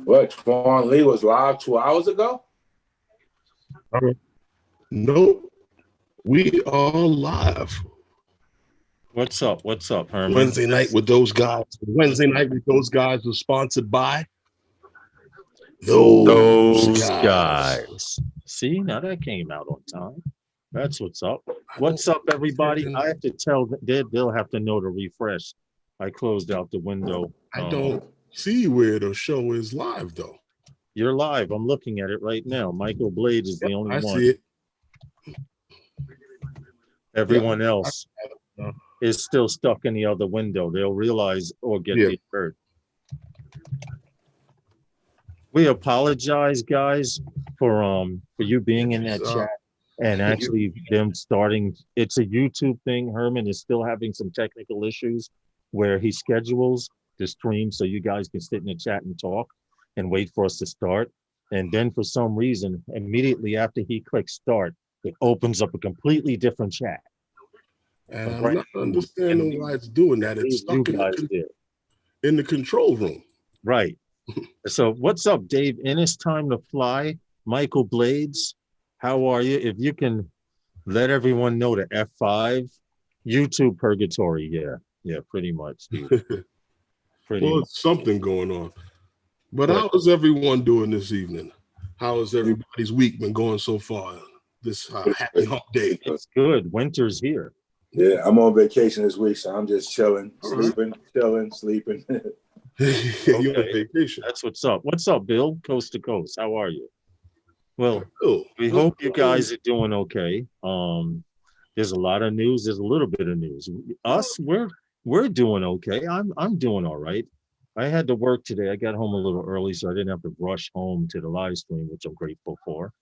What, Twan Lee was live 2 hours ago? Nope. We are live. What's up? What's up, Herman? Wednesday night with those guys. Wednesday night with those guys was sponsored by those guys. See, now that came out on time. That's what's up. What's up, everybody? I have to tell them, they'll have to know to refresh. I closed out the window. I don't see where the show is live, though. You're live. I'm looking at it right now. Michael Blades is the only one. I see it. Everyone else is still stuck in the other window. They'll realize or get the alert. We apologize, guys, for you being in that chat and actually them starting. It's a YouTube thing. Herman is still having some technical issues where he schedules the stream so you guys can sit in the chat and talk and wait for us to start. And then for some reason, immediately after he clicks start, it opens up a completely different chat. And I'm not understanding why it's doing that. It's stuck in the control room. Right. So what's up, Dave? And it's time to fly. Michael Blades, how are you? If you can let everyone know the F5, YouTube purgatory. Yeah, pretty much. It's something going on. But how is everyone doing this evening? How has everybody's week been going so far? This happy hump day. It's good. Winter's here. Yeah, I'm on vacation this week, so I'm just chilling, sleeping. You're on vacation. That's what's up. What's up, Bill? Coast to coast. How are you? Well, we hope you guys are doing okay. There's a lot of news. There's a little bit of news. We're doing okay. I'm doing all right. I had to work today. I got home a little early, so I didn't have to rush home to the live stream, which I'm grateful for.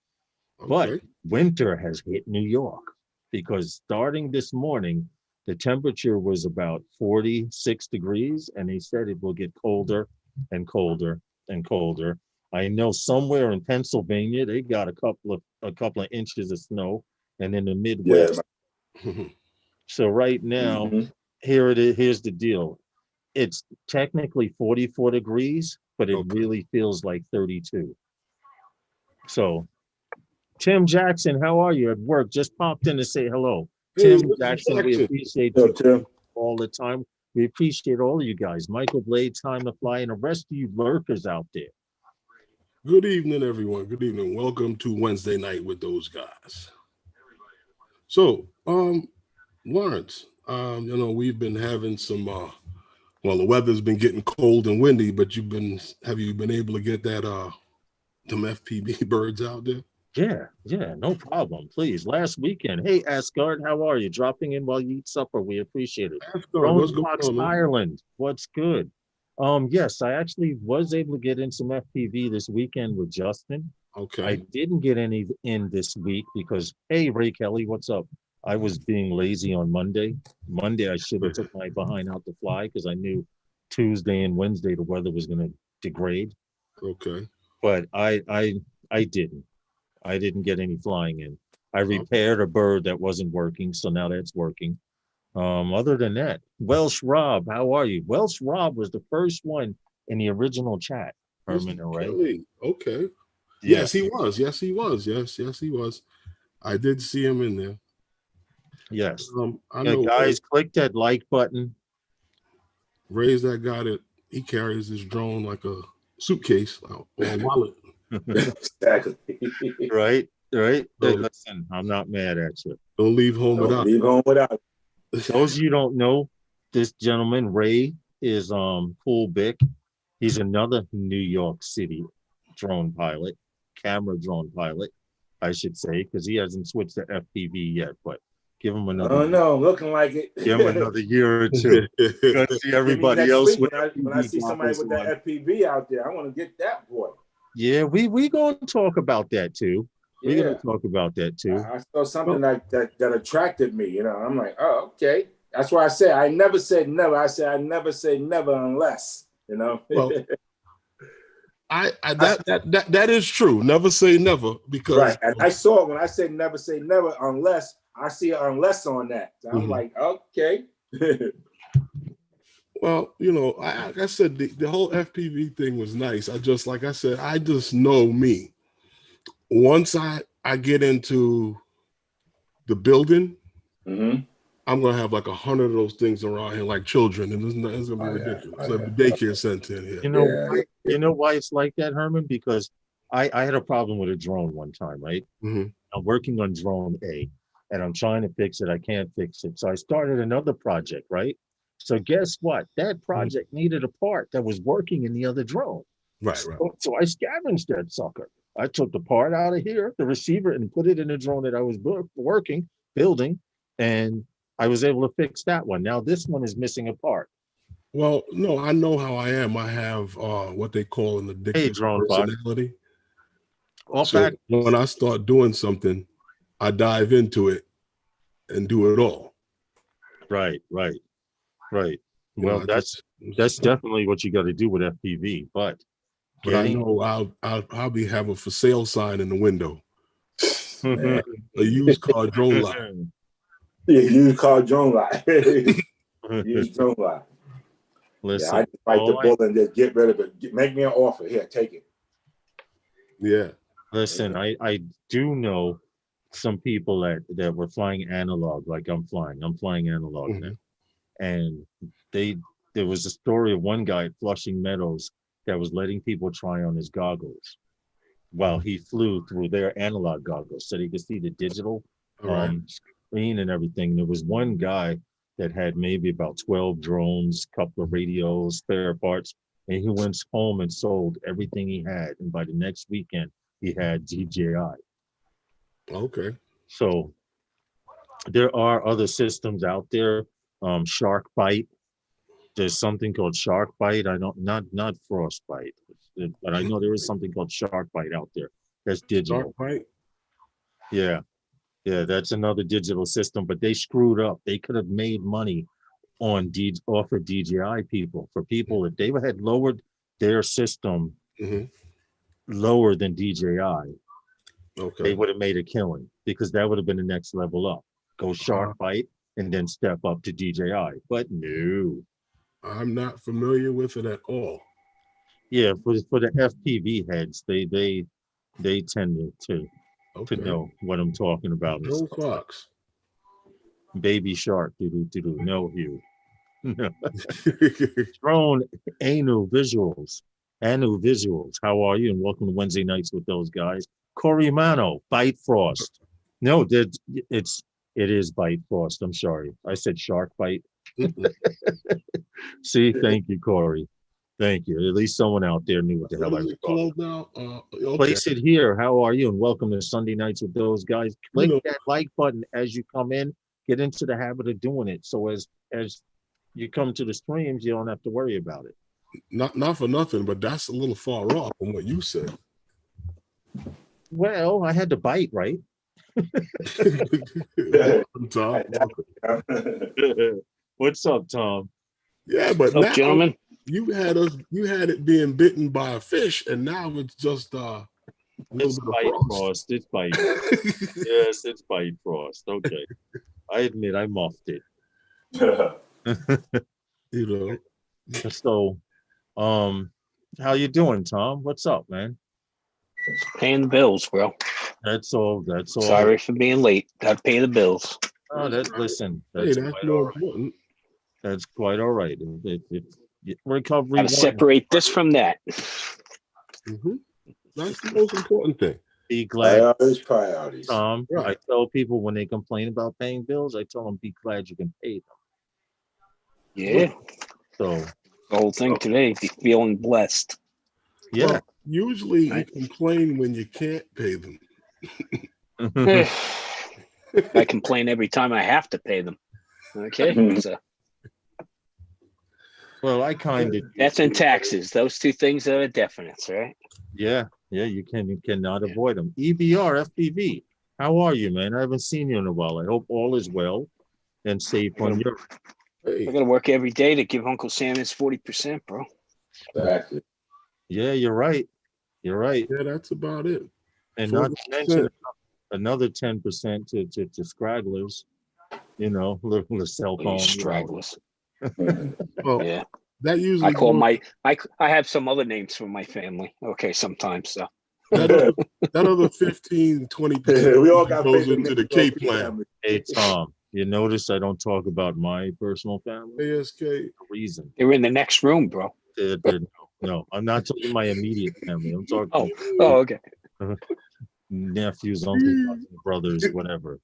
Okay. But winter has hit New York because starting this morning, the temperature was about 46 degrees, and they said it will get colder and colder and colder. I know somewhere in Pennsylvania they got a couple of inches of snow, and in the Midwest. Yeah. So right now, here it is. Here's the deal. It's technically 44 degrees, but it really feels like 32. So, Tim Jackson, how are you at work? Just popped in to say hello. Hey, Tim Jackson, we appreciate you all the time. We appreciate all of you guys. Michael Blade, Time to Fly, and the rest of you lurkers out there. Good evening, everyone. Good evening. Welcome to Wednesday night with those guys. So, Lawrence, we've been having some the weather's been getting cold and windy, but have you been able to get that them FPV birds out there? Yeah, no problem. Please. Last weekend. Hey, Asgard, how are you? Dropping in while you eat supper. We appreciate it. Asgard, what's going on, Ireland. What's good? Yes, I actually was able to get in some FPV this weekend with Justin. Okay. I didn't get any in this week because, hey, Ray Kelly, what's up? I was being lazy on Monday. Monday, I should have took my behind out to fly because I knew Tuesday and Wednesday the weather was going to degrade. Okay. But I didn't. I didn't get any flying in. I repaired a bird that wasn't working, so now that's working. Other than that, Welsh Rob, how are you? Welsh Rob was the first one in the original chat. Herman, right? Okay. Yes, he was. Yes, he was. I did see him in there. Yes. I know. Guys, click that like button. Ray's that guy that he carries his drone like a suitcase or a wallet. Exactly. Right. Hey, listen, I'm not mad at you. Don't leave home without. Those of you don't know, this gentleman, Ray, is Cool Bick. He's another New York City drone pilot, camera drone pilot, I should say, because he hasn't switched to FPV yet, but give him another. Oh no, looking like it. Give him another year or two. Gonna see everybody else. When I see somebody with that FPV out there, I want to get that boy. Yeah, we gonna talk about that too. We're gonna talk about that too. I saw something that attracted me. I'm like, oh, okay. That's why I said I never said never. I said I never say never unless. Well, that is true. Never say never, because right. And I saw it when I said never say never unless. I see an unless on that. So I'm like, okay. Well, like I said, the whole FPV thing was nice. Like I said, I just know me. Once I get into the building, I'm gonna have like 100 of those things around here, like children, and it's gonna be ridiculous. It's like the daycare center in here. You know why it's like that, Herman? Because I had a problem with a drone one time, right? I'm working on drone A, and I'm trying to fix it. I can't fix it, so I started another project, right? So guess what? That project needed a part that was working in the other drone. Right. So I scavenged that sucker. I took the part out of here, the receiver, and put it in the drone that I was building, and I was able to fix that one. Now this one is missing a part. Well, no, I know how I am. I have what they call an addictive personality. So when I start doing something, I dive into it and do it all. Right. Well, that's definitely what you got to do with FPV. But I know I'll be having a for sale sign in the window. A used car drone lot. Yeah, used car drone lot. Used drone lot. Listen, I just bite the bullet and just get rid of it. Make me an offer. Here, take it. Yeah. Listen, I do know some people that were flying analog like I'm flying. I'm flying analog now. And there was a story of one guy at Flushing Meadows that was letting people try on his goggles while he flew through their analog goggles so they could see the digital screen and everything. There was one guy that had maybe about 12 drones, couple of radios, spare parts, and he went home and sold everything he had. And by the next weekend, he had DJI. Okay. So there are other systems out there. Shark Bite. There's something called Shark Bite. I don't not Frostbite, but I know there is something called Shark Bite out there. That's digital. Shark Bite? Yeah, that's another digital system, but they screwed up. They could have made money off of DJI people. For people, if they had lowered their system lower than DJI, they would have made a killing, because that would have been the next level up. Go Shark Bite and then step up to DJI. But no. I'm not familiar with it at all. Yeah, for the FPV heads, they tend to know what I'm talking about. Joe Fox. Baby shark, no Hugh. Drone Anu Visuals. How are you? And welcome to Wednesday Nights with those guys. Corey Mano, Bite Frost. No, it is Bite Frost. I'm sorry. I said Shark Bite. See, thank you, Corey. Thank you. At least someone out there knew what the hell I was talking about. Place it here. How are you? And welcome to Sunday Nights with those guys. Click that like button as you come in. Get into the habit of doing it. So as you come to the streams, you don't have to worry about it. Not for nothing, but that's a little far off from what you said. Well, I had to bite, right? Tom. What's up, Tom? Yeah, but now, gentlemen, you had it being bitten by a fish, and now it's just it's Bite Frost. It's Bite. Yes, it's Bite Frost. Okay, I admit I muffed it. So, how you doing, Tom? What's up, man? Paying the bills, bro. That's all. Sorry for being late. Got to pay the bills. Oh, that's That's quite all right. Recovery. Got to separate this from that. That's the most important thing. Be glad. Priorities. I tell people when they complain about paying bills, I tell them be glad you can pay them. Yeah. So the whole thing today, be feeling blessed. Yeah. Well, usually you complain when you can't pay them. I complain every time I have to pay them. Okay. So. Well, I kind of. That's in taxes. Those two things are definite, right? Yeah, you cannot avoid them. EBR, FPV. How are you, man? I haven't seen you in a while. I hope all is well and safe on your. We're gonna work every day to give Uncle Sam his 40%, bro. Exactly. Yeah, you're right. You're right. Yeah, that's about it. And 40%. Not to mention another 10% to stragglers. The cell phone. Stragglers. Well, yeah. That I usually call goes, I have some other names for my family. Okay, sometimes so. that other 15, 20% We all got goes favorite into the names for K our plan. family. Hey, Tom, you notice I don't talk about my personal family? ASK. Reason. They're in the next room, bro. No, I'm not talking my immediate family. I'm talking Oh, okay. nephews, uncles, cousins, brothers, whatever.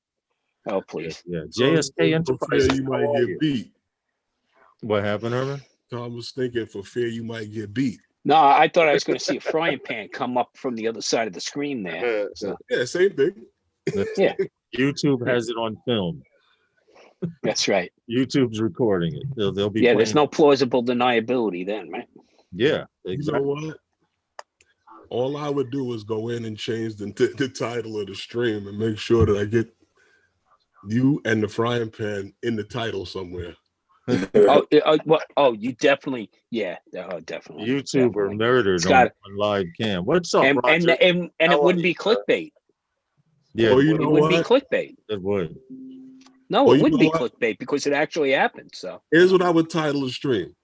Oh, please. Yeah. So, JSK for fear Enterprises. you How might are get you? beat. What happened, Herman? Tom was thinking for fear you might get beat. No, I thought I was going to see a frying pan come up from the other side of the screen there. So, Yeah, same thing. yeah, YouTube has it on film. that's right. YouTube's recording it. They'll be Yeah, playing. there's no plausible deniability then, right? Yeah, You know exactly. what? All I would do is go in and change the title of the stream and make sure that I get you and the frying pan in the title somewhere. You definitely, yeah, definitely. YouTube or definitely. murdered on live cam. What's up, And Roger? it How wouldn't are be you, sir? clickbait. Yeah, Or you It know wouldn't be what? clickbait. it would. No, Or it you wouldn't know be what? clickbait because it actually happened. So Here's what I would title the stream: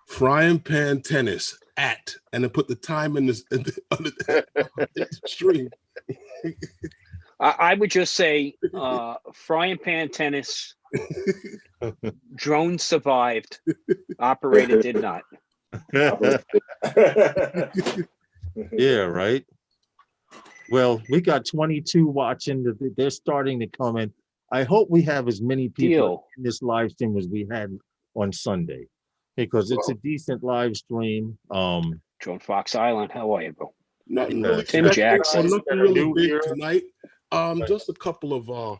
Frying Pan Tennis at, and then put the time in this in the stream. I would just say frying pan tennis, drone survived, operator did not. Yeah, right. Well, we got 22 watching. They're starting to come in. I hope we have as many people Deal. in this live stream as we had on Sunday, because it's a decent live stream. Joan Fox Island, how are you, bro? Nothing Yeah. really Tim special, Jackson. nothing Got a really new big year. tonight. Just a couple of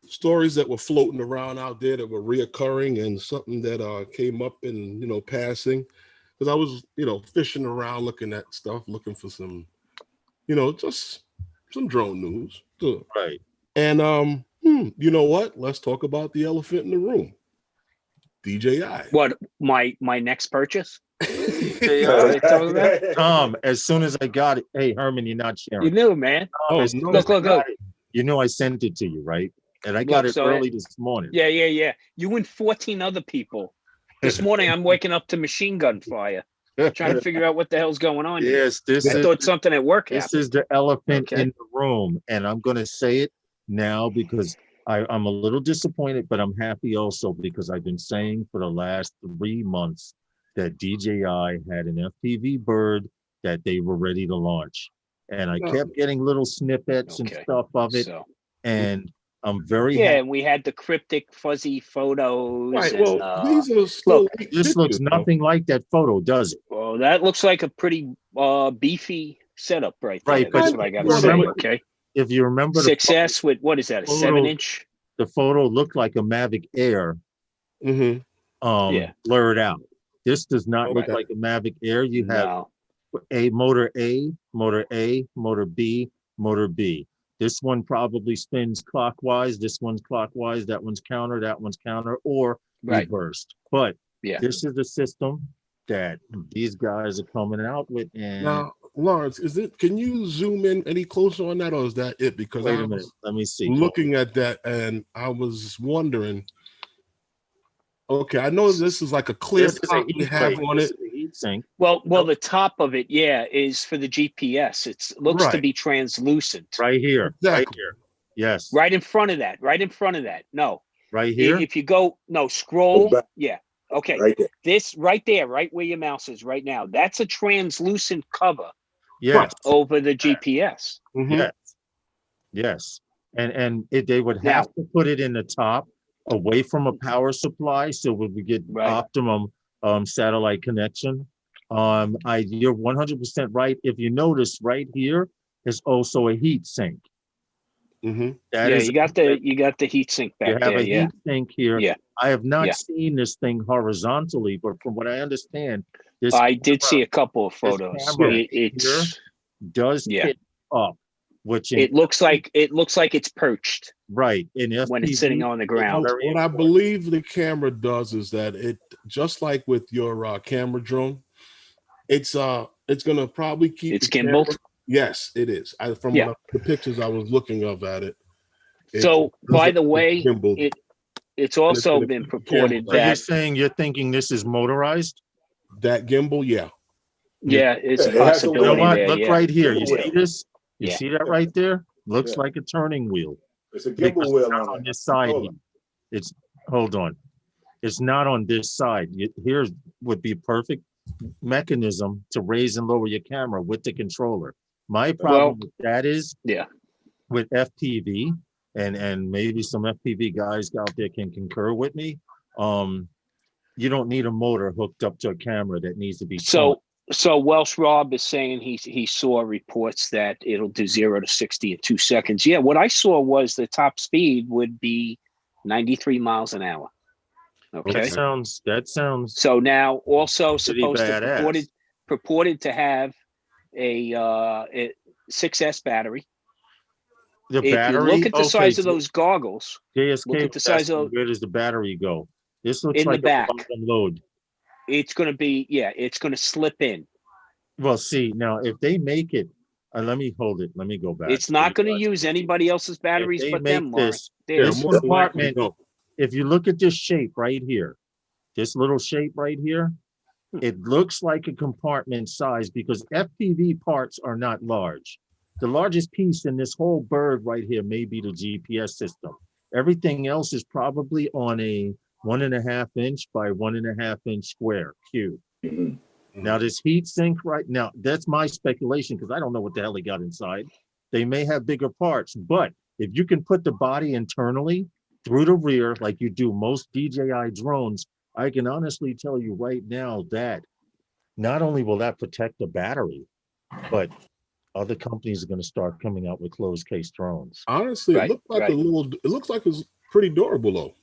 stories that were floating around out there that were reoccurring, and something that came up in passing, because I was fishing around looking at stuff, looking for some just some drone news. Good. Right. And you know what? Let's talk about the elephant in the room. DJI. What my next purchase? Tom, as soon as I got it, hey Herman, you're not sharing. You knew, man. Oh, As soon no. as I got it, you know I sent it to you, right? And I got it early this morning. Yeah. You and 14 other people. This morning I'm waking up to machine gun fire, trying to figure out what the hell's going on. Yes, I thought something at work happened. This is the elephant in the room, and I'm going to say it now because I'm a little disappointed, but I'm happy also because I've been saying for the last 3 months that DJI had an FPV bird that they were ready to launch, and I kept getting little snippets and stuff of it, and I'm very happy. And we had the cryptic fuzzy photos. Right. And, well, these are still this looks nothing like that photo, does it? Well, that looks like a pretty beefy setup right there. Right, That's but what I got to say. Okay. If you remember, 6S with what is that? A 7-inch? The photo looked like a Mavic Air. Blurred out. This does not look like a Mavic Air. You have a motor A, motor A, motor B, motor B. This one probably spins clockwise. This one's clockwise. That one's counter. That one's counter, or reversed. But this is the system that these guys are coming out with. And now, Lawrence, can you zoom in any closer on that, or is that it? Because wait a minute, let me see. Looking at that, and I was wondering. Okay, I know this is like a clear top we have on it. Well, the top of it, is for the GPS. It looks to be translucent. Right here. Exactly. Right here. Yes. Right in front of that. Right in front of that. No. Right here. If you go, scroll. Yeah. Okay. Right there. This right there, right where your mouse is right now. That's a translucent cover. Yes. Over the GPS. Yes. Yes. And they would have to put it in the top, away from a power supply, so we get optimum satellite connection. You're 100% right. If you notice, right here is also a heat sink. You got the heat sink back there. You have a heat sink here. Yeah. I have not seen this thing horizontally, but from what I understand, I did see a couple of photos. It does tip up, which it looks like it's perched. Right. When it's sitting on the ground. What I believe the camera does is that it, just like with your camera drone, it's gonna probably keep it's gimbaled. Yes, it is. From the pictures I was looking of at it. So by the way, it's also been purported that you're saying you're thinking this is motorized. that gimbal, yeah. Yeah, it's a Yeah, it has a You know possibility what? there. Look Yeah. right here. You Gimbal see wheel. this? You Yeah. see that right there? Looks Yeah. like a turning wheel. It's a Because gimbal it's wheel not on on it. this side here. It's hold on. It's not on this side. Here would be perfect mechanism to raise and lower your camera with the controller. My problem with that is Yeah. with FPV, and maybe some FPV guys out there can concur with me. You don't need a motor hooked up to a camera that needs to be turned. So Welsh Rob is saying he saw reports that it'll do 0 to 60 in 2 seconds. Yeah, what I saw was the top speed would be 93 miles an hour. Okay. That sounds So now also pretty supposed to badass. purported to have a 6S battery. The If battery. you look at the size of so those goggles, JSK look at the size of where does the battery go? This looks in like the back. a bottom load. It's going to be it's going to slip in. Well, see now if they make it, let me hold it. Let me go back. It's not going to use anybody else's batteries but them, Lawrence. This more than likely, compartment. no. If you look at this shape right here, this little shape right here, it looks like a compartment size because FPV parts are not large. The largest piece in this whole bird right here may be the GPS system. Everything else is probably on a 1.5 inch by 1.5 inch square cube. Mhm. Now this heat sink right now, that's my speculation because I don't know what the hell they got inside. They may have bigger parts, but if you can put the body internally through the rear, like you do most DJI drones, I can honestly tell you right now that not only will that protect the battery, but other companies are going to start coming out with closed case drones. Honestly, Right, it looks like right. it looks like it's pretty durable though.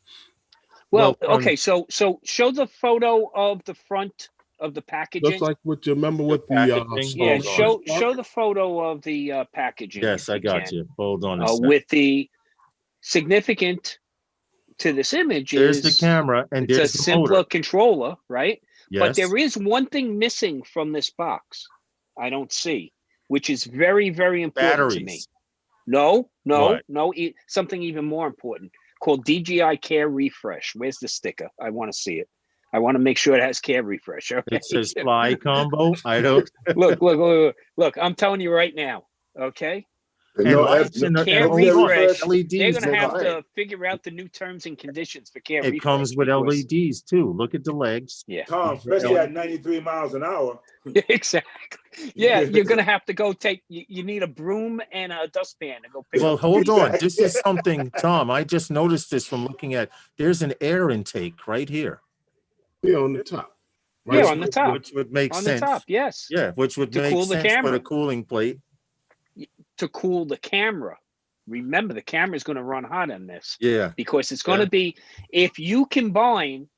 Well, Well, okay, so show the photo of the front of the packaging. Looks like what you remember The with the packaging? Yeah, Hold on. show the photo of the packaging. Yes, if I got can. you. Hold on a second. With the significant to this image There's is the camera and it's a there's the simpler motor. controller, right? But Yes. there is one thing missing from this box. I don't see, which is very, very important to me. Batteries. No, What? something even more important called DJI Care Refresh. Where's the sticker? I want to see it. I want to make sure it has Care Refresh. Okay. It says fly combo. I don't. look. I'm telling you right now. Okay. And And no, lights and Care hold on. Refresh. LEDs. They're going to have delay. to figure out the new terms and conditions for Care It Refresh. comes with because- LEDs too. Look at the legs. Yeah. Tom, especially at 93 miles an hour. Exactly. Yeah, you're gonna have to go take. You need a broom and a dustpan to go pick Well, up. hold on. This is something, Tom. I just noticed this from looking at. There's an air intake right here. Yeah, on the top. Yeah, on the top. Which would make On sense. the top, yes. Yeah, which would To make cool the sense for camera. the cooling plate. To cool the camera. Remember, the camera is going to run hot on this. Yeah. Because it's going to be, if you combine,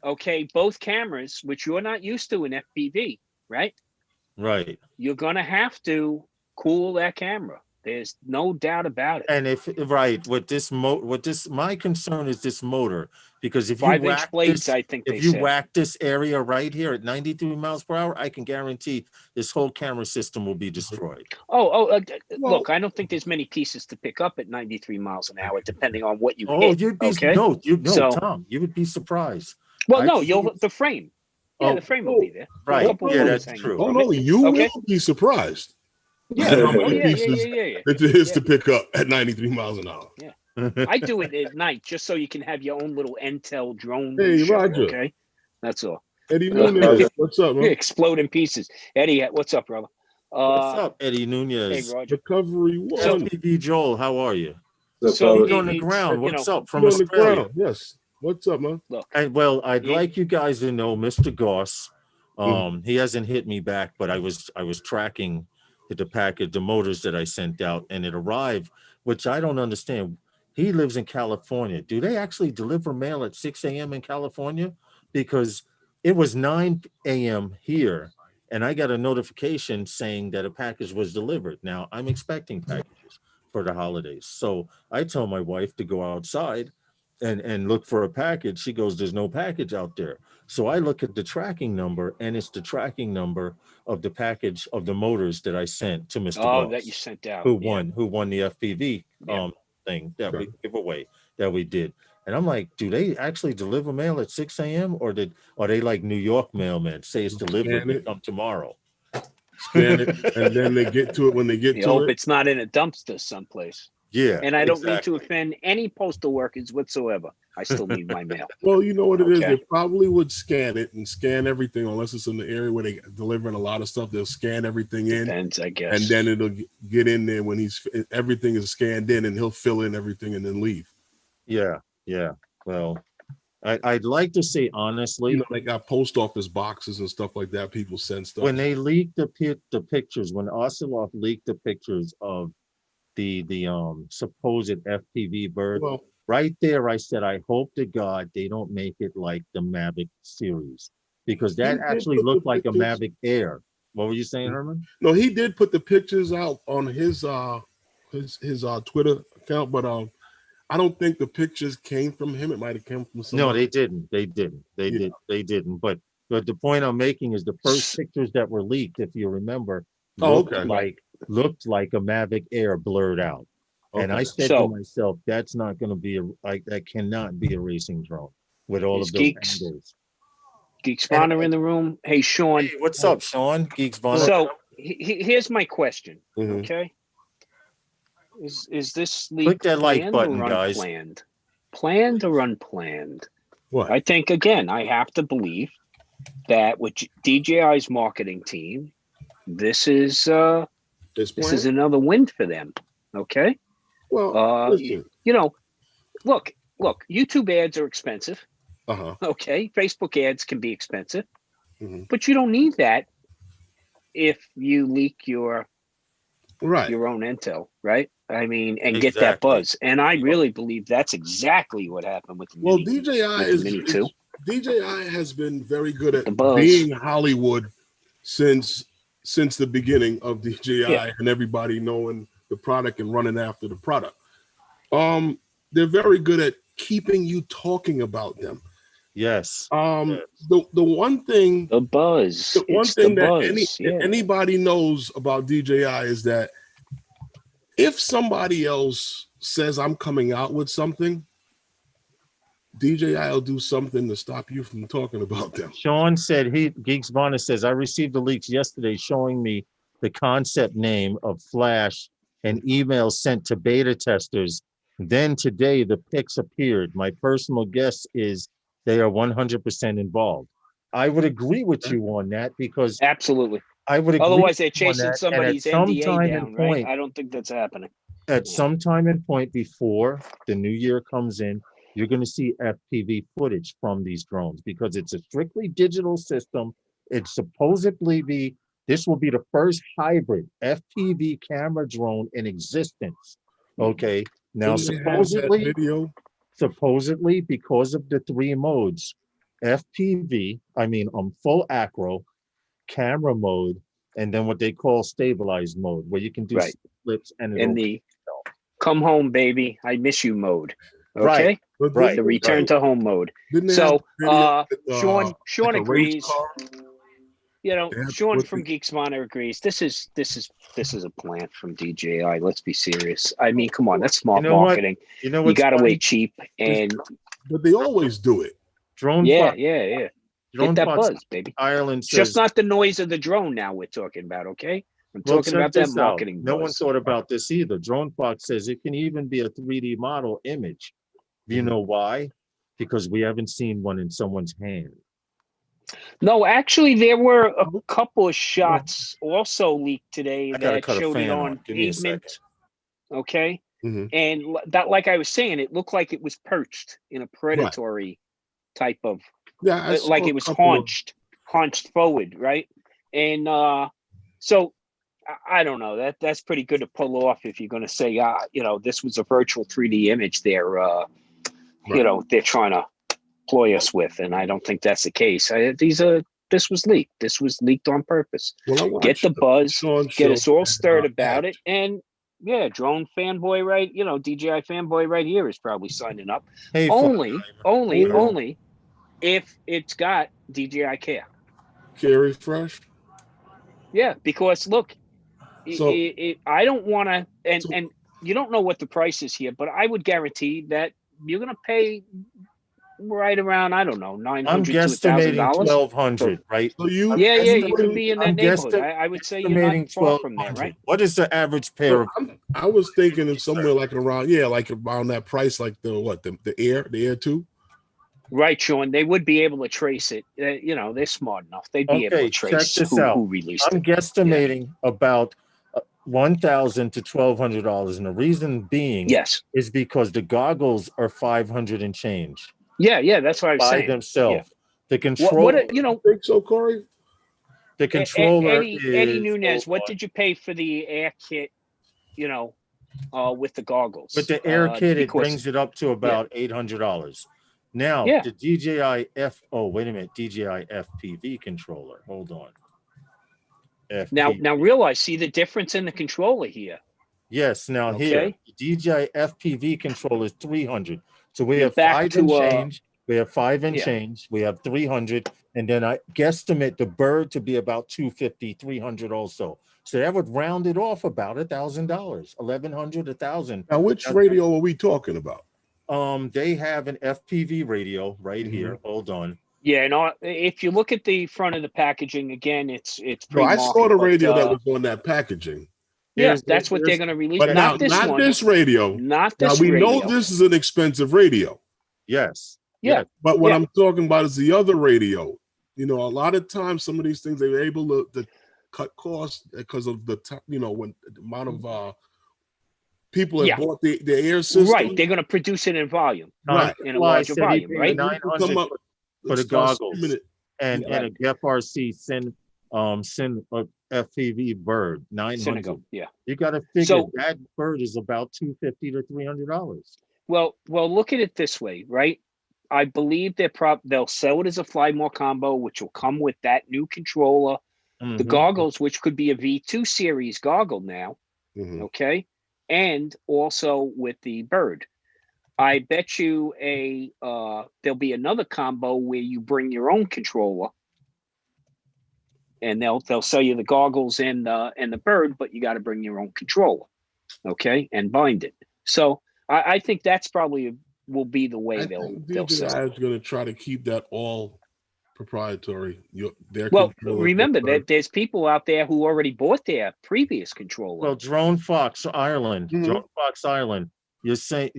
okay, both cameras, which you're not used to in FPV, right? Right. You're going to have to cool that camera. There's no doubt about it. And if my concern is this motor, because if 5-inch you whack blades, this, I think if they you said. whack this area right here at 93 miles per hour, I can guarantee this whole camera system will be destroyed. Look, I don't think there's many pieces to pick up at 93 miles an hour, depending on what you Oh, hit. you'd be okay? Tom, you would be surprised. Well, I've no, seen- the frame. Yeah, the frame will be there. Right. A couple Yeah, wheels that's hanging true. Oh from no, it. you Okay. will be surprised. Yeah. How many Yeah. pieces Yeah. it is Yeah. to pick up at 93 miles an hour. I do it at night just so you can have your own little Intel drone. Hey, show, Roger. Okay, that's all. Eddie Nunez, what's up, man? Explode in pieces. Eddie, what's up, brother? What's up, Eddie Nunez? Hey, Roger. Recovery one. FPV Joel, how are you? So He's on the ground. What's up from On the Australia? ground. Yes. What's up, man? Look, Well, I'd like you guys to know, Mr. Goss. Mhm. He hasn't hit me back, but I was tracking the package, the motors that I sent out, and it arrived, which I don't understand. He lives in California. Do they actually deliver mail at 6 a.m. in California? Because it was 9 a.m. here, and I got a notification saying that a package was delivered. Now, I'm expecting packages for the holidays. So I tell my wife to go outside and look for a package. She goes, there's no package out there. So I look at the tracking number, and it's the tracking number of the package of the motors that I sent to Mr. Goss, that you sent out. who won the FPV Yeah. thing that we give away, that we did. And I'm like, do they actually deliver mail at 6 a.m. or are they like New York mailmen? Say it's delivered, Scan they it. come tomorrow. Scan it, and then they get to it when they get You to hope it. it's not in a dumpster someplace. Yeah. And I don't mean to exactly. offend any postal workers whatsoever. I still need my mail. Well, you know what it is. Okay. They probably would scan it and scan everything, unless it's in the area where they delivering a lot of stuff. They'll scan everything in, Depends, I guess. and then it'll get in there when everything is scanned in, and he'll fill in everything and then leave. Yeah. Yeah. Well, I'd like to say honestly, You know, they got post office boxes and stuff like that. People send stuff. when they leaked the pictures, when Ocelot leaked the pictures of the supposed FPV bird, Well, right there, I said, I hope to God they don't make it like the Mavic series, because that he did actually put the looked like a pictures. Mavic Air. What were you saying, Herman? No, he did put the pictures out on his Twitter account, but I don't think the pictures came from him. It might have come from No, somebody. they didn't. They didn't. They didn't. But the point I'm making is the first pictures that were leaked, if you remember, Oh, looked okay. like a Mavic Air blurred out. And I Okay. said to So- myself, that's not going to be that cannot be a racing drone with all Is of those Geeks- angles. Geeks Bonner in the room. Hey, Sean. Hey, what's up, Sean? Geeks Bonner. So here's my question. Mhm. Okay. Is this Click leak that like planned button, or guys. unplanned? Planned or unplanned? What? I think again, I have to believe that with DJI's marketing team, this is another win for them. Okay. Well, listen. You know, look, YouTube ads are expensive. Uh-huh. Okay. Facebook ads can be expensive, Mhm. but you don't need that if you leak your Right. own intel, right? I mean, and get that Exactly. buzz. And I really believe that's exactly what happened with the Well, Mini. DJI Mini 2. DJI has been very good at The buzz. being Hollywood since the beginning of DJI, Yeah. and everybody knowing the product and running after the product. They're very good at keeping you talking about them. Yes. The one thing The buzz. the one It's thing the that buzz. anybody knows about DJI is that if somebody else says I'm coming out with something, DJI will do something to stop you from talking about them. Sean said Geeks Bonner says, I received the leaks yesterday showing me the concept name of Flash and emails sent to beta testers. Then today the pics appeared. My personal guess is they are 100% involved. I would agree with you on that, because Absolutely. I would agree. Otherwise, they're with you on chasing that. somebody's And at some NDA time down, and right? point, I don't think that's happening. at some time and point before the new year comes in, you're going to see FPV footage from these drones, because it's a strictly digital system. It's supposedly this will be the first hybrid FPV camera drone in existence. Okay. Now, Didn't they have that video? supposedly because of the 3 modes, FPV, full acro, camera mode, and then what they call stabilized mode, where you can do Right. flips and In the come home, baby, I miss you mode. Okay. Right. But Right. The return to home mode. Didn't they So have the video with, Sean like a race agrees. car? You know, Yeah, Sean with from the- Geeks Monitor agrees. This is a plant from DJI. Let's be serious. I mean, come on, that's smart You know what? marketing. You know You what's got to funny? wait cheap, and But they always do it. Drone yeah. Fox, Get Drone that Fox buzz, baby. Ireland says, Just not the noise of the drone. Now we're talking about, okay? I'm well, talking check about that this out. marketing. No one buzz. thought about this either. Drone Fox says it can even be a 3D model image. Do you know why? Because we haven't seen one in someone's hand. No, actually, there were a couple of shots also leaked today I gotta that cut a showed it fan on on. Give me a pavement. Okay, Mhm. and that, like I was saying, it looked like it was perched in a predatory type of, Yeah, I saw like a it was couple of- haunched forward, right? And so I don't know. That's pretty good to pull off if you're going to say, this was a virtual 3D image. They're they're trying to ploy us with, and I don't think that's the case. This was leaked. This was leaked on purpose. Well, I Get the watched buzz, Sean get us show all stirred and, about it, and yeah, drone fanboy, right? DJI fanboy right here is probably signing up. Hey, Only Yeah. if it's got DJI Care. Carry Fresh. Yeah, because look, So- I don't want to, and So- and you don't know what the price is here, but I would guarantee that pay right around, I don't know, I'm $900 to guesstimating $1,000. 1,200, right? So you, Yeah, I'm you could guesstimating- be in that I'm neighborhood. guessing- I would say you're not estimating far from there, 1,200. right? What is the average pair so of? I was thinking of somewhere like around, like around that price, like the Air 2. Right, Sean. They would be able to trace it. They're smart enough. They'd be able to Okay, check trace this out. who released I'm it. guesstimating about $1,000 to $1,200, and the reason being Yes. is because the goggles are 500 and change Yeah. That's what I was by saying. themselves. The What? controller, Think so, Corey? the controller Eddie is, Nunez, hold what on. did you pay for the air kit? With the goggles. With the air kit, it because- brings it up to about $800. Now, Yeah. the DJI wait a minute, DJI FPV controller. Hold on. FPV. Now realize, see the difference in the controller here. Yes, now here, Okay. the DJI FPV controller is 300. So we You're have back 5 and to, change. We have 5 and yeah. change. We have 300. And then I guesstimate the bird to be about 250, 300 also. So that would round it off about $1,000, 1,100, 1,000. Now, which radio are we talking about? They have an FPV radio right Mm-hmm. here. Hold on. Yeah, and if you look at the front of the packaging again, it's No, I pre-market. saw the radio but, that was on that packaging. Yeah, that's what they're going to release. But not this not one. this radio. Not Now this we radio. know this is an expensive radio. Yes. Yeah. Yes. But what Yeah. I'm talking about is the other radio. A lot of times some of these things they're able to cut costs because of the when the amount of people that Yeah. bought the air system. Right, they're going to produce it in volume. Right. In a larger volume, right? 900 for the goggles and a FRC Sin FPV bird 900. Cynical, yeah. You got to figure So- that bird is about $250 to $300. Well, look at it this way, right? I believe they'll sell it as a Fly More combo, which will come with that new controller, the Mhm. goggles, which could be a V2 series goggle now, Mhm. okay, and also with the bird. I bet you there'll be another combo where you bring your own controller, and they'll sell you the goggles and the bird, but you got to bring your own controller, okay, and bind it. So I think that's probably will be the way I they'll think sell. DJI is going to try to keep that all proprietary. Well, remember that there's people out there who already bought their previous controller. Well, Drone Fox Island, Mhm. Drone Fox Island. You're saying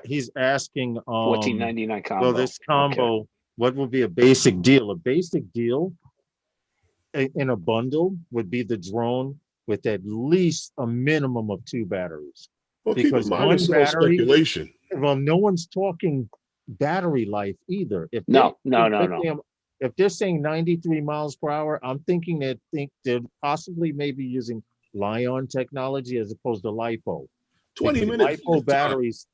he's asking $14.99 combo. Well, this combo, what would be a basic deal? A basic deal in a bundle would be the drone with at least a minimum of 2 batteries. Well, keep because in mind, one it's all battery- speculation. Well, no one's talking battery life either. If No. If they're saying 93 miles per hour, I'm thinking they're possibly maybe using Lion technology as opposed to LiPo. 20 Because minutes. LiPo batteries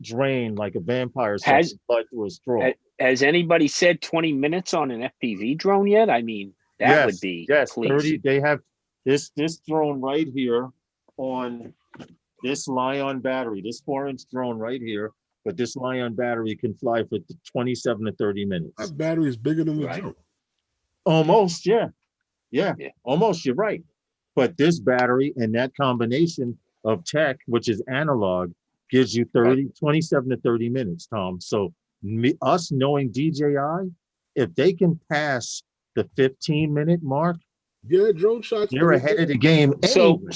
drain like a vampire sucking blood through a straw. Has anybody said 20 minutes on an FPV drone yet? I mean, that would be please. 30. They have this drone right here on this Lion battery, this 4-inch drone right here. But this Lion battery can fly for 27 to 30 minutes. That battery is bigger than the Right. drone. Almost, yeah. Yeah. Almost, you're right. But this battery and that combination of tech, which is analog, gives you 27 to 30 minutes, Tom. So us knowing DJI, if they can pass the 15-minute mark, Yeah, drone shots. you're ahead of the game. So anyway.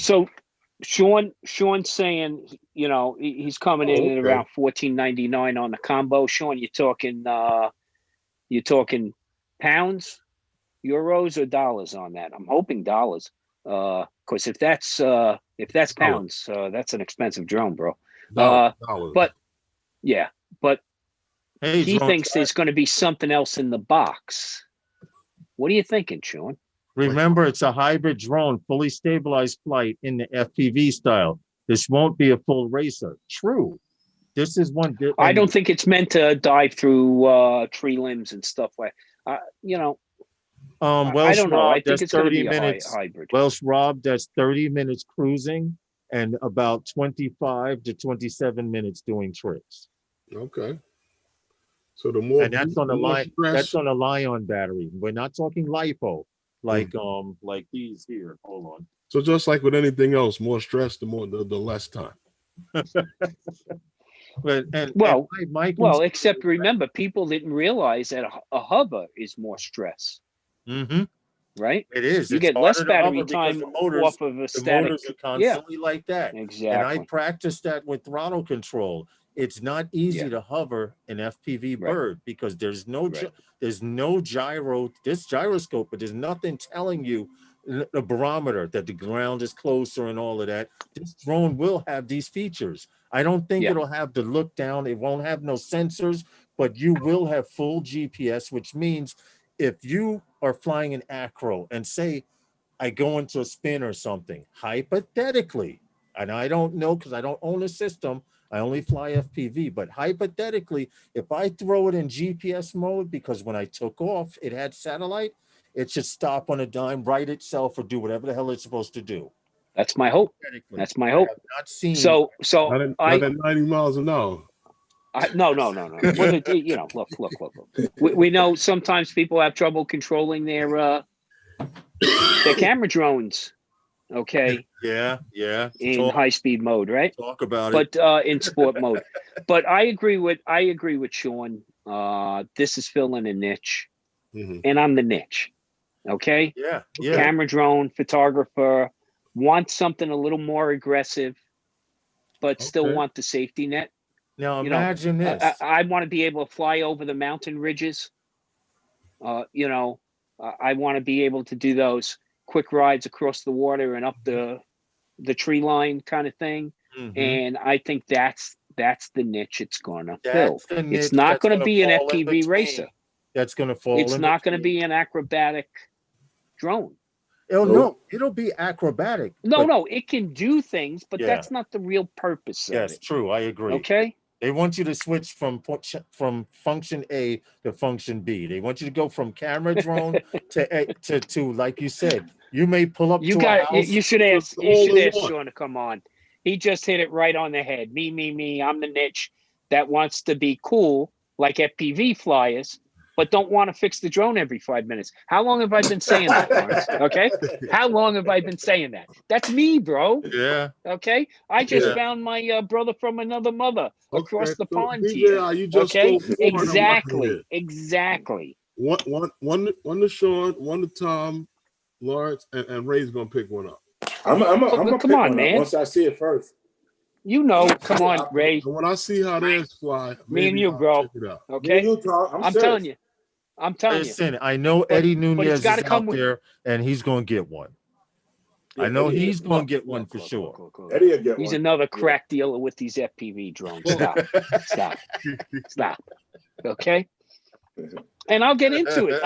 Sean's saying, he's coming in at okay. around $14.99 on the combo. Sean, you're talking pounds, euros, or dollars on that? I'm hoping dollars. Because if that's pounds, that's an expensive drone, bro. Dollars. But yeah, but Hey, he drone thinks there's going to be something else in the box. What are you thinking, Sean? remember, it's a hybrid drone, fully stabilized flight in the FPV style. This won't be a full racer. True. This is one. I don't think it's meant to dive through tree limbs and stuff like. Welsh I don't know. Rob, I think that's it's going to 30 be a minutes. hybrid. Welsh Rob, that's 30 minutes cruising and about 25 to 27 minutes doing tricks. Okay. So the more And that's on the more line. stress- That's on a Lion battery. We're not talking LiPo, like these here. Hold on. So just like with anything else, more stress, the less time. Well, my well, except remember, people didn't realize that a hover is more stress, right? It is. You It's get less harder to battery hover because time off of a the static. motors are Yeah, constantly like that. And I exactly. practiced that with throttle control. It's not easy Yeah. to hover an FPV Right. bird because there's no Right. there's no gyro, there's gyroscope, but there's nothing telling you a barometer that the ground is closer and all of that. This drone will have these features. I don't think Yeah. it'll have the look down. It won't have no sensors, but you will have full GPS, which means if you are flying an acro and say I go into a spin or something, hypothetically, and I don't know because I don't own a system, I only fly FPV, but hypothetically, if I throw it in GPS mode, because when I took off, it had satellite, it should stop on a dime, right itself, or do whatever the hell it's supposed to do. That's my hope. That's my hope. I have not seen. So Not at 90 miles an hour. No. Well, look. We know sometimes people have trouble controlling their camera drones. Okay. Yeah. In high-speed mode, right? Talk about it. But in sport mode. But I agree with Sean. This is filling a niche, and I'm the niche. Okay. Yeah. Camera drone photographer, want something a little more aggressive, but still want the safety net. Now imagine this. I want to be able to fly over the mountain ridges. I want to be able to do those quick rides across the water and up the tree line kind of thing. And I think that's the niche it's gonna fill. It's not going to be an FPV racer. That's going to fall. It's not going to be an acrobatic drone. No, it'll be acrobatic. No, it can do things, but that's not the real purpose of it. Yes, true. I agree. Okay. They want you to switch from function A to function B. They want you to go from camera drone to like you said. You may pull up to a house. You should ask Sean to come on. He just hit it right on the head. Me. I'm the niche that wants to be cool like FPV flyers, but don't want to fix the drone every 5 minutes. How long have I been saying that, Lawrence? Okay? How long have I been saying that? That's me, bro. Yeah. Okay? I just found my brother from another mother across the pond DJ, here. you just okay? Exactly. One to Sean, one to Tom, Lawrence, and Ray's going to pick one up. I'm gonna come on, man. Once I see it first. Come on, Ray. When I see how theirs fly, me and you, bro. Check it out. Okay? Me and you, I'm telling you. Listen, I know Eddie Nunez is out there, and he's going to get one. Yeah, I know he's going to get one for sure. Eddie will get he's one. Another crack dealer with these FPV drones. Stop. Okay? And I'll get into it.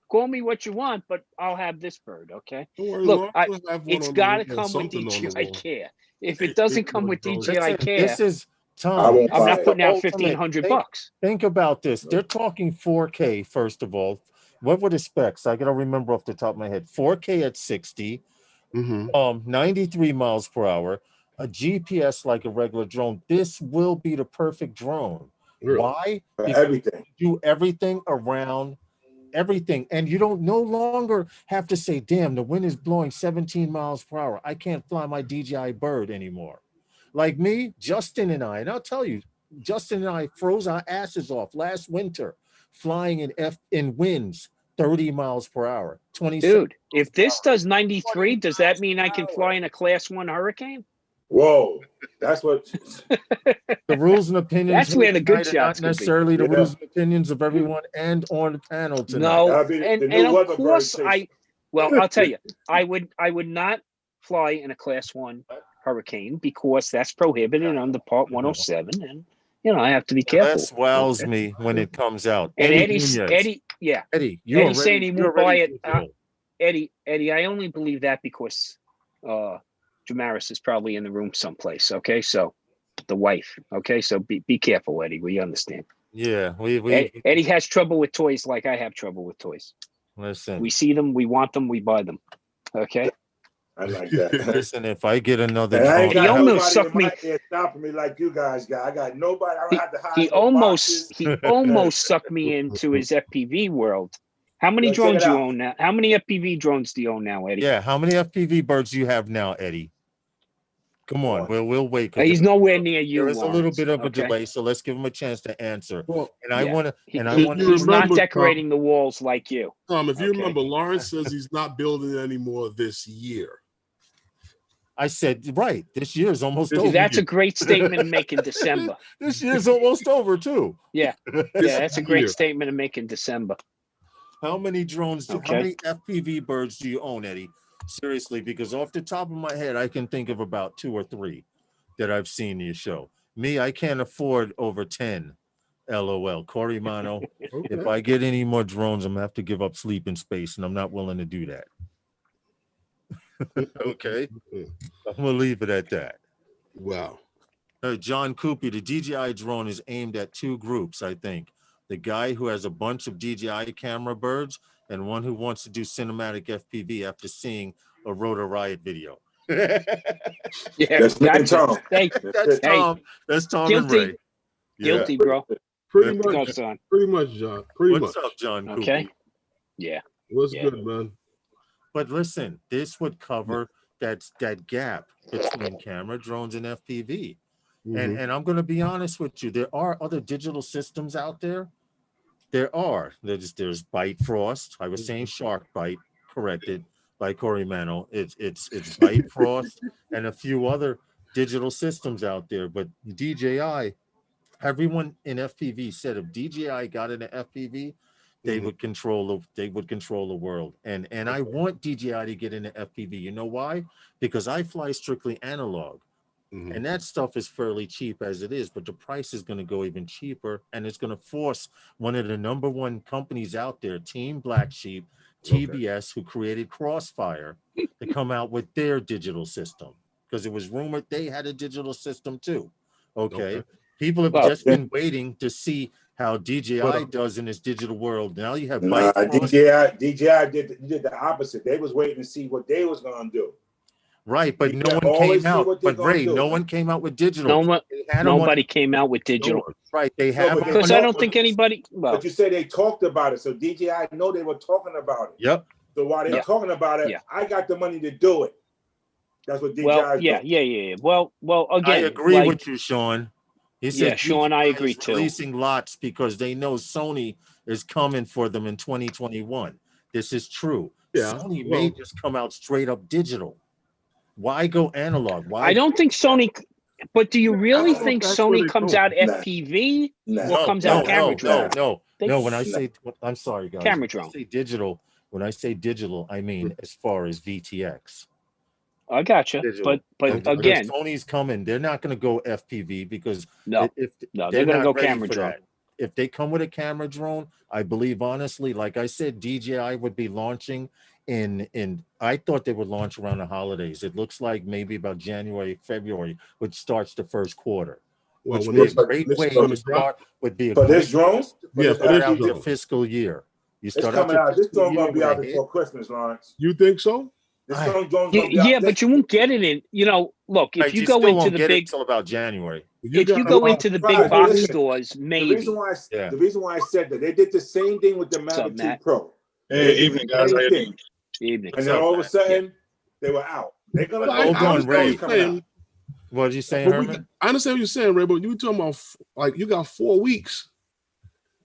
Call me what you want, but I'll have this bird, okay? Look, it's got to come with DJI Care. If it doesn't come with DJI Care, this is Tom. I'm not putting out $1,500. Think about this. They're talking 4K, first of all. What were the specs? I got to remember off the top of my head. 4K at 60, 93 miles per hour, a GPS like a regular drone. This will be the perfect drone. Really? Why? Because everything. You do everything around everything, and you don't no longer have to say, damn, the wind is blowing 17 miles per hour. I can't fly my DJI bird anymore. Like me, Justin and I'll tell you, Justin and I froze our asses off last winter flying in winds 30 miles per hour. 20. Dude, if this does 93, does that mean I can fly in a Class 1 Hurricane? Whoa, that's what the rules and opinions. That's where the good shots not necessarily the rules and opinions of everyone and on the panel tonight. No, and of course I'll tell you, I would not fly in a Class 1 Hurricane because that's prohibited under Part 107, and I have to be careful. This wows me when it comes out. And Eddie, Eddie's saying he won't buy it. Eddie, I only believe that because Jamaris is probably in the room someplace. Okay, so the wife. Okay, so be careful, Eddie. We understand. Yeah, Eddie has trouble with toys like I have trouble with toys. Listen, we see them, we want them, we buy them. Okay. I like that. Listen, if I get another, he almost sucked me. Stopping me like you guys got. I got nobody. I don't have to hide. He almost sucked me into his FPV world. How many drones do you own now? How many FPV drones do you own now, Eddie? Yeah, how many FPV birds do you have now, Eddie? Come on, we'll wait. 'Cause He's nowhere near you. there is a little Lawrence, bit of a okay? delay, so let's give him a chance to answer. Well, And I Yeah. want to, and I He- want you to. He's not remember, decorating the walls like you. Tom, if you Okay. remember, Lawrence says he's not building it anymore this year. I said right. This year is almost See, over. That's a great statement to make in December. This year's almost over too. Yeah, This that's a year. great statement to make in December. How many drones? How Okay. many FPV birds do you own, Eddie? Seriously, because off the top of my head, I can think of about 2 or 3 that I've seen you show. Me, I can't afford over 10. LOL. Corey Mano, Okay. if I get any more drones, I'm gonna have to give up sleeping space, and I'm not willing to do that. Okay, I'm gonna leave it at that. Wow. John Coopy, the DJI drone is aimed at 2 groups, I think. The guy who has a bunch of DJI camera birds and one who wants to do cinematic FPV after seeing a Rotor Riot video. Yeah, That's me and gotcha. Tom. Hey, That's Hey, Tom. That's Tom guilty. and Ray. Guilty, bro. Pretty Go, much, son. pretty much, John. Pretty What's much. up, John Coopy? Okay. Yeah. What's Yeah. good, man? But listen, this would cover that gap between camera, drones, and FPV. Mhm. And I'm going to be honest with you. There are other digital systems out there. There are. There's Bite Frost. I was saying Shark Bite, corrected by Corey Mano. It's Bite Frost and a few other digital systems out there. But DJI, everyone in FPV said if DJI got into FPV, they would control the world. And I want DJI to get into FPV. You know why? Because I fly strictly analog. Mhm. And that stuff is fairly cheap as it is, but the price is going to go even cheaper, and it's going to force one of the number 1 companies out there, Team Black Sheep, TBS, who created Crossfire, to come out with their digital system, because it was rumored they had a digital system too. Okay. People have just been waiting to see how DJI does in this digital world. Now you have DJI did the opposite. They was waiting to see what they was gonna do. Right, but no one came out. But Ray, no one came out with digital. Nobody came out with digital. Right, they have because I don't think anybody. Well, but you say they talked about it, so DJI know they were talking about it. Yep. So while they're talking about it, I got the money to do it. That's what DJI. Well, yeah. Well, again, I agree with you, Sean. He said, Sean, I agree too. Releasing lots because they know Sony is coming for them in 2021. This is true. Yeah. Sony may just come out straight up digital. Why go analog? Why? I don't think Sony. But do you really think Sony comes out FPV or comes out camera drone? No. When I say, I'm sorry, guys. Camera drone. When I say digital, I mean as far as VTX. I gotcha. But again, Sony's coming. They're not going to go FPV because they're going to go camera drone. If they come with a camera drone, I believe honestly, like I said, DJI would be launching in I thought they would launch around the holidays. It looks like maybe about January, February, which starts the first quarter. Well, which would be a great way to start. Would be a for great this drone. Yeah, start out your fiscal year. You start out your this drone year gonna be out with a before Christmas, Lawrence. You think so? This drone's gonna be out. Yeah, but you won't get it in. Look, if you go into the big until about January. If you go into the big box stores, maybe. The reason why I said that, they did the same thing with the Mavic 2 Pro. Hey, evening, guys. How you doing? Evening. And then all of a sudden, they were out. They're gonna hold on, Ray. Coming out. What are you saying, Herman? I understand what you're saying, Ray, but you talking about like you got 4 weeks.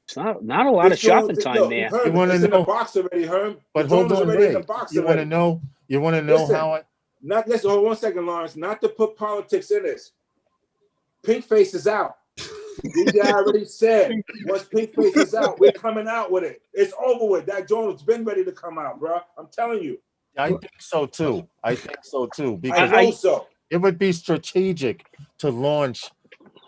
It's not a lot of shopping time there. Herm, you want to know? know? In the box already, Herm. But hold on, Ray. You want to already. know? You want to know Listen, how I? Not listen. Hold 1 second, Lawrence. Not to put politics in this. Pink face is out. DJI already said once Pink face is out, we're coming out with it. It's over with. That drone has been ready to come out, bro. I'm telling you. I think so too. Because I know so. It would be strategic to launch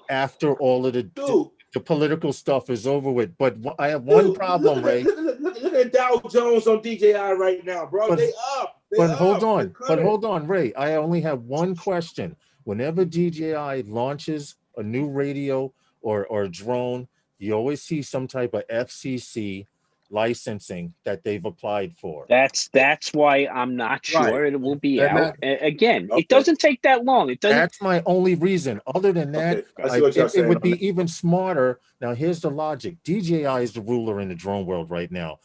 after all of the political stuff is over with. But I have one problem, Ray. Look at Dow Jones on DJI right now, bro. They up. Hold on, Ray. I only have one question. Whenever DJI launches a new radio or drone, you always see some type of FCC licensing that they've applied for. That's why I'm not sure it will be out. Again, it doesn't take that long. It doesn't. That's my only reason. Other than that, it would be even smarter. Now, here's the logic. DJI is the ruler in the drone world right now.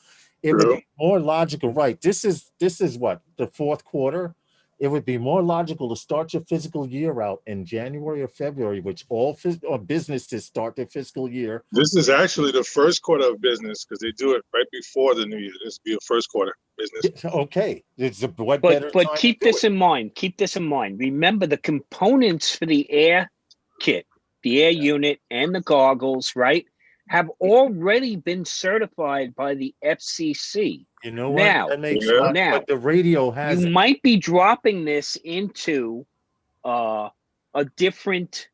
It would be more logical, right? This is what, the fourth quarter. it would be more logical to start your fiscal year out in January or February, which all businesses start their fiscal year. This is actually the first quarter of business because they do it right before the new year. This will be a first quarter business. Okay, it's a what But better time keep to do this it? in mind. Keep this in mind. Remember the components for the air kit, the air unit, and the goggles, right, have already been certified by the FCC. You know Now, what? That makes Yeah. sense, now but the radio has you might be dropping this into a different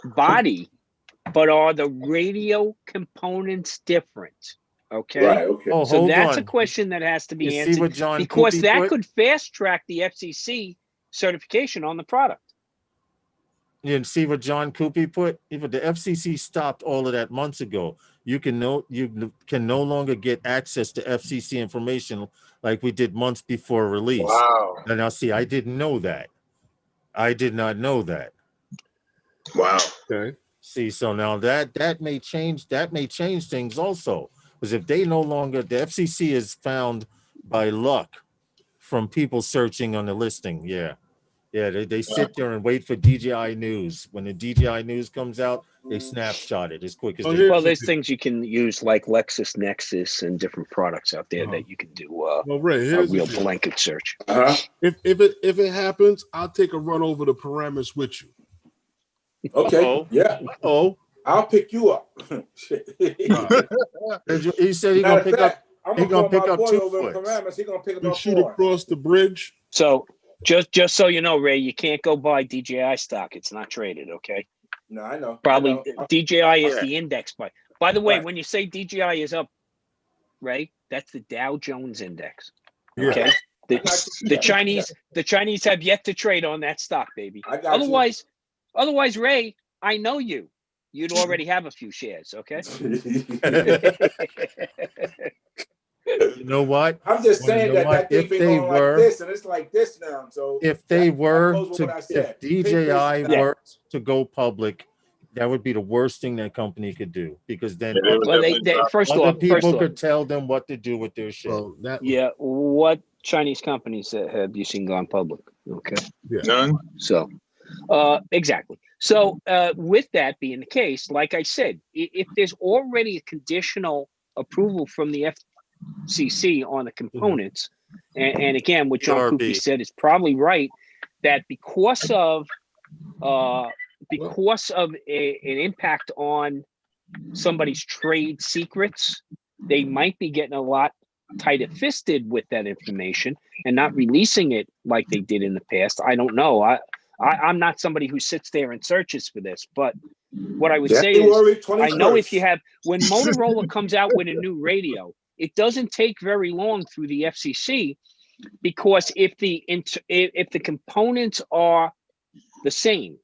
body, but are the radio components different? Okay. Right. Okay. Oh, So hold that's on. a question that has to be You see answered what John because Coopy that put? could fast track the FCC certification on the product. You see what John Coopy put? Even the FCC stopped all of that months ago. You can no longer get access to FCC information like we did months before release. Wow. And now, see, I didn't know that. I did not know that. Wow. Okay. See, so now that may change. That may change things also, because if they no longer, the FCC is found by luck from people searching on the listing. Yeah. They sit there and wait for DJI news. When the DJI news comes out, they snapshot it as quick as Oh, they. here's Well, the there's thing. things you can use like LexisNexis and different products out there that you can do Well, Ray, a here's the real thing. blanket search. If it happens, I'll take a run over the Paramus with you. Okay. Uh-oh. Yeah. Oh, I'll pick you up. he said he gonna pick up. I'm he gonna gonna call pick my up boy 2 over in foot. Paramus. He's gonna pick him We up shoot for us. across the bridge. So just so you know, Ray, you can't go buy DJI stock. It's not traded. Okay. No, I know. Probably I know. DJI is Yeah. the index buy. By the way, Right. when you say DJI is up, Ray, that's the Dow Jones index. Yeah. Okay. I got you. The Chinese have yet to trade on that stock, baby. I got Otherwise, Ray, I know you. You'd already have a few shares, okay? You know what? I'm just Well, saying you know that what? thing If been they going were- like this, and it's like this now. So If they that were goes with what I to, said. if DJI Pink faces were to go public, that would be the worst thing that company could do, because then Yeah, Well, they first other off, people could tell them what to do with their shit. Well, that yeah. What Chinese companies have you seen gone public? Okay, None. so exactly. So with that being the case, like I said, if there's already a conditional approval from the FCC on the components, and again, what John PRB. Coopy said is probably right, that because of an impact on somebody's trade secrets, they might be getting a lot tighter fisted with that information and not releasing it like they did in the past. I don't know. I'm not somebody who sits there and searches for this, but what I would say is, January 21st. I know if you have, when Motorola comes out with a new radio, it doesn't take very long through the FCC, because if the components are the same,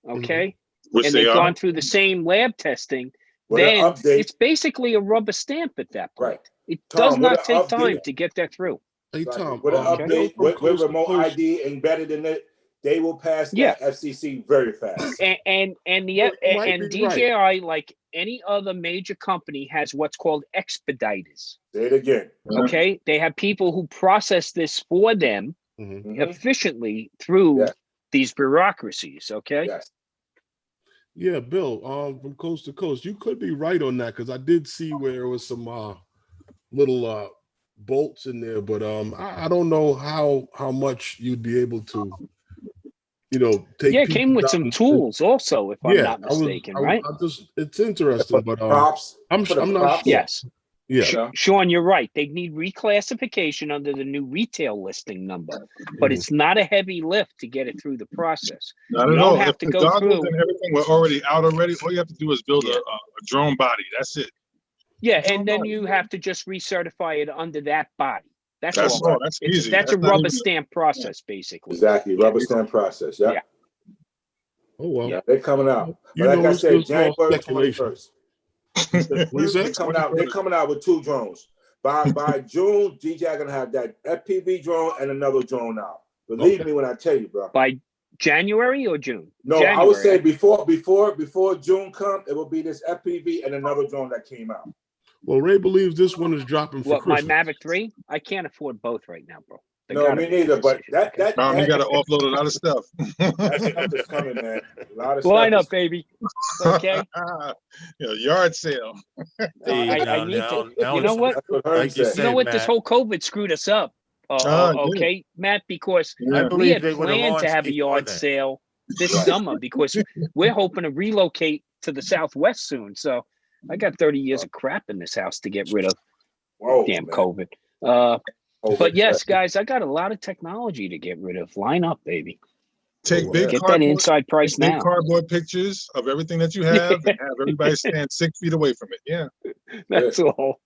okay, Which and they they've are. gone through the same lab testing, With an then update. it's basically a rubber stamp at that point. Right. It Tom, does with not an take update. time to get that through. Hey Tom, with an okay. update Bill from with Coast to remote Coast- ID embedded in it, they will pass Yeah. that FCC very fast. And Well, you might be DJI, like any other major company, has what's called expediters. Say it again. Okay, they have people who process this for them Mhm. Mhm. efficiently through Yes. these bureaucracies. Okay. Yes. Yeah, Bill, from Coast to Coast, you could be right on that, because I did see where there was some little bolts in there, but I don't know how much you'd be able to, take. Yeah, it came people with down some and- tools also, if I'm Yeah, not mistaken, right? It's interesting, but Props. I'm For the not props. sure. Yes. Yeah, Yeah. Sean, you're right. They need reclassification under the new retail listing number, but Mhm. it's not a heavy lift to get it through the process. Not You at don't all. have If to the go goggles through- and everything were already out already, all you have to do is build Yeah. a drone body. That's it. Yeah, Drone and then body. you have to just recertify it under that body. That's That's all. all. That's easy. That's a not rubber even- stamp process, basically. Exactly. Rubber stamp process. Yeah. Yeah. Oh well, Yeah. They're coming out. You But like know, I it's said, just all January speculation. 21st. What is They're that? coming out. They're coming out with 2 drones. By June, DJI gonna have that FPV drone and another drone out. Believe me when I tell you, bro. By January or June? No, January. I would say before June come, it will be this FPV and another drone that came out. Well, Ray believes this one is dropping for What, my Christmas. Mavic 3? I can't afford both right now, bro. They No, gotta me make a neither. But decision, okay? You got to offload a lot of stuff. that stuff is coming, man. A lot of Line stuff. up, baby. Okay. Yard sale. See, I need to. now You know what? That's what Herm like you said. You know say, what? This Matt, whole COVID screwed us up. Yeah. Okay, Matt, because I Yeah. we believe had they would have planned to launched have a before yard then. sale this Right. summer because we're hoping to relocate to the Southwest soon. So I got 30 years of crap in this house to get rid of. Whoa, Damn man. COVID. But yes, guys, I got a lot of technology to get rid of. Line up, baby. Take big Get that cardboard, inside price big now. cardboard pictures of everything that you have and have everybody stand 6 feet away from it. Yeah. That's all.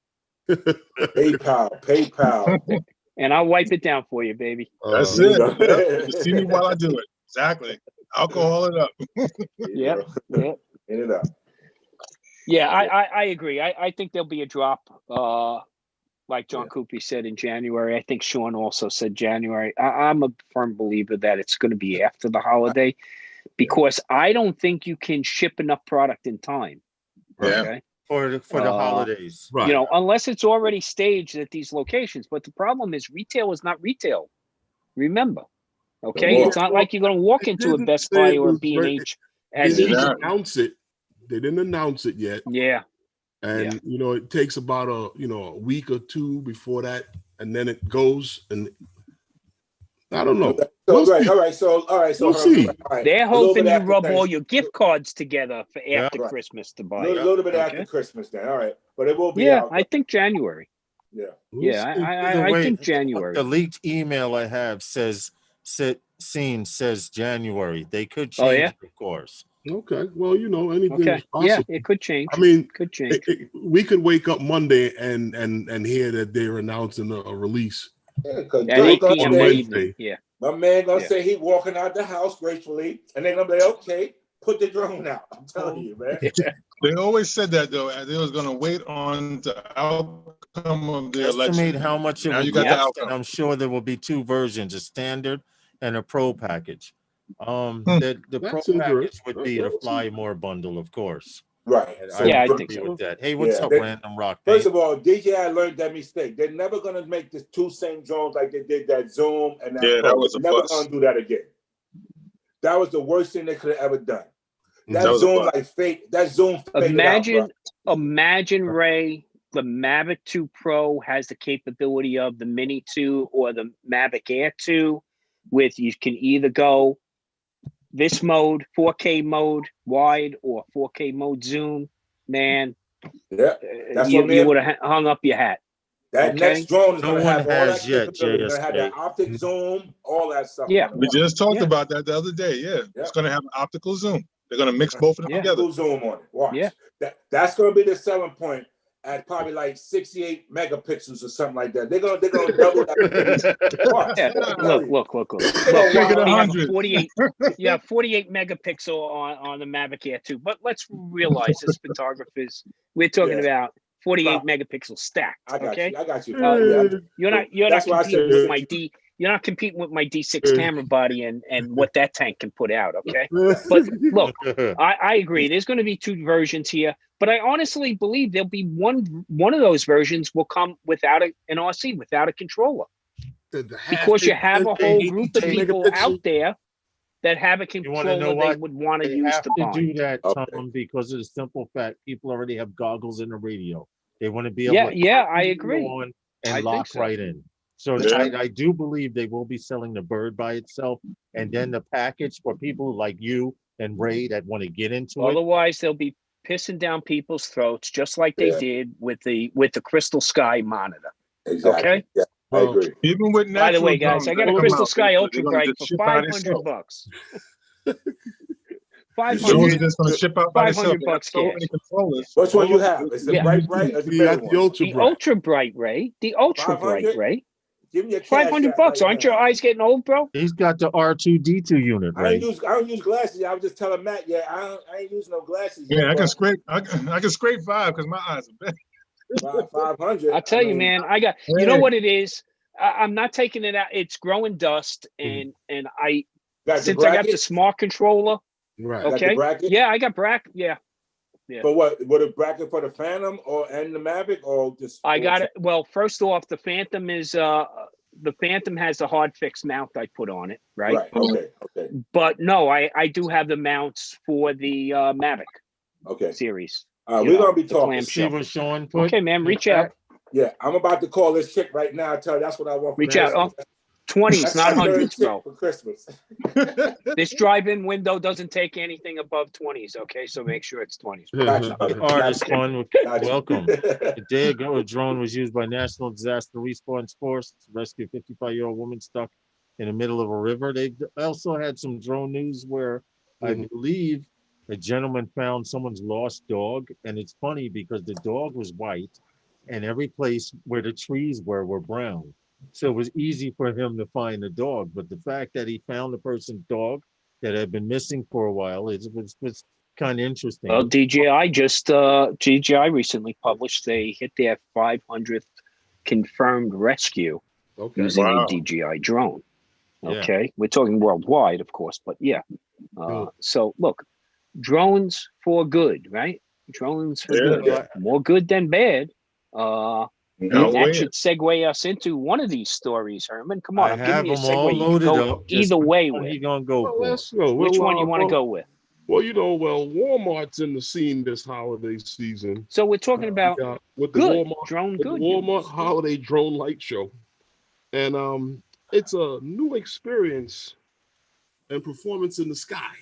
PayPal. And I'll wipe it down for you, baby. That's There you it. go. Yep. You can see me while I do it. Exactly. Alcohol it up. Yeah. Yeah. In it up. Yeah, I agree. I think there'll be a drop. Like John Coopy said in January. I think Sean also said January. I'm a firm believer that it's going to be after the holiday because I don't think you can ship enough product in time. Yeah. Okay. for the holidays. Right. You know, unless it's already staged at these locations. But the problem is retail is not retail. Remember. Okay. Well, It's not like you're going to walk into a didn't Best say Buy it or a was B&H They as didn't easily. announce it. They didn't announce it yet. Yeah. And you know, it takes about a week or two before that, and then it goes. And I don't know. So We'll right, see. all right. So We'll see. All right. They're A little hoping bit you after rub all Thanksgiving. your gift cards together for after Right. Christmas to A buy. little bit after Okay. Christmas, then. All right, but it will be Yeah, out. I think January. Yeah. We'll Yeah, see. I think January. The leaked email I have says January. They could change Oh, yeah? it, of course. Okay. Well, you know, anything Okay. is possible. Yeah, it could change. I mean, Could change. we could wake up Monday and hear that they're announcing a release. Yeah, because At dude 8 gonna p.m. on that say, Wednesday. evening. Yeah. my man gonna Yeah. say he walking out the house gracefully, and they're gonna be okay. Put the drone out. I'm telling you, man. They always said that though, and they was going to wait on the outcome of the election. Estimate how much it Now would you got the cost, outcome. and I'm sure there will be two versions: a standard and a pro package. Hmm. The pro That's package interesting. would be the fly more bundle, of course. Right. And So, Yeah, I would think agree so. with that. Hey, what's Yeah, up, they- Random Rock? first Paint? of all, DJI learned that mistake. They're never gonna make the two same drones like they did that Zoom and that. Yeah, that Pro. was a They're never bust. gonna do that again. That was the worst thing they could have ever done. That That was a Zoom bust. like fake. That Zoom faded Imagine, out, bro. imagine, Ray, the Mavic 2 Pro has the capability of the Mini 2 or the Mavic Air 2 with you can either go this mode, 4K mode wide or 4K mode zoom. Man, Yeah, that's you what me and- would have hung up your hat. That Okay. next drone is No gonna one have all that has yet, capability. It's gonna have that JSK. optic zoom, all that stuff. Yeah. on it. We just talked Yeah. about that the other day. Yeah. Yeah. It's going to have an optical zoom. They're going to mix both of them Yeah. together. Optical zoom on it. Watch. Yeah. That's gonna be the selling point at probably like 68 megapixels or something like that. They're gonna double that. Watch. Yeah. I'm telling Look. you. Look. They're Bigger gonna than We have 100. 48. You have 48 megapixel on the Mavic Air 2. But let's realize as photographers, we're talking Yeah. about 48 megapixels stacked. I got Okay. you. I got you. You're not That's why I competing said with my D. You're not competing with my D6 camera body and what that tank can put out. Okay. But look, I agree. There's going to be two versions here, but I honestly believe there'll be one of those versions will come without an RC, without a controller, because you have a whole group of people out there that have a You want to know controller they what? would want to They use have to to bind. do that, Okay. Tom, because of the simple fact people already have goggles and a radio. They want to be able Yeah, to yeah, put I the agree. radio on and I think lock so. right in. So Yeah. I do believe they will be selling the bird by itself, and then the package for people like you and Ray that want to get into it. Otherwise, they'll be pissing down people's throats, just like they Yeah. did with the Crystal Sky monitor. Exactly. Okay. Yeah, I Well, agree. Even with By the natural way, guys, drones, I got they a come Crystal out, Sky they're Ultra gonna Bright just for ship by $500. themselves. The 500. drones are just going to ship out by themselves. $500 They have so cash. many controllers. Which one you have? Is it Yeah. bright or is it You got bigger the one? ultra The bright. Ultra Bright, Ray. The Ultra Bright, 500? Ray. Give me your cash. $500. right Aren't your now. eyes getting old, bro? He's got the R2D2 unit, I right? don't use glasses. I was just telling Matt, I ain't using no glasses. Yeah, yet, I can but scrape. I can scrape 5 because my eyes are bad. 500. I'll tell you, man. I got. You know Hey. what it is? I'm not taking it out. It's growing dust, and I got the since I got bracket? the smart controller. Right. Got the Okay. bracket? Yeah, I got bracket. Yeah, For what? What a bracket for the Phantom and the Mavic or just? I got it. Well, first off, the Phantom is the Phantom has the hard fix mount I put on it, right? Right. Okay. Okay. But no, I do have the mounts for the Mavic Okay. series. All right, we're gonna be The talking. See what Sean put. Okay, man, reach out. Yeah, I'm about to call this chick right now. Tell her that's what I want. For Reach out. Christmas. Oh, 20s, That's not my third hundreds, chick bro. for Christmas. This drive-in window doesn't take anything above 20s. Okay, so make sure it's 20s. Gotcha. Artist fun. Gotcha. Welcome. A day ago, a drone was used by National Disaster Response Force to rescue a 55-year-old woman stuck in the middle of a river. They also had some drone news where I believe a gentleman found someone's lost dog. And it's funny because the dog was white and every place where the trees were brown. So it was easy for him to find the dog. But the fact that he found the person's dog that had been missing for a while, it was kind of interesting. Well, DJI recently published they hit their 500th confirmed rescue using a DJI drone. Okay, we're talking worldwide, of course, but yeah. So look, drones for good, right? Drones for good, more good than bad. That should segue us into one of these stories, Herman. Come on, I'm giving you a segue. You can go either way with. You gonna go for? Let's go. Which one you want to go with? Well, Walmart's in the scene this holiday season. So we're talking about with the good Walmart drone, good Walmart Holiday Drone Light Show, and it's a new experience and performance in the sky.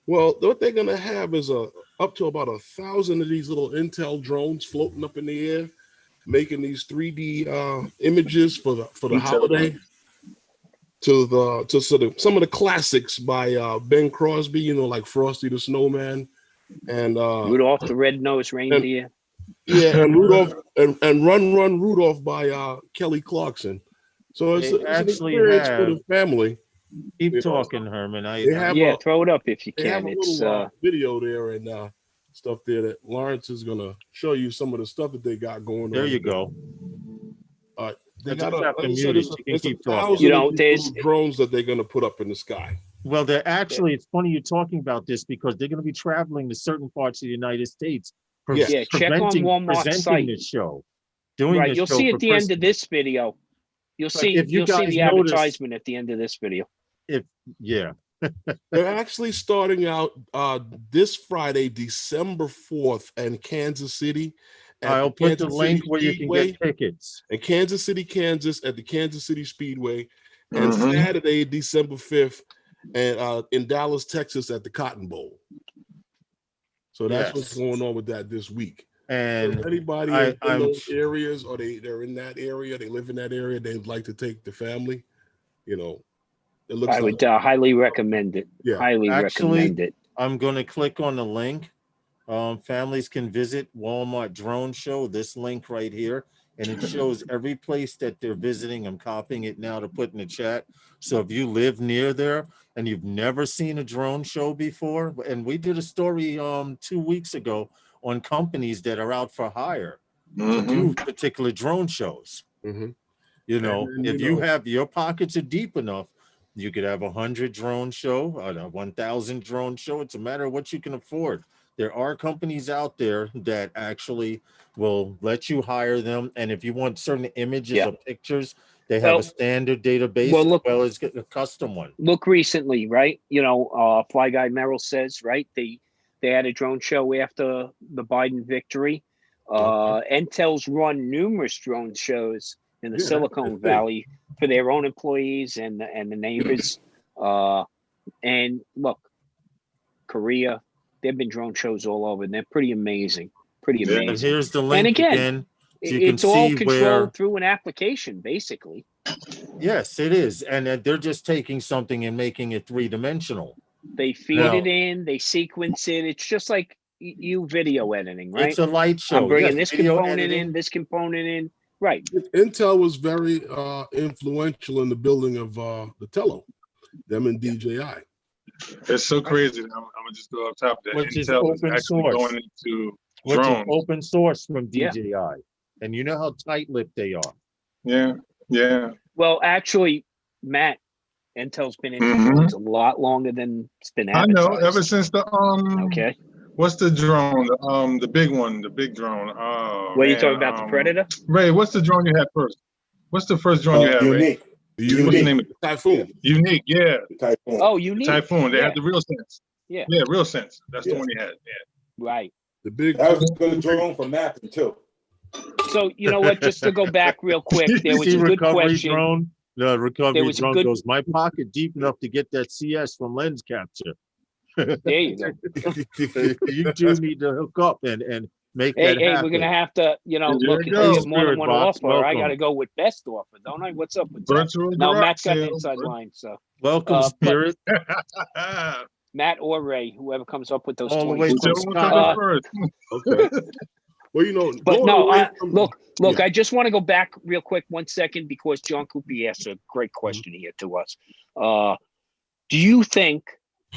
Well, what they're gonna have is up to about 1,000 of these little Intel drones floating up in the air, making these 3D images for the holiday. To some of the classics by Ben Crosby, like Frosty the Snowman and Rudolph the Red-Nosed Reindeer. And Rudolph and Run Rudolph by Kelly Clarkson. So it's an experience for the family. Keep talking, Herman. Throw it up if you can. They have a little video there and stuff there that Lawrence is gonna show you some of the stuff that they got going on. There you go. They got there's drones that they're going to put up in the sky. Well, they're actually, it's funny you're talking about this because they're going to be traveling to certain parts of the United States. Check on Walmart's site. This show. You'll see at the end of this video. You'll see the advertisement at the end of this video. They're actually starting out this Friday, December 4th, in Kansas City. I'll put the link where you can get tickets. In Kansas City, Kansas, at the Kansas City Speedway, and Saturday, December 5th, and in Dallas, Texas, at the Cotton Bowl. So that's what's going on with that this week. And anybody in those areas, or they're in that area, they live in that area, they'd like to take the family, it looks. I would highly recommend it. Yeah, highly recommend it. I'm going to click on the link. Families can visit Walmart Drone Show, this link right here, and it shows every place that they're visiting. I'm copying it now to put in the chat. So if you live near there and you've never seen a drone show before, and we did a story 2 weeks ago on companies that are out for hire to do particular drone shows. If you have your pockets are deep enough, you could have 100 drone show, a 1,000 drone show. It's a matter of what you can afford. There are companies out there that actually will let you hire them. And if you want certain images or pictures, they have a standard database as well as a custom one. Look recently, right? Fly Guy Merrill says, right? They had a drone show after the Biden victory. Intel's run numerous drone shows in the Silicon Valley for their own employees and the neighbors. And look, Korea, there've been drone shows all over, and they're pretty amazing. And here's the link again. So it's all controlled through an application, basically. Yes, it is. And they're just taking something and making it three-dimensional. They feed it in, they sequence it. It's just like you video editing, right? It's a light show. I'm bringing this component in, this component in. Right. Intel was very influential in the building of the Tello, them and DJI. It's so crazy. I'm gonna just go up top there. Which is Intel open is source. Going into Which drones. is open source from DJI. And you know how tight-lipped they are. Yeah. Well, actually, Matt, Intel's been in drones a lot longer than it's been advertised. I know, ever since the what's the drone? The big one, the big drone. What are you talking about? The Predator? Ray, what's the drone you had first? What's the first joint you had, Ray? Unique. What's the name of it? Typhoon. Unique, yeah. Typhoon. Oh, Unique. Typhoon. They Yeah. had the real sense. Yeah. Yeah, real sense. That's Yeah. the one he had. Yeah. Right. The big. That was a good drone for mapping too. So you know what? Just to go back real quick, there was See a good recovery question. drone. The recovery was a drone good- goes, my pocket deep enough to get that CS from lens capture. There you go. You do need to hook up and make Hey, that hey, happen. we're gonna have to, you know, There look, you if go. there's more than Spirit one box, offer, I welcome. gotta go with best offer, don't I? What's up with that? Virtual No, garage Matt's got an sale. inside line, so Welcome, but- Spirit. Matt or Ray, whoever comes up with those All the 20. way from Whichever one Scotland. comes first. Okay. Well, you know, But going no, away from- look, Yeah. I just want to go back real quick 1 second because John Coopy asked a great question here to us. Do you think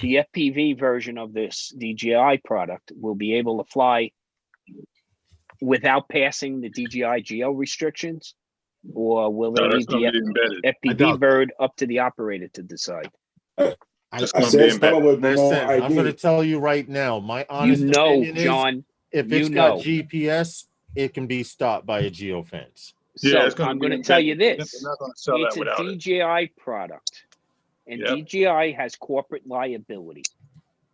the FPV version of this DJI product will be able to fly without passing the DJI geo restrictions? Or will they No, leave that's gonna the be embedded. I FPV doubt bird up to the operator to decide? I gonna said be it's coming with Listen, remote I'm going to ID. tell you right now, my You honest know, opinion is, John, if you it's got know. GPS, it can be stopped by a geofence. So Yeah, it's gonna I'm be going to tell you embedded. this. They're not gonna sell It's that a without it. DJI product, and Yep. DJI has corporate liability.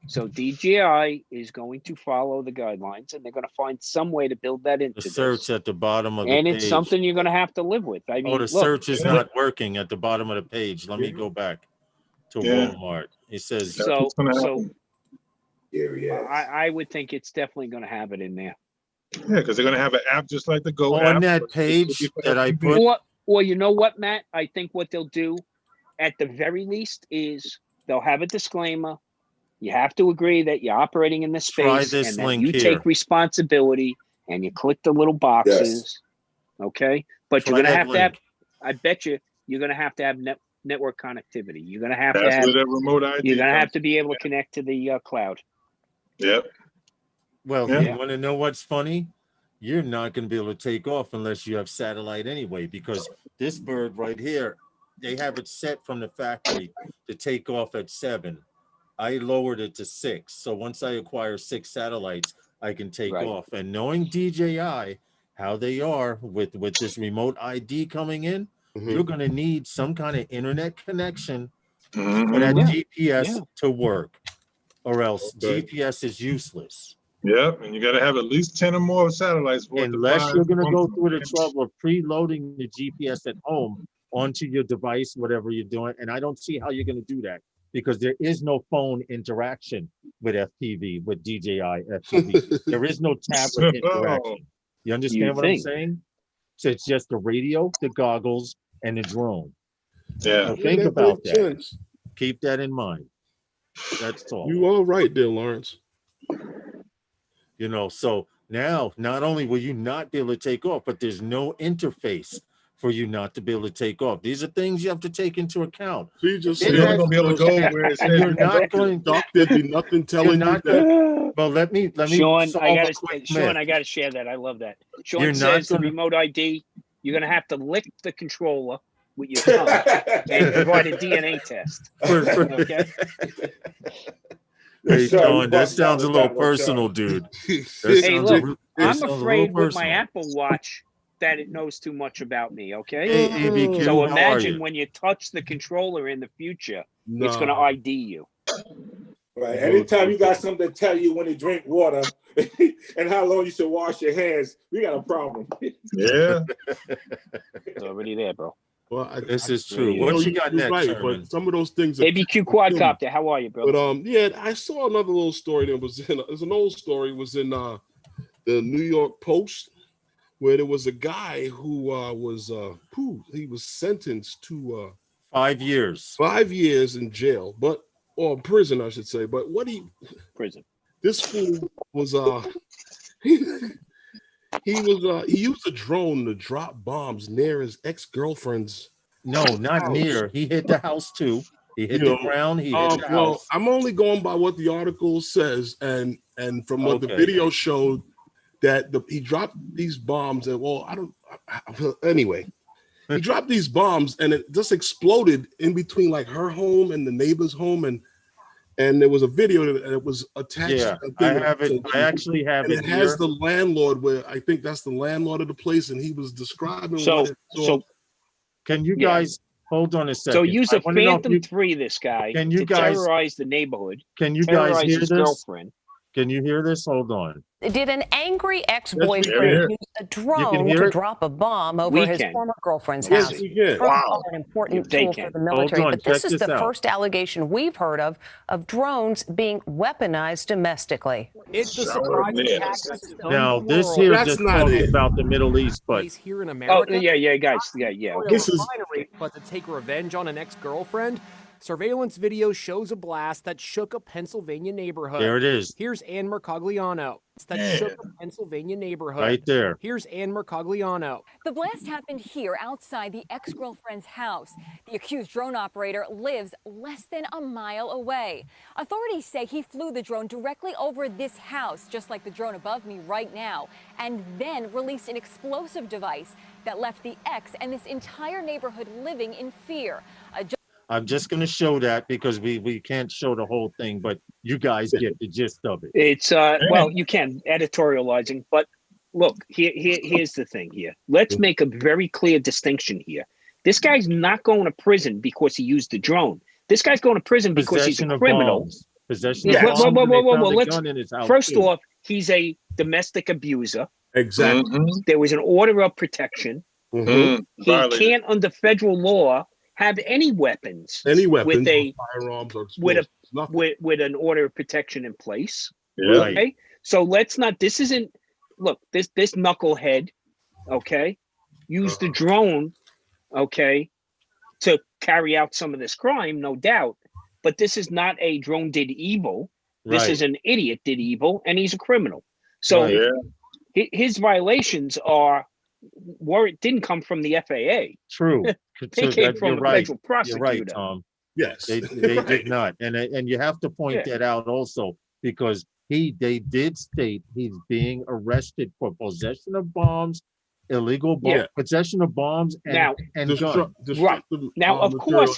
So DJI is going to follow the guidelines, and they're going to find some way to build that The into search this. at the bottom of the And page. it's something you're going to have to live with. I mean, Oh, the look, search is Yeah. not working at the bottom of the page. Let me go back to Yeah. Walmart. It says That's so what's gonna so happen. Here he is. I would think it's definitely going to have it in there. Yeah, because they're gonna have an app just like the Go on app. that but page it's for that I FPV. put. Or you know what, Matt? I think what they'll do, at the very least, is they'll have a disclaimer. You have to agree that you're operating in this Try space this and that link you here. take responsibility and you click the little boxes. Okay. But Try you're going to that have to have, link. I bet you're going to have network connectivity. You're going to have to That's have, where that remote ID you're going to have comes to be able to connect to the cloud. from. Yep. Well, Yeah. you want to know what's funny? You're not going to be able to take off unless you have satellite anyway, because this bird right here, they have it set from the factory to take off at 7. I lowered it to 6. So once I acquire 6 satellites, I can take Right. off. And knowing DJI, how they are with this remote ID coming in, Mhm. you're going to need some kind of internet connection for Mhm. that Yeah. GPS Yeah. to work, or else Okay. GPS is useless. Yep. And you got to have at least 10 or more satellites for it to Unless fly you're going to go functional. through the trouble of preloading the GPS at home onto your device, whatever you're doing. And I don't see how you're going to do that because there is no phone interaction with FPV, with DJI FPV. There is no tablet interaction. You understand You what think. I'm saying? So it's just the radio, the goggles, and the drone. Yeah. So Yeah, think that about makes that. sense. Keep that in mind. That's all. You are right there, Lawrence. You know, so now not only will you not be able to take off, but there's no interface for you not to be able to take off. These are things you have to take into account. So you just It said You're has- only gonna be able to go where it And says you're not going. Doc, there'd be nothing telling you not that. Well, let me Sean, solve I a gotta, quick Sean, myth. I gotta share that. I love that. Sean You're not says the gonna- remote ID, you're gonna have to lick the controller with your tongue and provide a DNA test. Okay. Hey, Sorry, Sean, you that bugged sounds a out with little that one, personal, Sean. dude. That Hey, sounds look, that I'm sounds a little afraid with my personal. Apple Watch that it knows too much about me. Okay. Hey, ABQ, So how are imagine you? when you touch the controller in the future, it's Nah. gonna ID you. Right. Anytime you got something to tell you when to drink water and how long you should wash your hands, we got a problem. Yeah. It's already there, bro. Well, This is true. you What know, you got you're next, right, Sherman? but some of those things are ABQ quadcopter, how are you, bro? But yeah, I saw another little story that was in it's an old story, was in the New York Post, where there was a guy who he was sentenced to 5 years. 5 years in jail, or prison, I should say. But Prison. this fool was he used a drone to drop bombs near his ex-girlfriend's. No, not house. near. He hit the house too. He hit You the know, ground. He hit the Well, house. I'm only going by what the article says, and from what the Okay. video showed, that he dropped these bombs, and anyway, he dropped these bombs, and it just exploded in between like her home and the neighbor's home, and there was a video that was attached. Yeah, to I have it. I actually have and it it has here. the landlord, where I think that's the landlord of the place, and he was describing So Can you guys hold on a second? So use a Phantom you, 3, this guy, can you to guys, terrorize the neighborhood. Can you guys Terrorize hear his this? girlfriend. Can you hear this? Hold on. Did an angry Yes, ex-boyfriend use a drone to drop a bomb over his former girlfriend's house? Yes, we can. Wow. An important tool for the military. Hold on, but this is the out. first allegation we've heard of drones being weaponized domestically. It's the surprising attack. Now, this here just talking about the Middle East, but here in America. Oh, yeah, guys. Yeah. This is but to take revenge on an ex-girlfriend. Surveillance video shows a blast that shook a Pennsylvania neighborhood. There it is. Here's Ann Mercogliano. That shook a Pennsylvania neighborhood. Right there. Here's Ann Mercogliano. The blast happened here outside the ex-girlfriend's house. The accused drone operator lives less than a mile away. Authorities say he flew the drone directly over this house, just like the drone above me right now, and then released an explosive device that left the ex and this entire neighborhood living in fear. I'm just going to show that because we can't show the whole thing, but you guys get the gist of it. It's well, you can editorializing, but look, here's the thing here. Let's make a very clear distinction here. This guy's not going to prison because he used the drone. This guy's going to prison because he's a criminal. Possession of bombs. Whoa. First off, he's a domestic abuser. Exactly. There was an order of protection. He can't, under federal law, have any weapons. With a firearms or with an order of protection in place. Yeah. Okay. So let's not. This isn't. Look, this knucklehead. Okay, used the drone. Okay, to carry out some of this crime, no doubt. But this is not a drone did evil. This is an idiot did evil, and he's a criminal. So his violations didn't come from the FAA. True. They came from a federal prosecutor. You're right, Tom. Yes. They did not. And you have to point that out also, because they did state he's being arrested for possession of bombs, illegal possession of bombs, and guns. Right. Now, of course,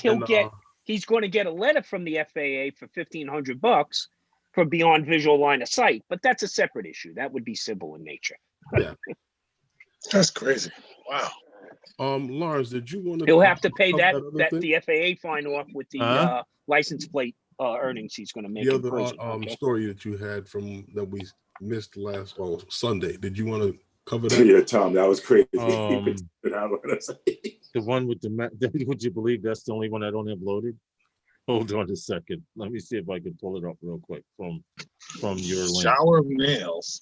he's going to get a letter from the FAA for $1,500 for beyond visual line of sight, but that's a separate issue. That would be civil in nature. Yeah. That's crazy. Wow. Lawrence, did you want to? He'll have to pay that the FAA fine off with the license plate earnings he's going to make. The in prison, other story that you had that we missed last Sunday. Did you want to cover that? Yeah, Tom, that was crazy. The one with would you believe that's the only one I don't have loaded? Hold on a second. Let me see if I can pull it up real quick from your link. Shower mails.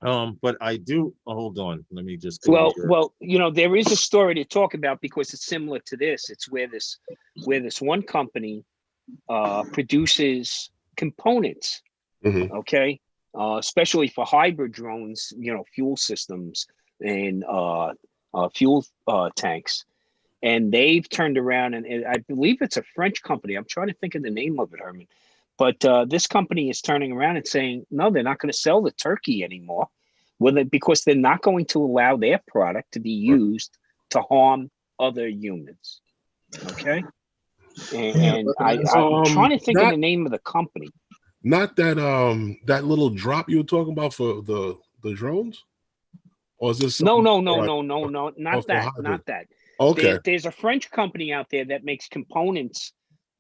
Wow. But I do. Hold on. Let me just. Well, there is a story to talk about because it's similar to this. It's where this one company produces components. Okay, especially for hybrid drones. Fuel systems and fuel tanks. And they've turned around, and I believe it's a French company. I'm trying to think of the name of it, Herman. But this company is turning around and saying, no, they're not going to sell to Turkey anymore, because they're not going to allow their product to be used to harm other humans. Okay? And I'm trying to think of the name of the company. Not that little drop you were talking about for the drones? Or is this no, not that. Okay. There's a French company out there that makes components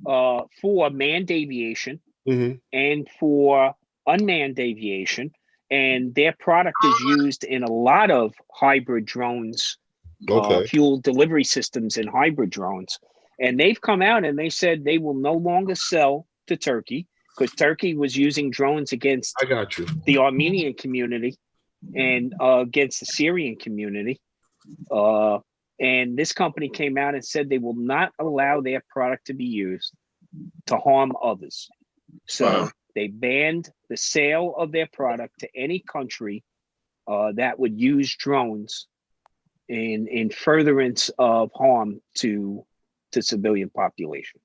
for manned aviation and for unmanned aviation, and their product is used in a lot of hybrid drones, fuel delivery systems in hybrid drones. And they've come out and they said they will no longer sell to Turkey because Turkey was using drones against the Armenian community and against the Syrian community. And this company came out and said they will not allow their product to be used to harm others. So they banned the sale of their product to any country that would use drones in furtherance of harm to civilian population.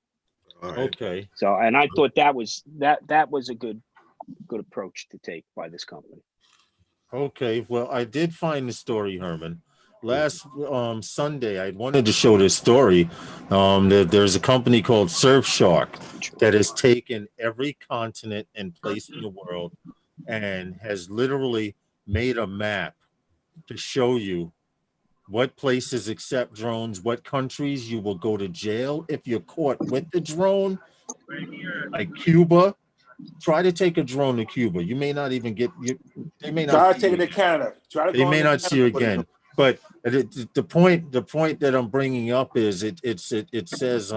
Okay. So, and I thought that was a good approach to take by this company. Okay. Well, I did find the story, Herman. Last Sunday, I wanted to show this story. There's a company called Surfshark that has taken every continent and place in the world and has literally made a map to show you what places accept drones, what countries you will go to jail if you're caught with the drone, like Cuba. Try to take a drone to Cuba. You may not even get you. They may not. Try to take it to Canada. Try to They go may into not see Canada you with it. again. But the point that I'm bringing up is it says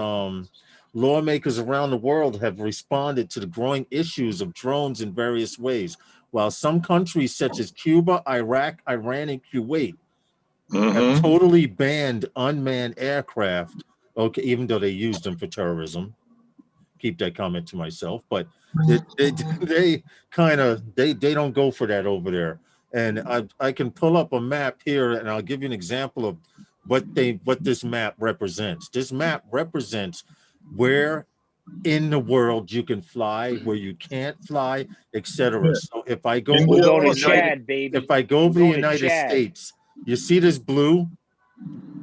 lawmakers around the world have responded to the growing issues of drones in various ways. While some countries such as Cuba, Iraq, Iran, and Kuwait have totally banned unmanned aircraft. Okay, even though they used them for terrorism. Keep that comment to myself, but they kind of they don't go for that over there. And I can pull up a map here, and I'll give you an example of what this map represents. This map represents where in the world you can fly, where you can't fly, etc. So if I go We're over going the to United, Chad, baby. if I go over the We're going to United Chad. States, you see this blue.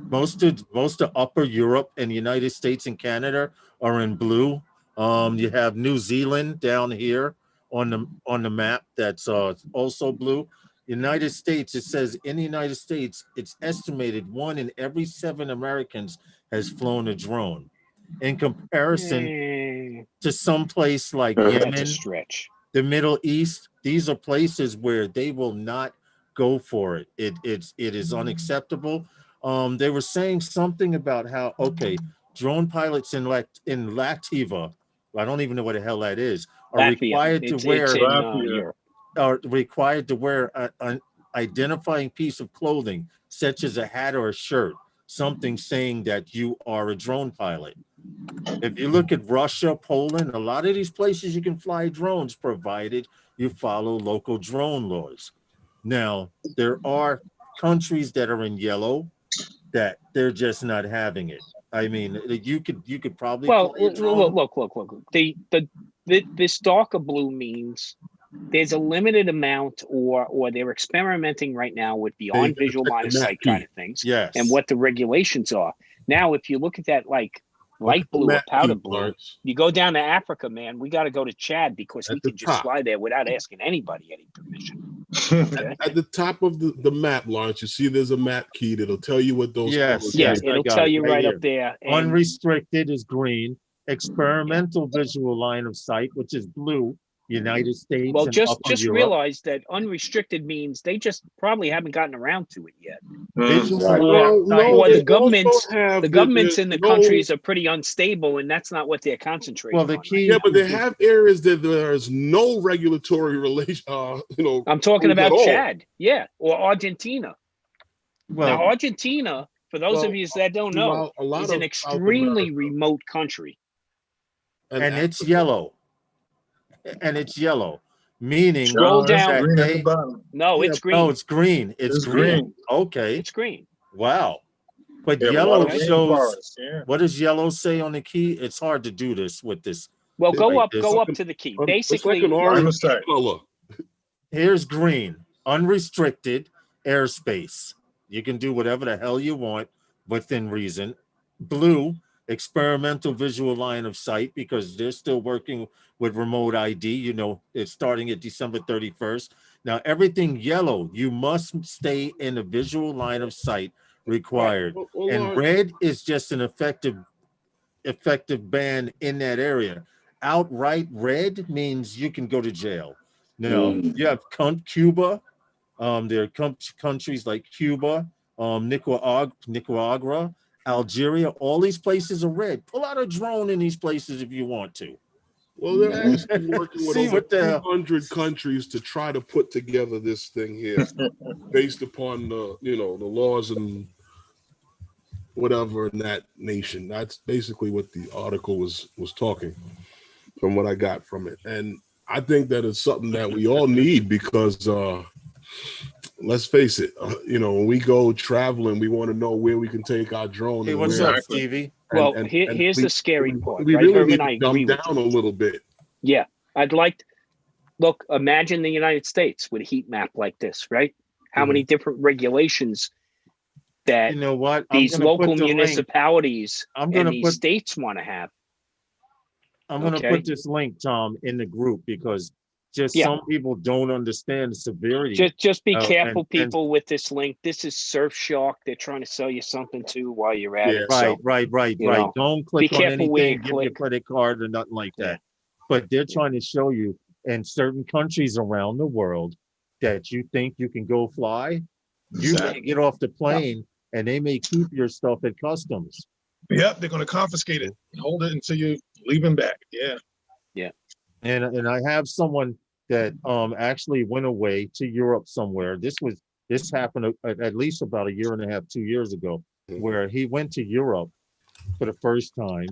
Most of Upper Europe and the United States and Canada are in blue. You have New Zealand down here on the map that's also blue. United States, it says in the United States, it's estimated 1 in every 7 Americans has flown a drone. In comparison to some place like That's a Yemen, stretch. the Middle East, these are places where they will not go for it. It is unacceptable. They were saying something about how, okay, drone pilots in Latvia, I don't even know what the hell that is, are Latvia. required to It's wear in Europe. are required to wear an identifying piece of clothing, such as a hat or a shirt, something saying that you are a drone pilot. If you look at Russia, Poland, a lot of these places you can fly drones, provided you follow local drone laws. Now, there are countries that are in yellow that they're just not having it. I mean, you could probably Well, fly a drone. look. This darker blue means there's a limited amount, or they're experimenting right now with beyond visual line of sight kind of things, Yes, and what the regulations are. Now, if you look at that like light blue or powder blue, you go down to Africa, man. We got to go to Chad because we can just fly there without asking anybody any permission. Okay? At the top of the map, Lawrence, you see there's a map key that'll tell you what those colors Yeah, mean. it'll tell you right up there. And unrestricted is green. Experimental visual line of sight, which is blue. United States. Well, and just Europe. realize that unrestricted means they just probably haven't gotten around to it yet. Or the governments in the countries are pretty unstable, and that's not what they're concentrating on. Yeah, but they have areas that there's no regulatory relation. I'm talking about Chad, or Argentina. Now, Argentina, for those of you that don't know, is an extremely remote country, and it's yellow. And it's yellow, meaning scroll down. Green at the bottom. No, it's green. No, it's green. It's green. Okay. It's green. Wow. But yellow shows. What does yellow say on the key? It's hard to do this with this. Well, go up to the key. Basically, it's like an orange color. Here's green, unrestricted airspace. You can do whatever the hell you want within reason. Blue, experimental visual line of sight, because they're still working with remote ID. It's starting at December 31st. Now, everything yellow, you must stay in a visual line of sight required. And red is just an effective ban in that area. Outright red means you can go to jail. Now, you have Cuba. There are countries like Cuba, Nicaragua, Algeria. All these places are red. Pull out a drone in these places if you want to. Well, they're actually working with over 200 countries to try to put together this thing here, based upon the laws and whatever in that nation. That's basically what the article was talking, from what I got from it. And I think that it's something that we all need, because let's face it, when we go traveling, we want to know where we can take our drone. Hey, what's up, Stevie? Well, here's the scary part. We right? really Herb need and I to dumb agree down with you. a little bit. Yeah, look, imagine the United States with a heat map like this, right? How many different regulations that these local municipalities and these states want to have. I'm going to put this link, Tom, in the group, because just Yeah. some people don't understand the severity. Just be and- careful, and- people, with this link. This is Surfshark. They're trying to sell you something too while you're at it. Right, So, right. you know, Don't click on careful where you anything, give your click. credit card or nothing like Yeah. that. But they're trying to show you in certain countries around the world that you think you can go fly, you may get off the plane and they may keep your stuff at customs. Yep, they're going to confiscate it and hold it until you leave him back. Yeah. And I have someone that actually went away to Europe somewhere. This happened at least about 1.5 years, 2 years ago, where he went to Europe for the first time.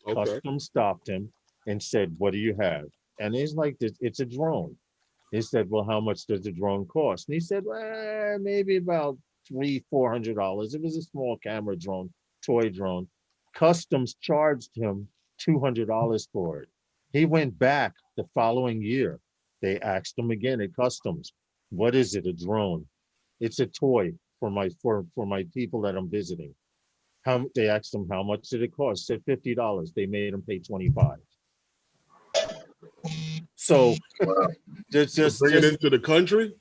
Okay. Customs stopped him and said, "What do you have?" And he's like, "It's a drone." He said, "Well, how much does the drone cost?" And he said, "Well, maybe about $300-400. It was a small camera drone, toy drone." Customs charged him $200 for it. He went back the following year. They asked him again at customs, "What is it? A drone?" "It's a toy for my people that I'm visiting." They asked him how much did it cost? Said $50. They made him pay $25. So just Bring it into the country.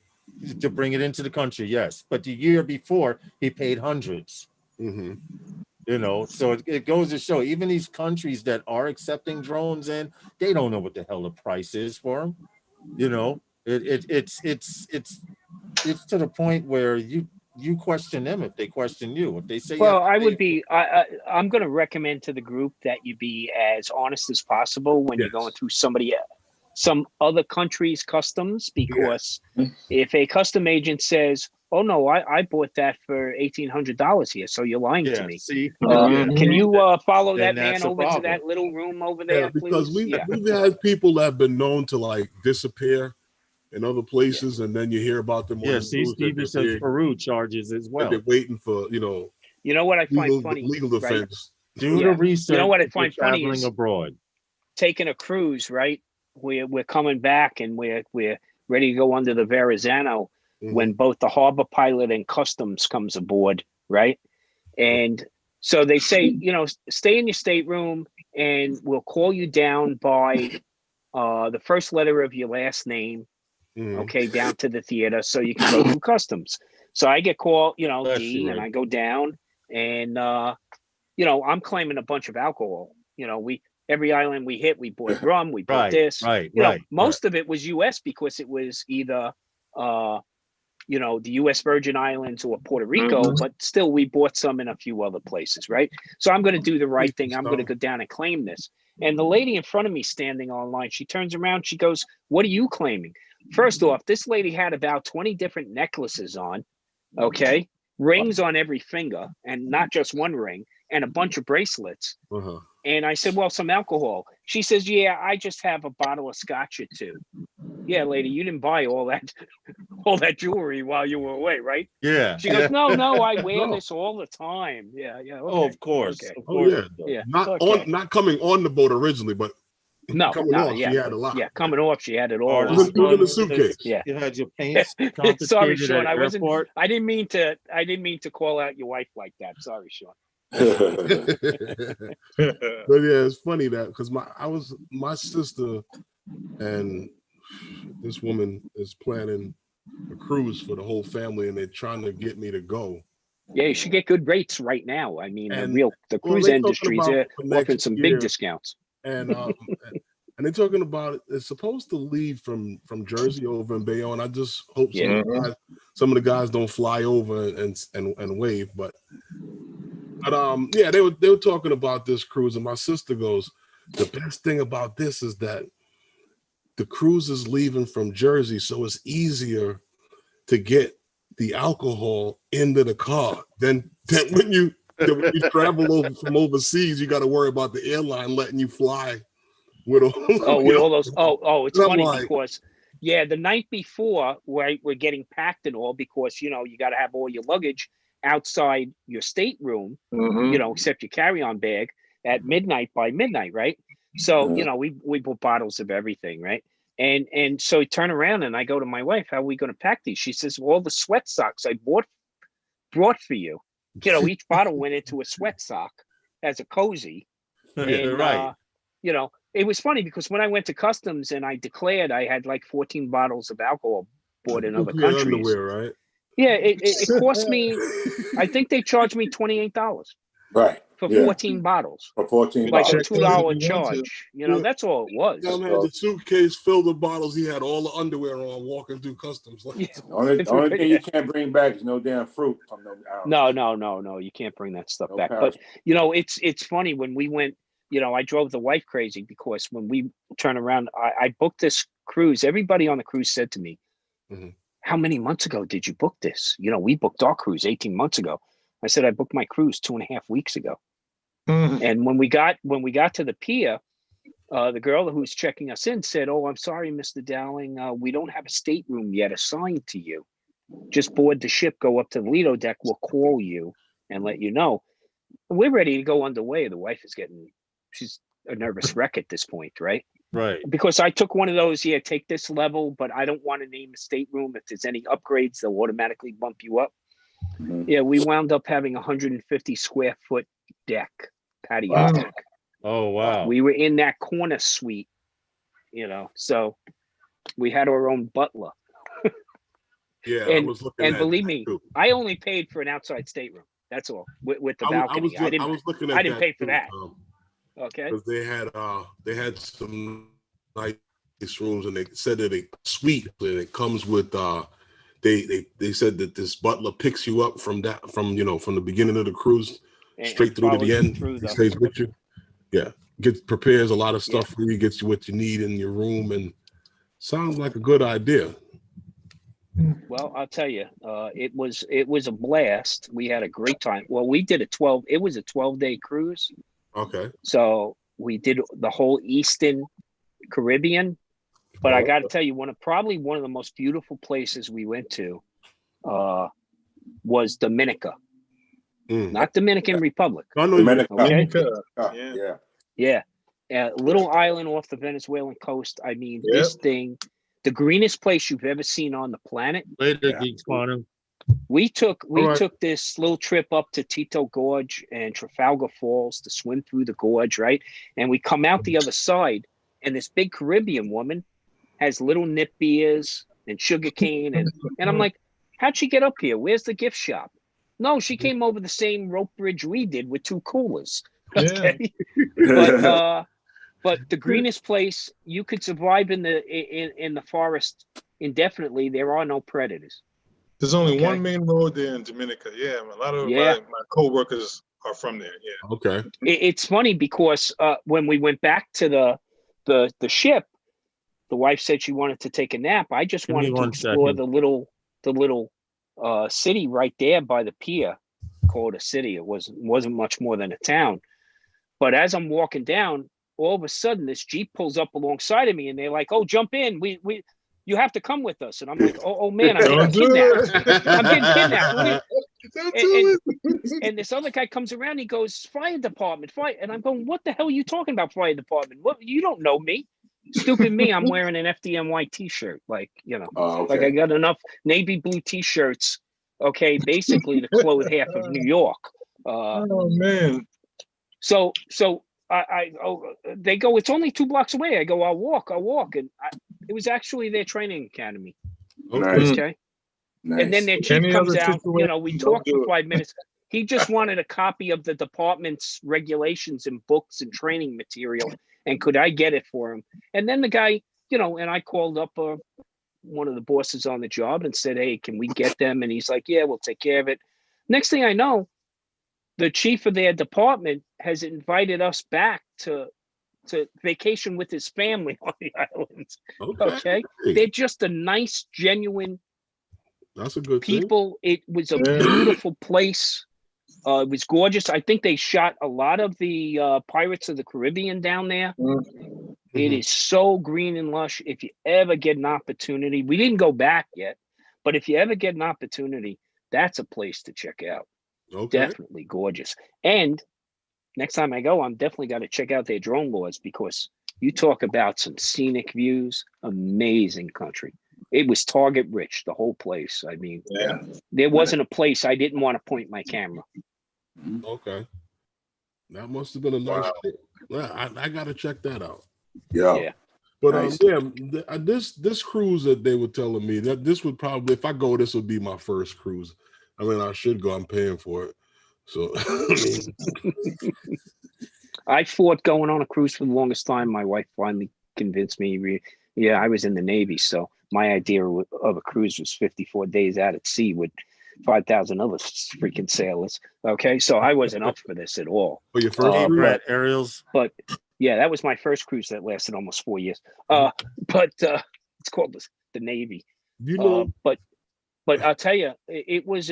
to bring it into the country, yes. But the year before, he paid hundreds. Mm-hmm. You know, so it goes to show, even these countries that are accepting drones in, they don't know what the hell the price is for them. You know, it's to the point where you question them if they question you. If they say, Well, I'm going to recommend to the group that you be as honest as possible when you're going through some other country's customs, because if a custom agent says, "Oh no, I bought that for $1,800 here," so you're lying to me. See, Can you follow Then that man that's a over to problem. that little room over there, Yeah, because please? we've had people that have been known to like disappear in other places, and then you hear about them on the see, news that Stevie says Peru charges as well. they're waiting for You know what I find funny? legal right? defense. Do the research. You know what I if you're find funny traveling is abroad. taking a cruise, right? We're coming back and we're ready to go under the Verrazano when both the harbor pilot and customs comes aboard, right? And so they say, stay in your stateroom and we'll call you down by the first letter of your last name, okay, down to the theater so you can go through customs. So I get called, D, and I go down and, I'm claiming a bunch of alcohol. Every island we hit, we bought rum, we bought this. Most of it was U.S. because it was either, the U.S. Virgin Islands or Puerto Rico, but still we bought some in a few other places, right? So I'm going to do the right thing. I'm going to go down and claim this. And the lady in front of me standing online, she turns around, she goes, "What are you claiming?" First off, this lady had about 20 different necklaces on, okay? Rings on every finger, and not just one ring, and a bunch of bracelets. And I said, "Well, some alcohol." She says, "Yeah, I just have a bottle of scotch or two." Yeah, lady, you didn't buy all that jewelry while you were away, right? Yeah. She goes, No, I wear this all the time. Yeah. Okay, Oh, of course. Okay. Of course. Yeah. Not coming on the boat originally, but coming off, yeah, she had a lot. Yeah, coming off, she had it all. It was in the suitcase. Yeah. You had your paints confiscated Sorry, Sean. at airport. I didn't mean to call out your wife like that. Sorry, Sean. But yeah, it's funny that because my sister and this woman is planning a cruise for the whole family, and they're trying to get me to go. Yeah, you should get good rates right now. I mean, the cruise they're industry is offering some big discounts. And they're talking about it's supposed to leave from Jersey over in Bayonne. And I just hope some of the guys don't fly over and wave. But they were talking about this cruise, and my sister goes, "The best thing about this is that the cruise is leaving from Jersey, so it's easier to get the alcohol into the car than when you travel from overseas. You got to worry about the airline letting you fly with all those. It's funny because the night before we're getting packed and all, because you got to have all your luggage outside your stateroom, except your carry-on bag at by midnight, right? So we bought bottles of everything, right? And so I turn around and I go to my wife, "How are we going to pack these?" She says, "Well, all the sweat socks I brought for you." Each bottle went into a sweat sock as a cozy. And, right. it was funny because when I went to customs and I declared I had like 14 bottles of alcohol bought in other countries. Underwear, right? Yeah, it cost me. I think they charged me $28 Right. for Yeah. 14 bottles. For 14 Like a bottles. $2 charge. You know, that's all it was. John had the suitcase filled with bottles. He had all the underwear on walking through customs. Yeah. The only thing you can't bring back is no damn fruit from them. No. You can't bring that stuff back. But you know, it's funny when we went. You know, I drove the wife crazy because when we turn around, I booked this cruise. Everybody on the cruise said to me, how many months ago did you book this? You know, we booked our cruise 18 months ago. I said, I booked my cruise 2.5 weeks ago. And when we got to the pier, the girl who's checking us in said, oh, I'm sorry, Mr. Dowling. We don't have a stateroom yet assigned to you. Just board the ship, go up to the Lido deck. We'll call you and let you know. We're ready to go underway. The wife is she's a nervous wreck at this point, right? Right. Because I took one of those, take this level, but I don't want to name a stateroom. If there's any upgrades, they'll automatically bump you up. Yeah, we wound up having 150 square foot deck, patio deck. Oh, wow. We were in that corner suite, you know, so we had our own butler. Yeah, and, I was looking and at believe that me, too. I only paid for an outside stateroom. That's all with the balcony. I didn't pay for that. Okay. Because they had some nice rooms, and they said that a suite and it comes with they said that this butler picks you up from the beginning of the cruise straight through to the end. He stays with you. Yeah, prepares a lot of stuff for you, gets you what you need in your room, and sounds like a good idea. Well, I'll tell you, it was a blast. We had a great time. Well, we did it was a 12-day cruise. Okay. So we did the whole Eastern Caribbean, but I got to tell you, probably one of the most beautiful places we went to was Dominica, not Dominican Republic. Dominica. Okay? Yeah. Little island off the Venezuelan coast. I mean, this thing, the greenest place you've ever seen on the planet. Later, Geeks Corner. We took this little trip up to Tito Gorge and Trafalgar Falls to swim through the gorge, right? And we come out the other side, and this big Caribbean woman has little nip beers and sugarcane, and I'm like, how'd she get up here? Where's the gift shop? No, she came over the same rope bridge we did with 2 coolers. Okay, but the greenest place you could survive in the forest indefinitely. There are no predators. There's only one main road there in Dominica. Yeah, a lot of my co-workers are from there. Yeah. Okay. It's funny because when we went back to the ship, the wife said she wanted to take a nap. I just wanted to explore the little city right there by the pier. Call it a city. It wasn't much more than a town. But as I'm walking down, all of a sudden this Jeep pulls up alongside of me, and they're like, "Oh, jump in! You have to come with us." And I'm like, oh man, I'm getting kidnapped. I'm getting kidnapped. And this other guy comes around, he goes, "Fire department, fire." And I'm going, "What the hell are you talking about, fire department? What? You don't know me." Stupid me, I'm wearing an FDNY t-shirt. Like, you know, like I got enough navy blue t-shirts, okay, basically to clothe half of New York. Oh man. So they go, "It's only 2 blocks away." I go, I'll walk. And it was actually their training academy. Okay. Nice. And then their chief comes out, you know, we talked for 5 minutes. He just wanted a copy of the department's regulations and books and training material. And could I get it for him? And then the guy, you know, and I called up one of the bosses on the job and said, "Hey, can we get them?" And he's like, "Yeah, we'll take care of it." Next thing I know, the chief of their department has invited us back to vacation with his family on the islands. Okay. They're just a nice, genuine. That's a good people. It was a beautiful place. It was gorgeous. I think they shot a lot of the Pirates of the Caribbean down there. It is so green and lush. If you ever get an opportunity, we didn't go back yet, but if you ever get an opportunity, that's a place to check out. Definitely gorgeous. And next time I go, I'm definitely got to check out their drone laws, because you talk about some scenic views, amazing country. It was target rich, the whole place. I mean, there wasn't a place I didn't want to point my camera. Okay. That must have been a nice trip. Yeah, I got to check that out. Yeah. But Nice. this cruise that they were telling me that this would probably, if I go, this would be my first cruise. I mean, I should go. I'm paying for it. So I mean, I fought going on a cruise for the longest time. My wife finally convinced me. Yeah, I was in the Navy, so my idea of a cruise was 54 days out at sea with 5,000 other freaking sailors. Okay, so I wasn't up for this at all. for your first cruise? Brad Ariels. But yeah, that was my first cruise that lasted almost 4 years. But it's called the Navy. You know, but I'll tell you, it was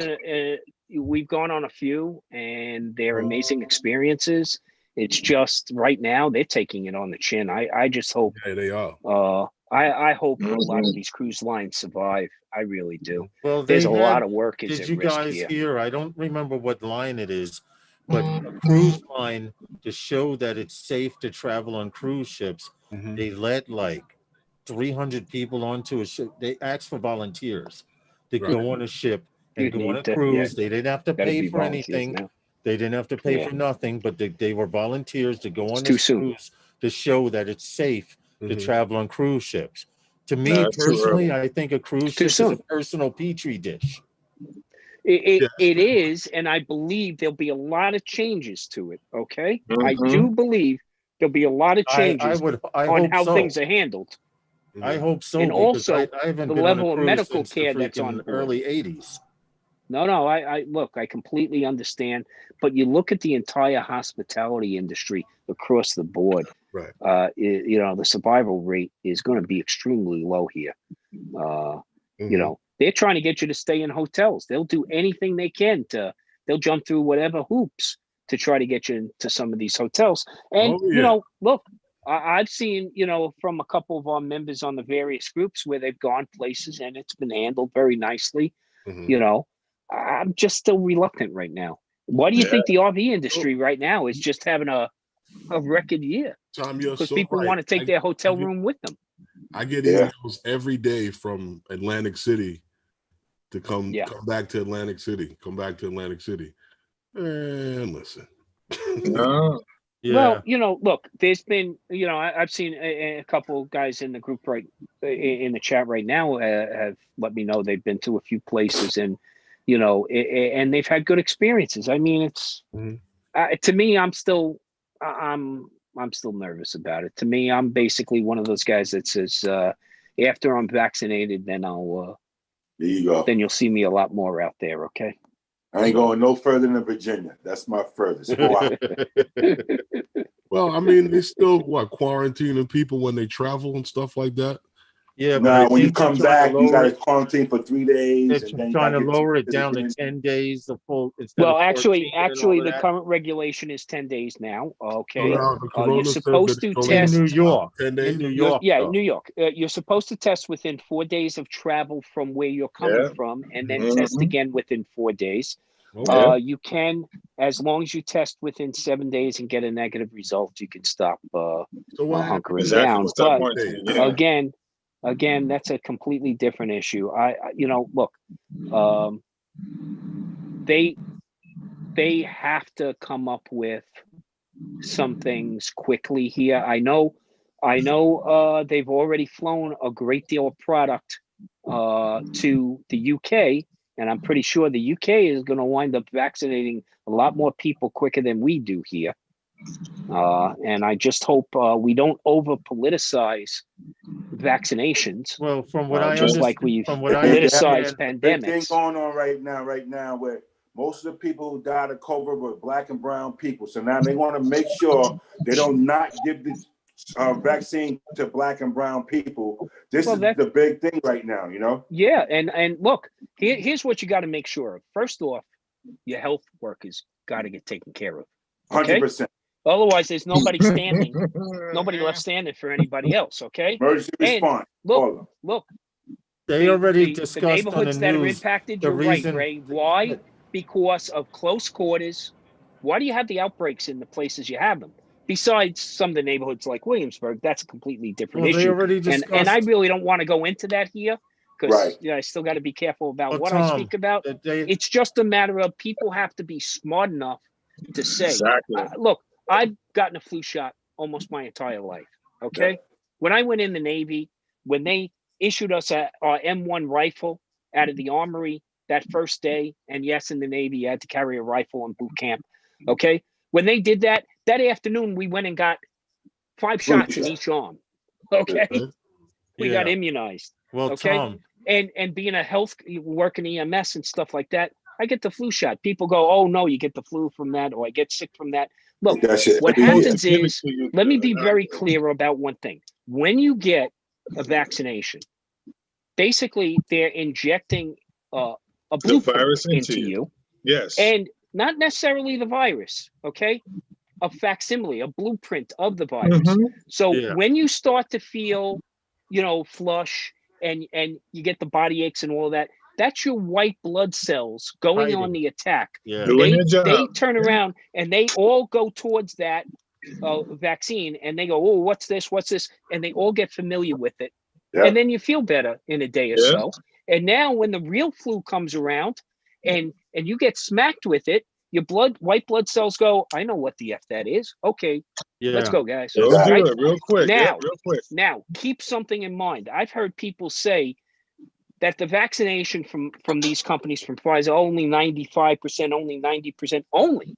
we've gone on a few, and they're amazing experiences. It's just right now they're taking it on the chin. I just hope. Yeah, they are. I hope a lot of these cruise lines survive. I really do. Well, There's a lot of work. Did you guys hear? I don't remember what line it is, but a cruise line, to show that it's safe to travel on cruise ships, they let like 300 people onto a ship. They asked for volunteers to go on a ship and go on a cruise. They didn't have to pay for anything. They didn't have to pay for nothing, but they were volunteers to go on this cruise to show that it's safe to travel on cruise ships. To me personally, I think a cruise ship is a personal petri dish. It is, and I believe there'll be a lot of changes to it. Okay, I do believe there'll be a lot of changes on how things are handled. I hope so. And also, I haven't the been level on a of cruise medical since care the that's on board. early 80s. No, I look, I completely understand, but you look at the entire hospitality industry across the board. Right. You know, the survival rate is going to be extremely low here. You know, they're trying to get you to stay in hotels. They'll do anything they can they'll jump through whatever hoops to try to get you into some of these hotels. And, you know, look, I've seen, you know, from a couple of our members on the various groups where they've gone places and it's been handled very nicely. You know, I'm just still reluctant right now. Why do you think the RV industry right now is just having a record year? Tom, you're because so people right. want to take their hotel room with them. I get emails every day from Atlantic City to come back to Atlantic City. Come back to Atlantic City. And listen. Well, you know, look, there's been, you know, I've seen a couple guys in the group right in the chat right now have let me know they've been to a few places and, you know, and they've had good experiences. I mean, it's to me, I'm still nervous about it. To me, I'm basically one of those guys that says after I'm vaccinated, then I'll there you go. Then you'll see me a lot more out there. Okay. I ain't going no further than Virginia. That's my furthest. Go out. Well, I mean, they still quarantining people when they travel and stuff like that. Yeah, but when you come back, you got to quarantine for 3 days. They're trying to lower it down to 10 days. Well, actually, the current regulation is 10 days now. Okay, you're supposed to test in New York. 10 days. In New York, in New York, you're supposed to test within 4 days of travel from where you're coming from, and then test again within 4 days. You can, as long as you test within 7 days and get a negative result, you can stop hunkering down. But again, that's a completely different issue. You know, look, they have to come up with some things quickly here. I know they've already flown a great deal of product to the UK, and I'm pretty sure the UK is going to wind up vaccinating a lot more people quicker than we do here. And I just hope we don't over politicize vaccinations. Well, from what I just like we've politicized pandemics. Big thing going on right now, where most of the people who died of COVID were Black and brown people. So now they want to make sure they don't not give the vaccine to Black and brown people. This is the big thing right now, you know? Yeah, and look, here's what you got to make sure of. First off, your health workers got to get taken care of. Okay? 100%. Otherwise, there's nobody standing, nobody left standing for anybody else. Okay. Emergency response. Look. They already discussed the neighborhoods on the that news, are impacted. You're right, Ray. Why? Because of close quarters. Why do you have the outbreaks in the places you have them? Besides some of the neighborhoods like Williamsburg, that's a completely different issue. They already discussed, and I really don't want to go into that here because I still got to be careful about what I speak about. It's just a matter of people have to be smart enough to say, look, I've gotten a flu shot almost my entire life. Okay. Yeah. When I went in the Navy, when they issued us our M1 rifle out of the armory that first day, and yes, in the Navy, you had to carry a rifle in boot camp. Okay. When they did that afternoon, we went and got 5 shots in each arm. Okay. We got immunized. Well, okay. Tom. And being a health working EMS and stuff like that, I get the flu shot. People go, oh no, you get the flu from that, or I get sick from that. Look, what happens is, let me be very clear about one thing. When you get a vaccination, basically they're injecting a blueprint into you. Yes. And not necessarily the virus, okay? A facsimile, a blueprint of the virus. So when you start to feel, flush and you get the body aches and all that, that's your white blood cells going on the attack. They turn around and they all go towards that vaccine, and they go, oh, what's this? And they all get familiar with it. Yep. And then you feel better in a day or so. And now when the real flu comes around and you get smacked with it, your white blood cells go, I know what the F that is. Okay, let's go, guys. Right? Real quick. Now, real quick. Now, keep something in mind. I've heard people say that the vaccination from these companies, from Pfizer, only 95%, only 90%, only.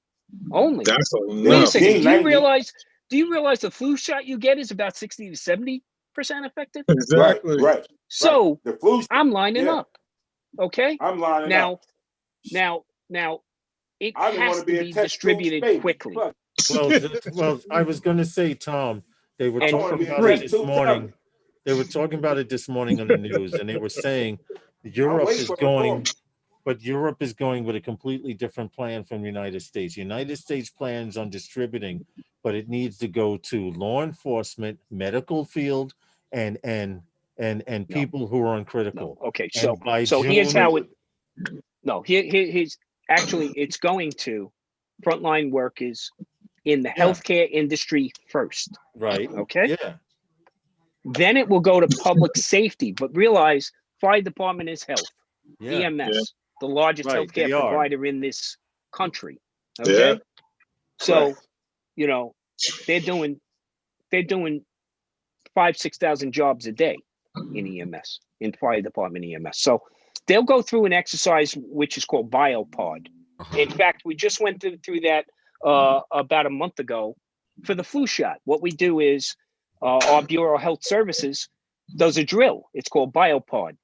That's Wait a second. Do you realize the flu shot you get is about 60 to 70% effective? Exactly. Right. So the flu, I'm lining up. Okay. I'm lining up. Now, it has to be distributed quickly. Well, I was going to say, Tom, they were talking about it this morning. They were talking about it this morning on the news, and they were saying Europe is going with a completely different plan from the United States. United States plans on distributing, but it needs to go to law enforcement, medical field, and people who are uncritical. No. Okay, so here's how it. No, here's actually it's going to frontline workers in the healthcare industry first. Right. Okay. Yeah. Then it will go to public safety, but realize fire department is health. EMS, the largest healthcare provider in this country. Okay. So, they're doing 5,000-6,000 jobs a day in EMS, in fire department EMS. So they'll go through an exercise which is called BioPod. In fact, we just went through that about a month ago for the flu shot. What we do is our Bureau of Health Services does a drill. It's called BioPod.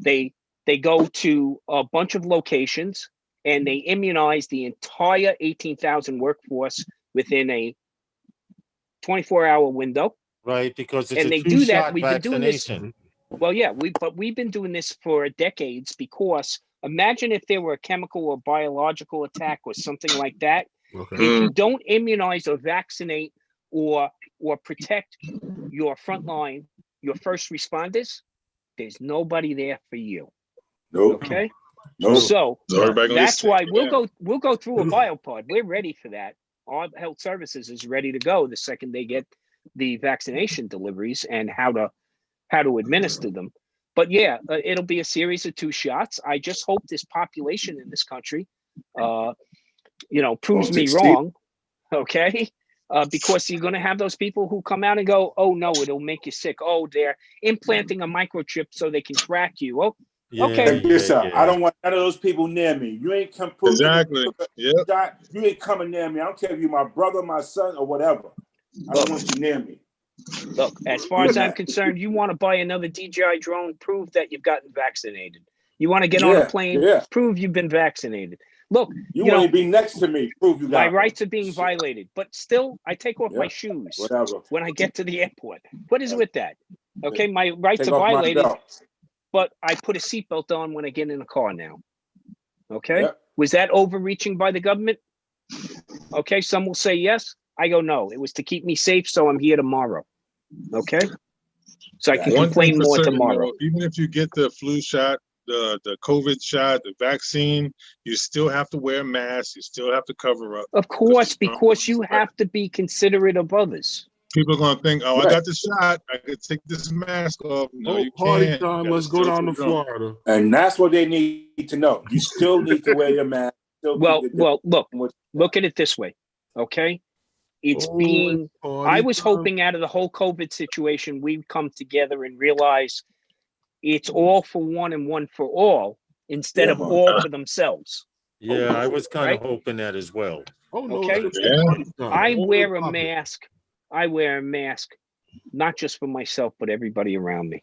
They go to a bunch of locations and they immunize the entire 18,000 workforce within a 24-hour window. Right, because it's and a they do that. We've been doing this. Well, yeah, we've been doing this for decades, because imagine if there were a chemical or biological attack or something like that. If you don't immunize or vaccinate or protect your frontline, your first responders, there's nobody there for you. Nope. Okay. Nope. So that's why we'll go through a BioPod. We're ready for that. Our health services is ready to go the second they get the vaccination deliveries and how to administer them. But yeah, it'll be a series of 2 shots. I just hope this population in this country, proves me wrong. Okay. Because you're going to have those people who come out and go, oh no, it'll make you sick. Oh, they're implanting a microchip so they can track you. Oh, okay. I don't want none of those people near me. You ain't come prove exactly. You ain't coming near me. I don't care if you're my brother, my son, or whatever. I don't want you near me. Look, as far as I'm concerned, you want to buy another DJI drone, prove that you've gotten vaccinated. You want to get on a plane, prove you've been vaccinated. Look, you want to be next to me, prove you got my rights are being violated. But still, I take off my shoes when I get to the airport. What is with that? Okay, my rights are violated, but I put a seatbelt on when I get in the car now. Okay, was that overreaching by the government? Okay, some will say yes. I go, no, it was to keep me safe, so I'm here tomorrow. Okay? So I can complain more tomorrow. Even if you get the flu shot, the COVID shot, the vaccine, you still have to wear a mask. You still have to cover up. Of course, because you have to be considerate of others. People are going to think, oh, I got the shot. I could take this mask off. No, you can't. Time, let's go down to Florida. And that's what they need to know. You still need to wear your mask. Well, look at it this way. Okay? It's Oh, being, party I was time. hoping out of the whole COVID situation, we'd come together and realize it's all for one and one for all instead of all for themselves. Yeah, I was kind of Right? hoping that as well. Oh no, Okay. it's Yeah. party time. I All wear a popping. mask. I wear a mask, not just for myself, but everybody around me,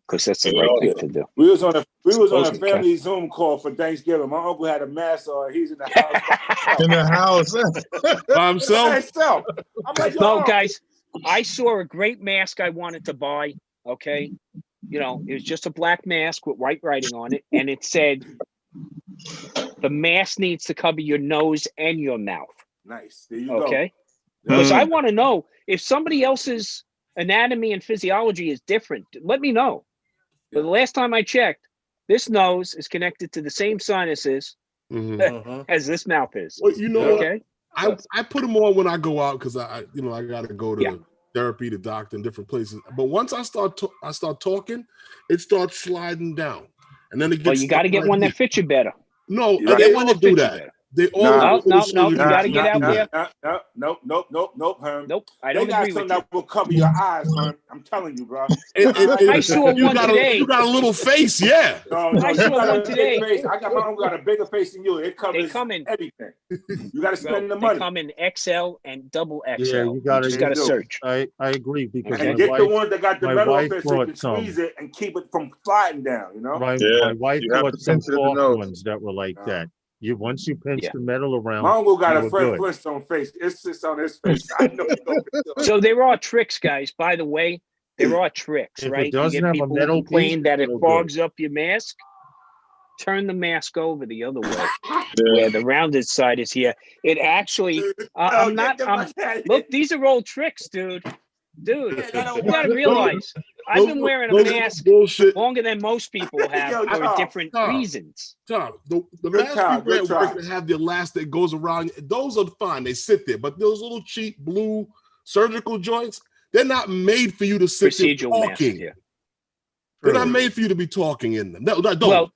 because that's the Yeah. right thing to do. We was on a Supposedly, family Zoom call for Thanksgiving. My uncle had a mask on. He's in the house by In the house. By himself. himself. I'm like, yo, No, guys, I saw a great mask I wanted to buy. Okay. You know, it was just a black mask with white writing on it. And it said, the mask needs to cover your nose and your mouth. nice. There you Okay. go. Because I want to know if somebody else's anatomy and physiology is different, let me know. But the last time I checked, this nose is connected to the same sinuses as this mouth is. Well, you know, Okay. I put them on when I go out because I got to go to Yeah. therapy, the doctor, in different places. But once I start talking, it starts sliding down, and then it gets. Well, you got to get one that fits you better. No, You they get one all that do fits you that. better. They all Nah. No, you got to get out there. Nope, Herm. Nope, I They don't got agree with something you. that will cover your eyes, Herm. I'm telling you, bro. I saw you one today. You got a little face, yeah. No, I you saw got one a today. big face. My uncle got a bigger face than you. It covers come in- everything. You got to spend the They money. come in XL and double XL. Yeah, you gotta- just got to They do. search. I agree because And my get the wife, ones that got the my metal wife fit so you brought can some. squeeze it and keep it from sliding down, you know? my Yeah, wife you have bought to some pinch it at the soft nose. ones that were like No. that. Once you pinch Yeah. the metal around, My uncle got you a were Fred good. Flintstone face. It sits on his face. I know you know it. So there are tricks, guys. By the way, there are tricks, If it right? You doesn't get have a people who metal complain piece, that it it's no fogs up your mask. Turn the mask over the other way, Yeah. where the rounded side is here. It actually, Oh, get the fuck out of look, here. these are old tricks, dude. Dude, Yeah, that don't you got to work. realize, I've been wearing a Those are mask bullshit. longer than most people have Yo, for Tom, different reasons. Tom, the Good mask try, people at good work try. that have the elastic that goes around, those are fine. They sit there, but those little cheap blue surgical joints, they're not made for you to sit there Procedural mask talking. here. They're not made for you to be talking in them. No, don't. Well,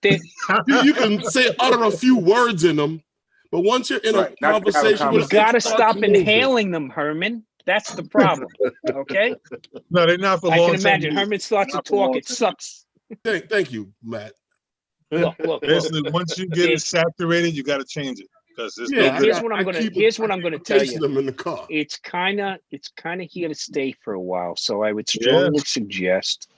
You can utter a few words in them, but once you're in Right, a conversation you with got to it starts stop moving. inhaling them, Herman. That's the problem. Okay. No, they're not for I long can imagine term. Herman starts to Not for talk. long It term. sucks. Thank you, Matt. Look. Basically, once you get it It's- saturated, you got to change it because it's Yeah, no good. Here's what I'm gonna tell Tasting you. them in the car. It's kind of here to stay for a while. So I would strongly suggest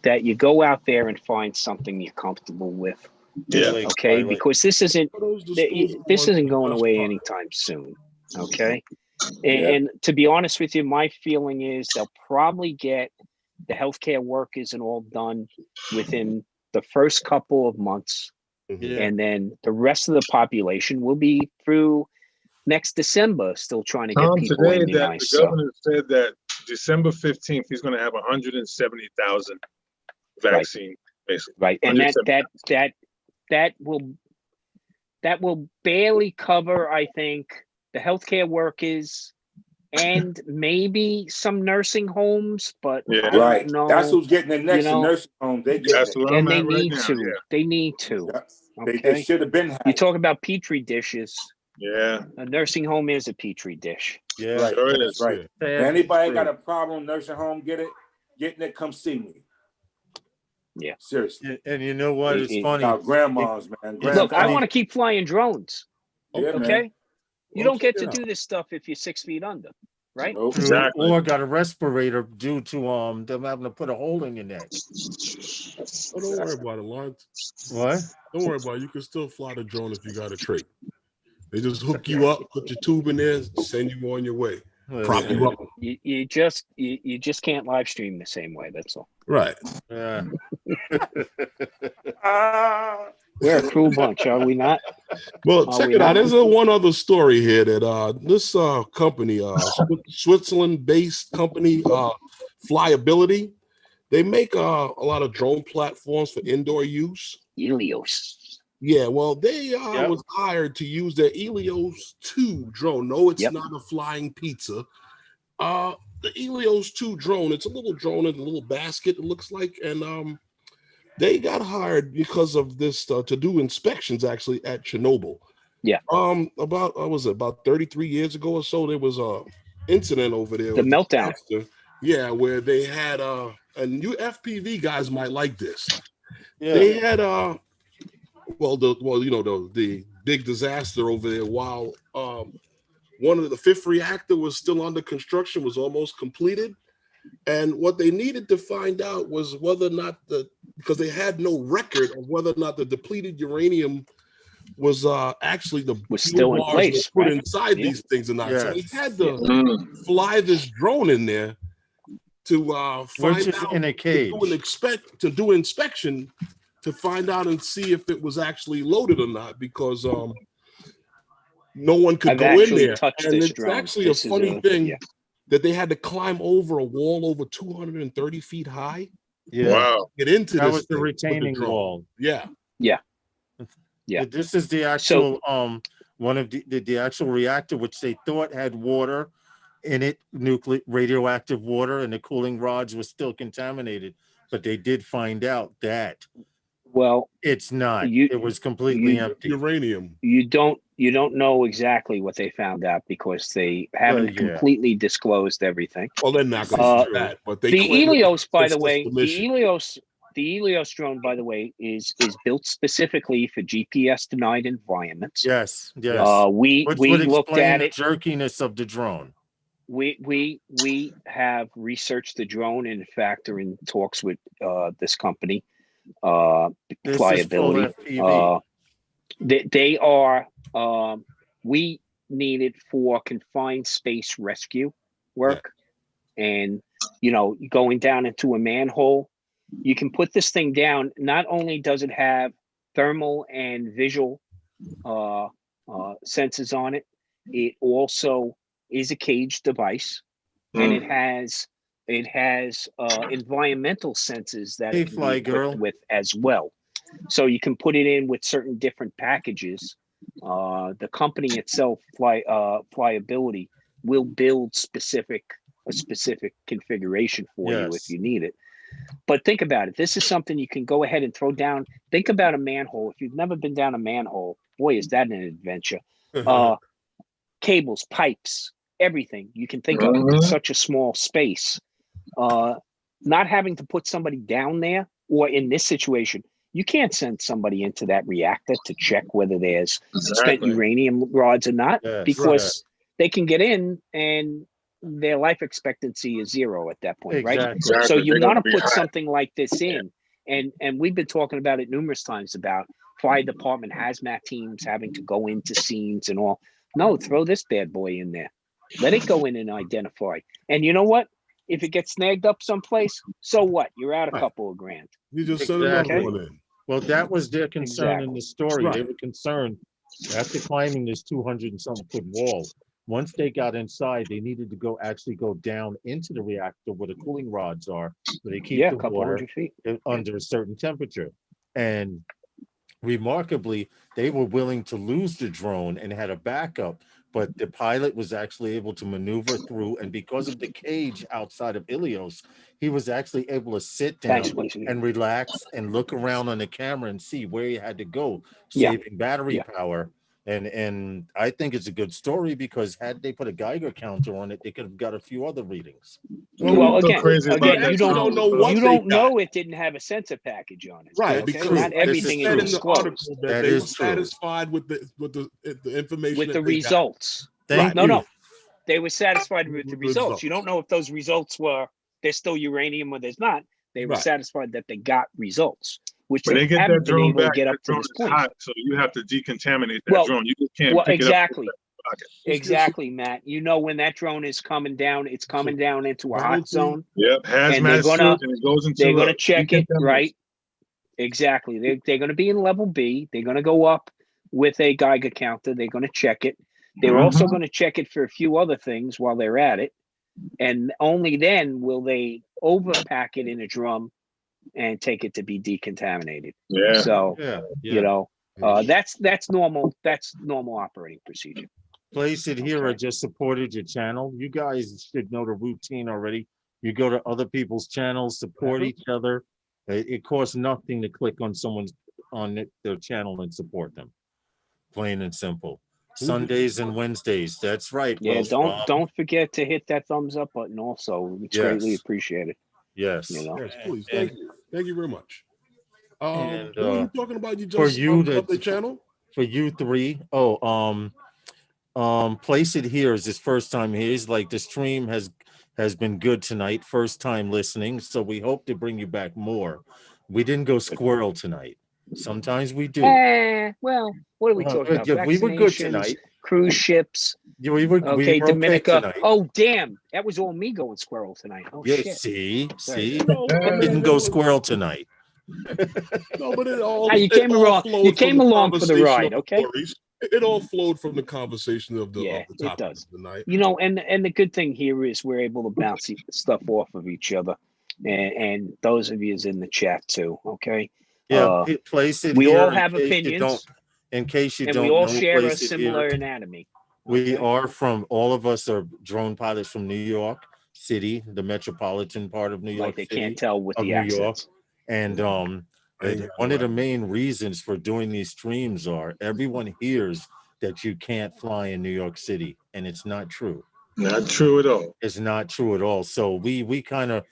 that you go out there and find something you're comfortable with. Yeah. Okay, because this isn't going away any. anytime soon. Okay, and to be honest with you, my feeling is they'll probably get the healthcare workers and all done within the first couple of months, and then the rest of the population will be through next December still trying to get people Today that immunized. the governor said that December 15th he's going to have 170,000 vaccine, basically. Right, and that will barely cover, I think, the healthcare workers and maybe some nursing homes, but I Right. don't know. That's who's getting it next. You know, The nursing home. They get That's it. where and I'm they at right need now. to. Yeah. They need to. Yeah. Okay. They should have been. You talk about petri dishes. Yeah. A nursing home is a petri dish. Yeah, Right. Sure That's is. right. Yeah. If anybody got a problem, nursing home, getting it, come see me. Yeah. Seriously. And you know what? It's funny. Our grandmas, man. Look, I funny. want to keep flying drones. Yeah, Okay. man. You Well, don't get check to it do this stuff if you're 6 feet under, right? Nope. Exactly. Or got a respirator due to them having to put a hole in your neck. Oh, don't worry about it, Lawrence. What? Don't worry about it. You can still fly the drone if you got a trait. They just hook you up, put your tube in there, send you on your way. Prop you up. You just can't live stream the same way. That's all. Right. Yeah. We're a cruel bunch, are we not? Well, Are check we it out. not? There's one other story here that this company, Switzerland-based company, Flyability, they make a lot of drone platforms for indoor use. Helios. Yeah, well, they was hired to use their Helios 2 drone. No, it's not a flying pizza. The Helios 2 drone, it's a little drone in a little basket, it looks like, and they got hired because of this to do inspections actually at Chernobyl. Yeah. About was it about 33 years ago or so? There was a incident over there. The meltdown. Disaster, yeah, where they had and you FPV guys might like this. Yeah. They had the big disaster over there while one of the fifth reactor was still under construction, was almost completed. And what they needed to find out was whether or not because they had no record of whether or not the depleted uranium was actually Was still in bars place, were put right? inside Yeah. these things or not. So they had to Mm. fly this drone in there to Which find is out, in a cage. to do inspection to find out and see if it was actually loaded or not, because no one could I've go in actually there. touched And this it's drone. actually This a is funny thing yeah. that they had to climb over a wall over 230 feet high. Yeah. Wow. Get into That this was the thing with retaining drone. wall. Yeah. Yeah. Yeah. This is the actual one of the actual reactor, which they thought had water in it, nuclear radioactive water, and the cooling rods were still contaminated. But they did find out that it's not. It was completely empty. Uranium. You don't know exactly what they found out because they haven't completely disclosed everything. Well, they're not going to do that, but they the claim Helios, by the successful way, mission. the Helios drone, by the way, is built specifically for GPS denied environments. Yes. We Which would looked explain at the it. jerkiness of the drone. We have researched the drone, and in fact are in talks with this company, Flyability. They are we need it for confined space rescue work. And going down into a manhole, you can put this thing down. Not only does it have thermal and visual sensors on it, it also is a cage device, and it has environmental sensors that it can be equipped with as well. So you can put it in with certain different packages. The company itself, Flyability, will build a specific configuration for you if you need it. But think about it. This is something you can go ahead and throw down. Think about a manhole. If you've never been down a manhole, boy, is that an adventure. Cables, pipes, everything you can think of in such a small space. Not having to put somebody down there, or in this situation, you can't send somebody into that reactor to check whether there's spent uranium rods or not, because they can get in and their life expectancy is 0 at that point, right? So you want to put something like this in, and we've been talking about it numerous times about fire department hazmat teams having to go into scenes and all. No, throw this bad boy in there. Let it go in and identify. And you know what? If it gets snagged up someplace, so what? You're out a couple of grand. You just send another one in. Well, that was their concern in the story. They were concerned after climbing this 200 and something foot wall. Once they got inside, they needed to actually go down into the reactor where the cooling rods are, where they keep the water under a certain temperature. And remarkably, they were willing to lose the drone and had a backup, but the pilot was actually able to maneuver through, and because of the cage outside of Helios, he was actually able to sit down and relax and look around on the camera and see where he had to go, saving battery power. And I think it's a good story, because had they put a Geiger counter on it, they could have got a few other readings. Well, again, you don't know it didn't have a sensor package on it, right? Because not everything is disclosed. That they were satisfied with the information, with the results. No, they were satisfied with the results. You don't know if those results there's still uranium or there's not. They were satisfied that they got results, which they haven't been able to get up to this point. Hot, so you have to decontaminate that drone. You just can't pick it up. Exactly, Matt. When that drone is coming down, it's coming down into a hot zone. Yep, hazmat suit, and it goes into. They're gonna check it, right? Exactly. They're gonna be in level B. They're gonna go up with a Geiger counter. They're gonna check it. They're also gonna check it for a few other things while they're at it, and only then will they overpack it in a drum and take it to be decontaminated. So that's normal. That's normal operating procedure. Place It Here, I just supported your channel. You guys should know the routine already. You go to other people's channels, support each other. It costs nothing to click on their channel and support them. plain and simple. Sundays and Wednesdays. That's right. Yeah, Welsh Rob. don't forget to hit that thumbs up button also. It's greatly appreciated. Yes. You know? Yes, please. Thank you. Thank you very much. And, what are you talking about? You just for you up the channel? For you three. Place It Here is his first time here. He's like, the stream has been good tonight. First time listening. So we hope to bring you back more. We didn't go squirrel tonight. Sometimes we do. Well, what are we talking about? Yeah, we were good Vaccinations, tonight. Cruise ships. We were Okay, Dominica. tonight. Oh, damn. That was all me going squirrel tonight. Oh, Yeah, shit. see, Sorry. didn't go squirrel tonight. No, but it all. You came along. You came along for the ride, okay? It all flowed from the conversation of the it does. of the night. You know, and the good thing here is we're able to bounce stuff off of each other, and those of you is in the chat too. Okay. Yeah, Place It we Here. all have opinions. In case you and don't we all know, share a Place It similar Here. anatomy. We are all of us are drone pilots from New York City, the metropolitan part of New York Like they City. can't tell with of the New accents. York. And one of the main reasons for doing these streams are everyone hears that you can't fly in New York City, and it's not true. Not true at all. It's not true at all. So we kind of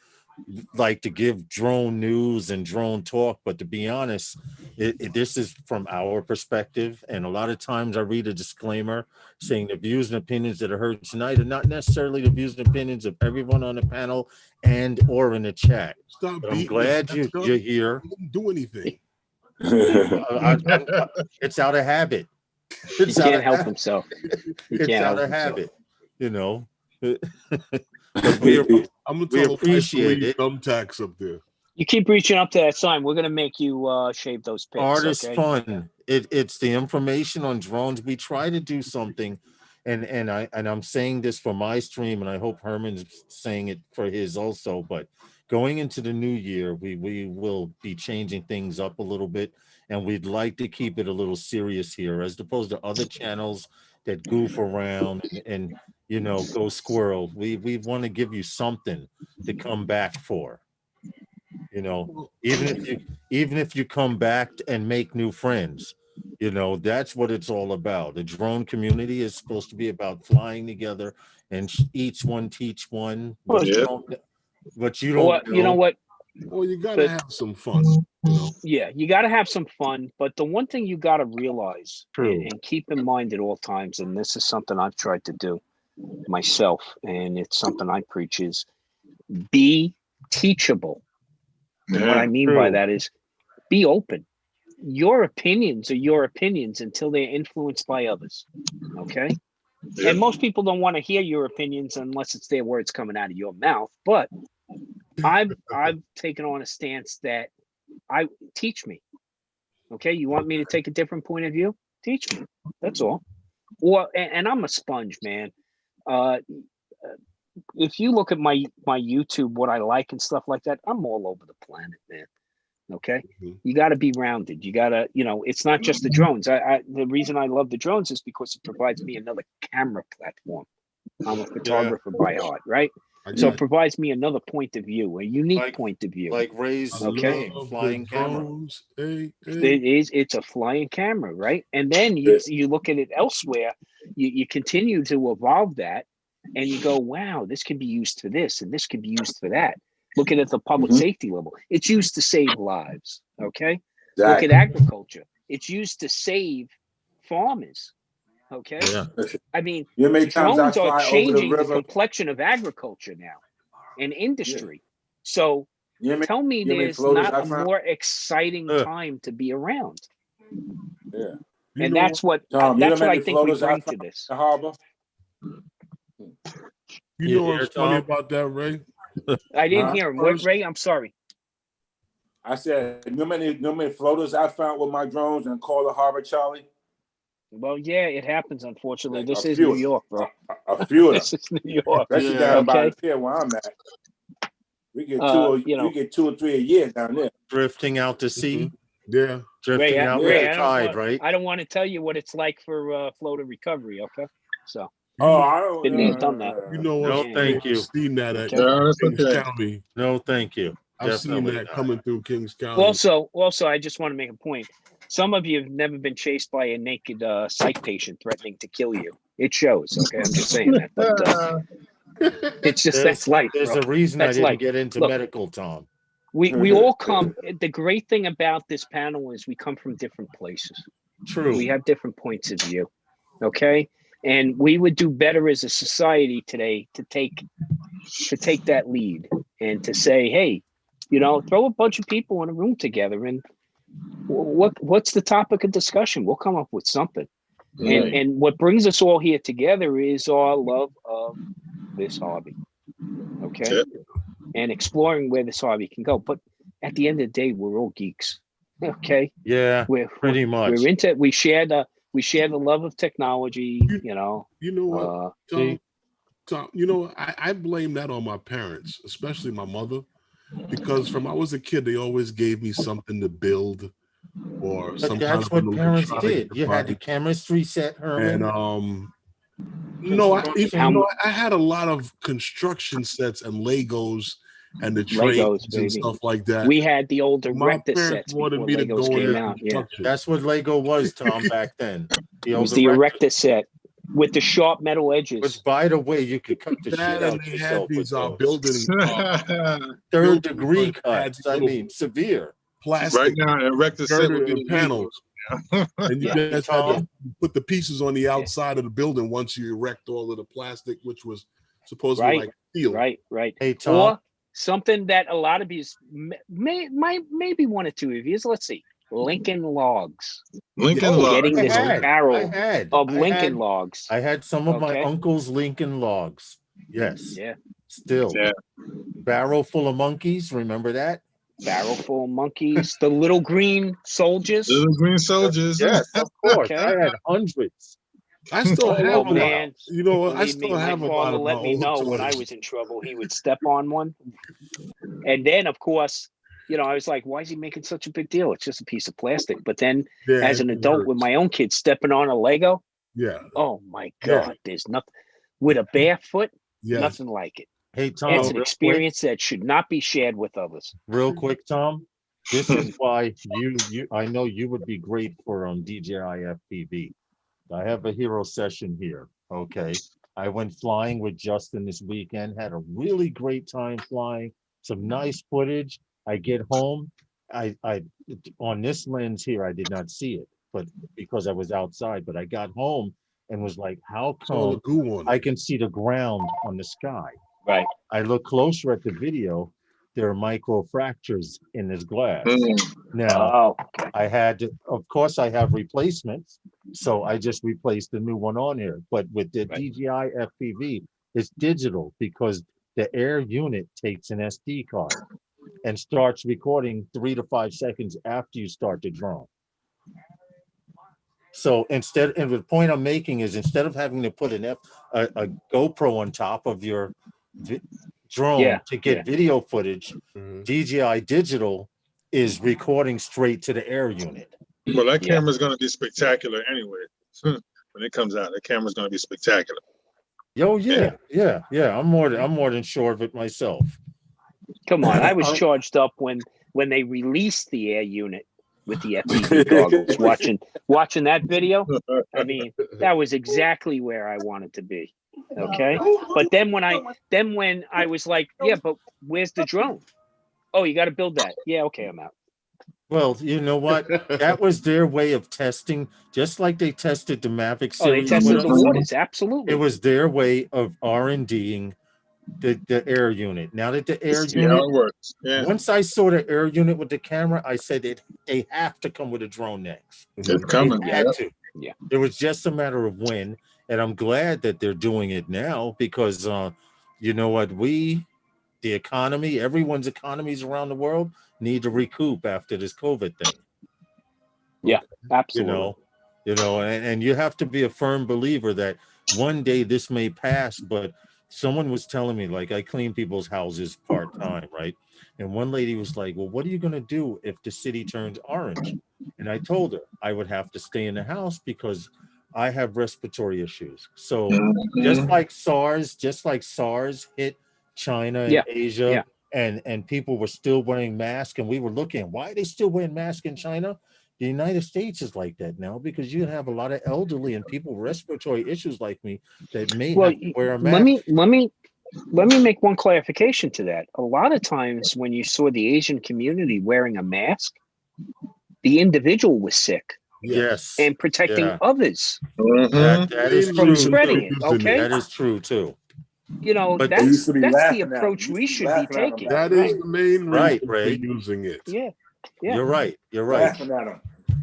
like to give drone news and drone talk, but to be honest, this is from our perspective, and a lot of times I read a disclaimer saying the views and opinions that are heard tonight are not necessarily the views and opinions of everyone on the panel and or in the chat. Stop. But I'm glad you're here. Didn't do anything. It's out of habit. He can't help himself. It's out of habit, you know. I'm gonna tell appreciate it. Thumbtacks up there. You keep reaching up to that sign. We're gonna make you shave those pics. Art is okay? fun. It's the information on drones. We try to do something, and I'm saying this for my stream, and I hope Herman's saying it for his also. But going into the new year, we will be changing things up a little bit, and we'd like to keep it a little serious here, as opposed to other channels that goof around and you know, go squirrel. We want to give you something to come back for. You know, even if you come back and make new friends, you know, that's what it's all about. The drone community is supposed to be about flying together and each one teach one. But you don't Well, you know what? Well, you gotta have some fun. You know? Yeah, you got to have some fun. But the one thing you got to realize and keep in mind at all times, and this is something I've tried to do myself, and it's something I preach, is be teachable. And what I mean by that is be open. Your opinions are your opinions until they're influenced by others. Okay. And most people don't want to hear your opinions unless it's their words coming out of your mouth. But I've taken on a stance that teach me. Okay. You want me to take a different point of view? Teach me. That's all. And I'm a sponge, man. If you look at my YouTube, what I like and stuff like that, I'm all over the planet, man. Okay. You got to be rounded. You got to, you know, it's not just the drones. The reason I love the drones is because it provides me another camera platform. I'm a photographer by heart, right? So it provides me another point of view, a unique point of view. Like Ray's flying cameras. It's a flying camera, right? And then you look at it elsewhere, you continue to evolve that, and you go, wow, this can be used for this, and this can be used for that. Looking at the public safety level, it's used to save lives. Okay. Look at agriculture. It's used to save farmers. Okay. Yeah. I mean, drones are changing the complexion of agriculture now and industry. So tell me there's not a more exciting time to be around. Yeah. And that's what I think we bring to this. The harbor. You know what's funny about that, Ray? I didn't hear him. What, Ray? I'm sorry. I said, you know many floaters I found with my drones and call the harbor, Charlie? Well, yeah, it happens, unfortunately. This is New York, bro. A few of them. This is New York. Especially down by the pier where I'm at. We get two or three a year down there. Drifting out to sea. Yeah. Drifting out with the tide, right? I don't want to tell you what it's like for floater recovery, okay? So. I don't. Been done that. You know what? No, thank you. I've seen that at Kings County. No, thank you. I've seen that coming through Kings County. Also, I just want to make a point. Some of you have never been chased by a naked psych patient threatening to kill you. It shows. Okay, I'm just saying that. But it's just that's life. There's bro. a reason That's I didn't life. get into Look, medical, Tom. we all come. The great thing about this panel is we come from different places. True. We have different points of view. Okay, and we would do better as a society today to take that lead and to say, hey, you know, throw a bunch of people in a room together and what's the topic of discussion? We'll come up with something. Right. And what brings us all here together is our love of this hobby. Okay. And exploring where this hobby can go. But at the end of the day, we're all geeks. Okay. Yeah, pretty much. We're into we share the love of technology, you know. You know what, Tom, you know, I blame that on my parents, especially my mother, because from I was a kid, they always gave me something to build or some kind that's of what parents did. You had the chemistry set, Herman. And no, I had a lot of construction sets and Legos and the trains and stuff like that. We had the old Reactor My sets wanted me to Legos go came into out. Yeah. That's what Lego was, Tom, back then. It was the Erector set with the sharp metal edges. Which, by the way, you could cut the shit out they yourself had these with building third-degree cuts. I mean, severe. Plastic. Right now, Erector set would be panels. And you guys had to put the pieces on the outside of the building once you erect all of the plastic, which was supposedly like steel. Right. Hey, Tom. Or something that a lot of you, maybe one or two of you, let's see, Lincoln Logs. Lincoln Logs. Getting this barrel of Lincoln Logs. I had some of my uncle's Lincoln Logs. Yes. Yeah. Still. Yeah. Barrel full of monkeys. Remember that? Barrel full of monkeys. The little green soldiers. Little green soldiers. Yes, of course. I had hundreds. I still have man. You know what? I still have a lot of let me know when I was in trouble. He would step on one. And then, of course, you know, I was like, why is he making such a big deal? It's just a piece of plastic. But then as an adult with my own kids stepping on a Lego. Yeah. Oh my God. There's nothing with a bare foot. Nothing like it. Hey, Tom. It's an experience that should not be shared with others. Real quick, Tom. This is why I know you would be great for DJI FPV. I have a hero session here. Okay. I went flying with Justin this weekend, had a really great time flying, some nice footage. I get home. I on this lens here, I did not see it, but because I was outside, but I got home and was like, how come I can see the ground on the sky? Right. I look closer at the video. There are micro fractures in this glass. Now, I had, of course, I have replacements, so I just replaced the new one on here. But with the DJI FPV, it's digital because the air unit takes an SD card and starts recording 3 to 5 seconds after you start the drone. So and the point I'm making is instead of having to put a GoPro on top of your drone to get video footage, DJI Digital is recording straight to the air unit. Well, that camera is going to be spectacular anyway. When it comes out, the camera's going to be spectacular. Oh yeah. I'm more than sure of it myself. Come on, I was charged up when they released the air unit with the FPV goggles. watching that video, I mean, that was exactly where I wanted to be. Okay, but then when I was like, yeah, but where's the drone? Oh, you got to build that. Yeah, okay, I'm out. Well, you know what? That was their way of testing, just like they tested the Mavic series. They tested the waters, absolutely. It was their way of R&Ding the air unit. Now that the air unit, how it works. Once I saw the air unit with the camera, I said they have to come with a drone next. It's coming. They had to. Yeah. It was just a matter of when. And I'm glad that they're doing it now because, you know what, the economy, everyone's economies around the world need to recoup after this COVID thing. Yeah, absolutely. You know, and you have to be a firm believer that one day this may pass. But someone was telling me, like, I clean people's houses part-time, right? And one lady was like, well, what are you going to do if the city turns orange? And I told her I would have to stay in the house because I have respiratory issues. So just like SARS hit China and Asia, and people were still wearing masks, and we were looking, why are they still wearing masks in China? The United States is like that now because you have a lot of elderly and people with respiratory issues like me that may Well, have to wear a let mask. let me make one clarification to that. A lot of times when you saw the Asian community wearing a mask, the individual was sick Yes. and protecting Yeah. others Mhm. That is from true. spreading Too. it. Okay, That is true too. you know, But They used that's to be the laughing at them. approach we should be Laughing at them taking. back That is Right? the main Right, reason for Ray. using it. Yeah. Yeah. You're right. You're right. laughing at them.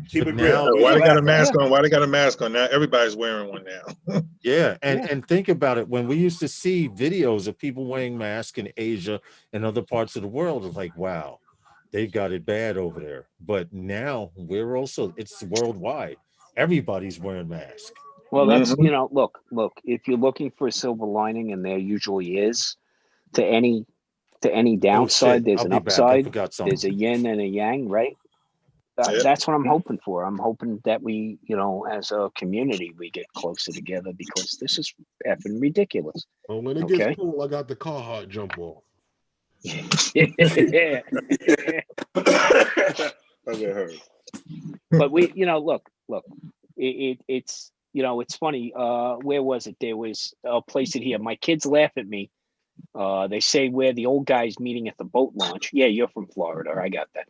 Keep But it real. now- We Why used they to got a laugh at 'em. mask on? Why they got a mask on now? Everybody's wearing one now. Yeah, Yeah. and think about it. When we used to see videos of people wearing masks in Asia and other parts of the world, it's like, wow, they've got it bad over there. But now it's worldwide. Everybody's wearing masks. Well, that's, Mhm. look, if you're looking for a silver lining, and there usually is, to any Oh downside, shit! there's I'll an be back. I upside. forgot There's something. a yin and a yang, right? Yeah. That's what I'm hoping for. I'm hoping that we, as a community, we get closer together because this is effing ridiculous. But when it Okay. gets cool, I got the Carhartt jump off. Yeah. Okay, heard. But we, look, it's it's funny. Where was it? There was a place in here. My kids laugh at me. They say we're the old guys meeting at the boat launch. Yeah, you're from Florida. I got that.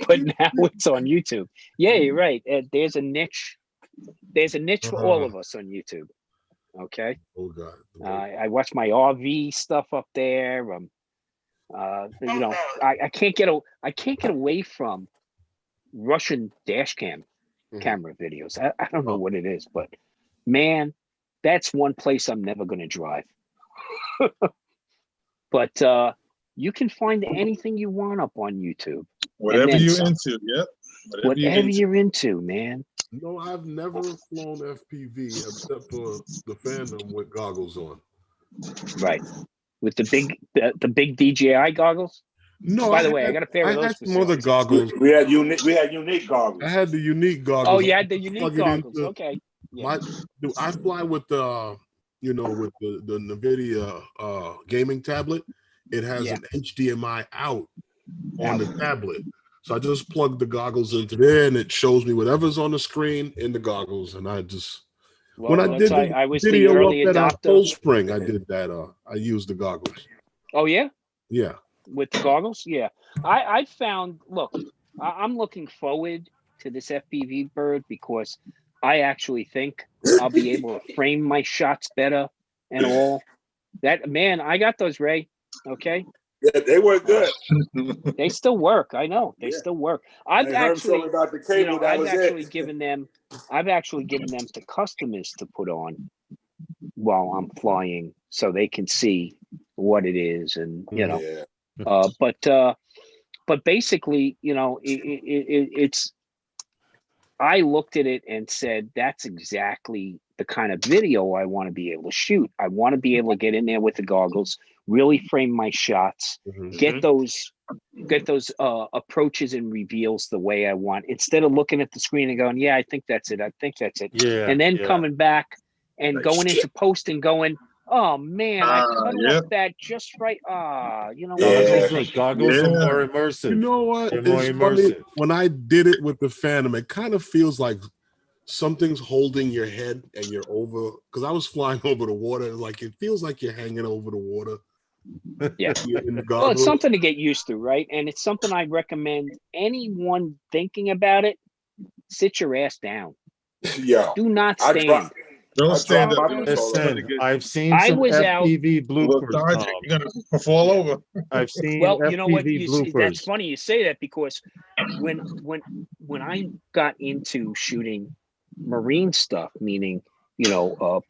But now it's on YouTube. Yeah, you're right. There's a niche. There's a niche for all of us on YouTube. Okay. Oh God. I watch my RV stuff up there. I can't get away from Russian dash camera videos. I don't know what it is, but man, that's one place I'm never going to drive. But you can find anything you want up on YouTube. Whatever then you're some. into, yep. Whatever you're into, man. No, I've never flown FPV except for the fandom with goggles on. Right. With the big DJI goggles. No, By the way, I got a pair of those had for some sale. other goggles. We had unique goggles. I had the unique goggles. Oh, you had the unique goggles. Okay. Yeah. I fly with the, with the NVIDIA gaming tablet. It has an HDMI out on the tablet. So I just plug the goggles into there and it shows me whatever's on the screen in the goggles. And I just, when I did the I was the video early up at adopter. Cold Spring, I did that. I used the goggles. Oh, yeah? Yeah. With the goggles? Yeah. I found, look, I'm looking forward to this FPV bird because I actually think I'll be able to frame my shots better and all. That, man, I got those, Ray. Okay. Yeah, they work good. They still work. I know they still work. I've actually about the cable. given them to customers to put on while I'm flying, so they can see what it is, and but basically, it's. I looked at it and said, that's exactly the kind of video I want to be able to shoot. I want to be able to get in there with the goggles, really frame my shots, get those approaches and reveals the way I want, instead of looking at the screen and going, yeah, I think that's it. Yeah. And then coming back and going into post and going, oh man, I cut off that just right. Goggles are more immersive. You know what? They're more It's funny. immersive. When I did it with the Phantom, it kind of feels like something's holding your head and you're over, because I was flying over the water. Like it feels like you're hanging over the water. Yeah. In the Well, it's something to get used to, right? And it's something I recommend anyone thinking about it. Sit your ass down. Yeah. Do not stand. Don't stand up. Listen, I've seen I some was out. FPV bloopers. You're gonna fall over. I've seen Well, FPV you know what? bloopers. That's funny you say that, because when I got into shooting marine stuff, meaning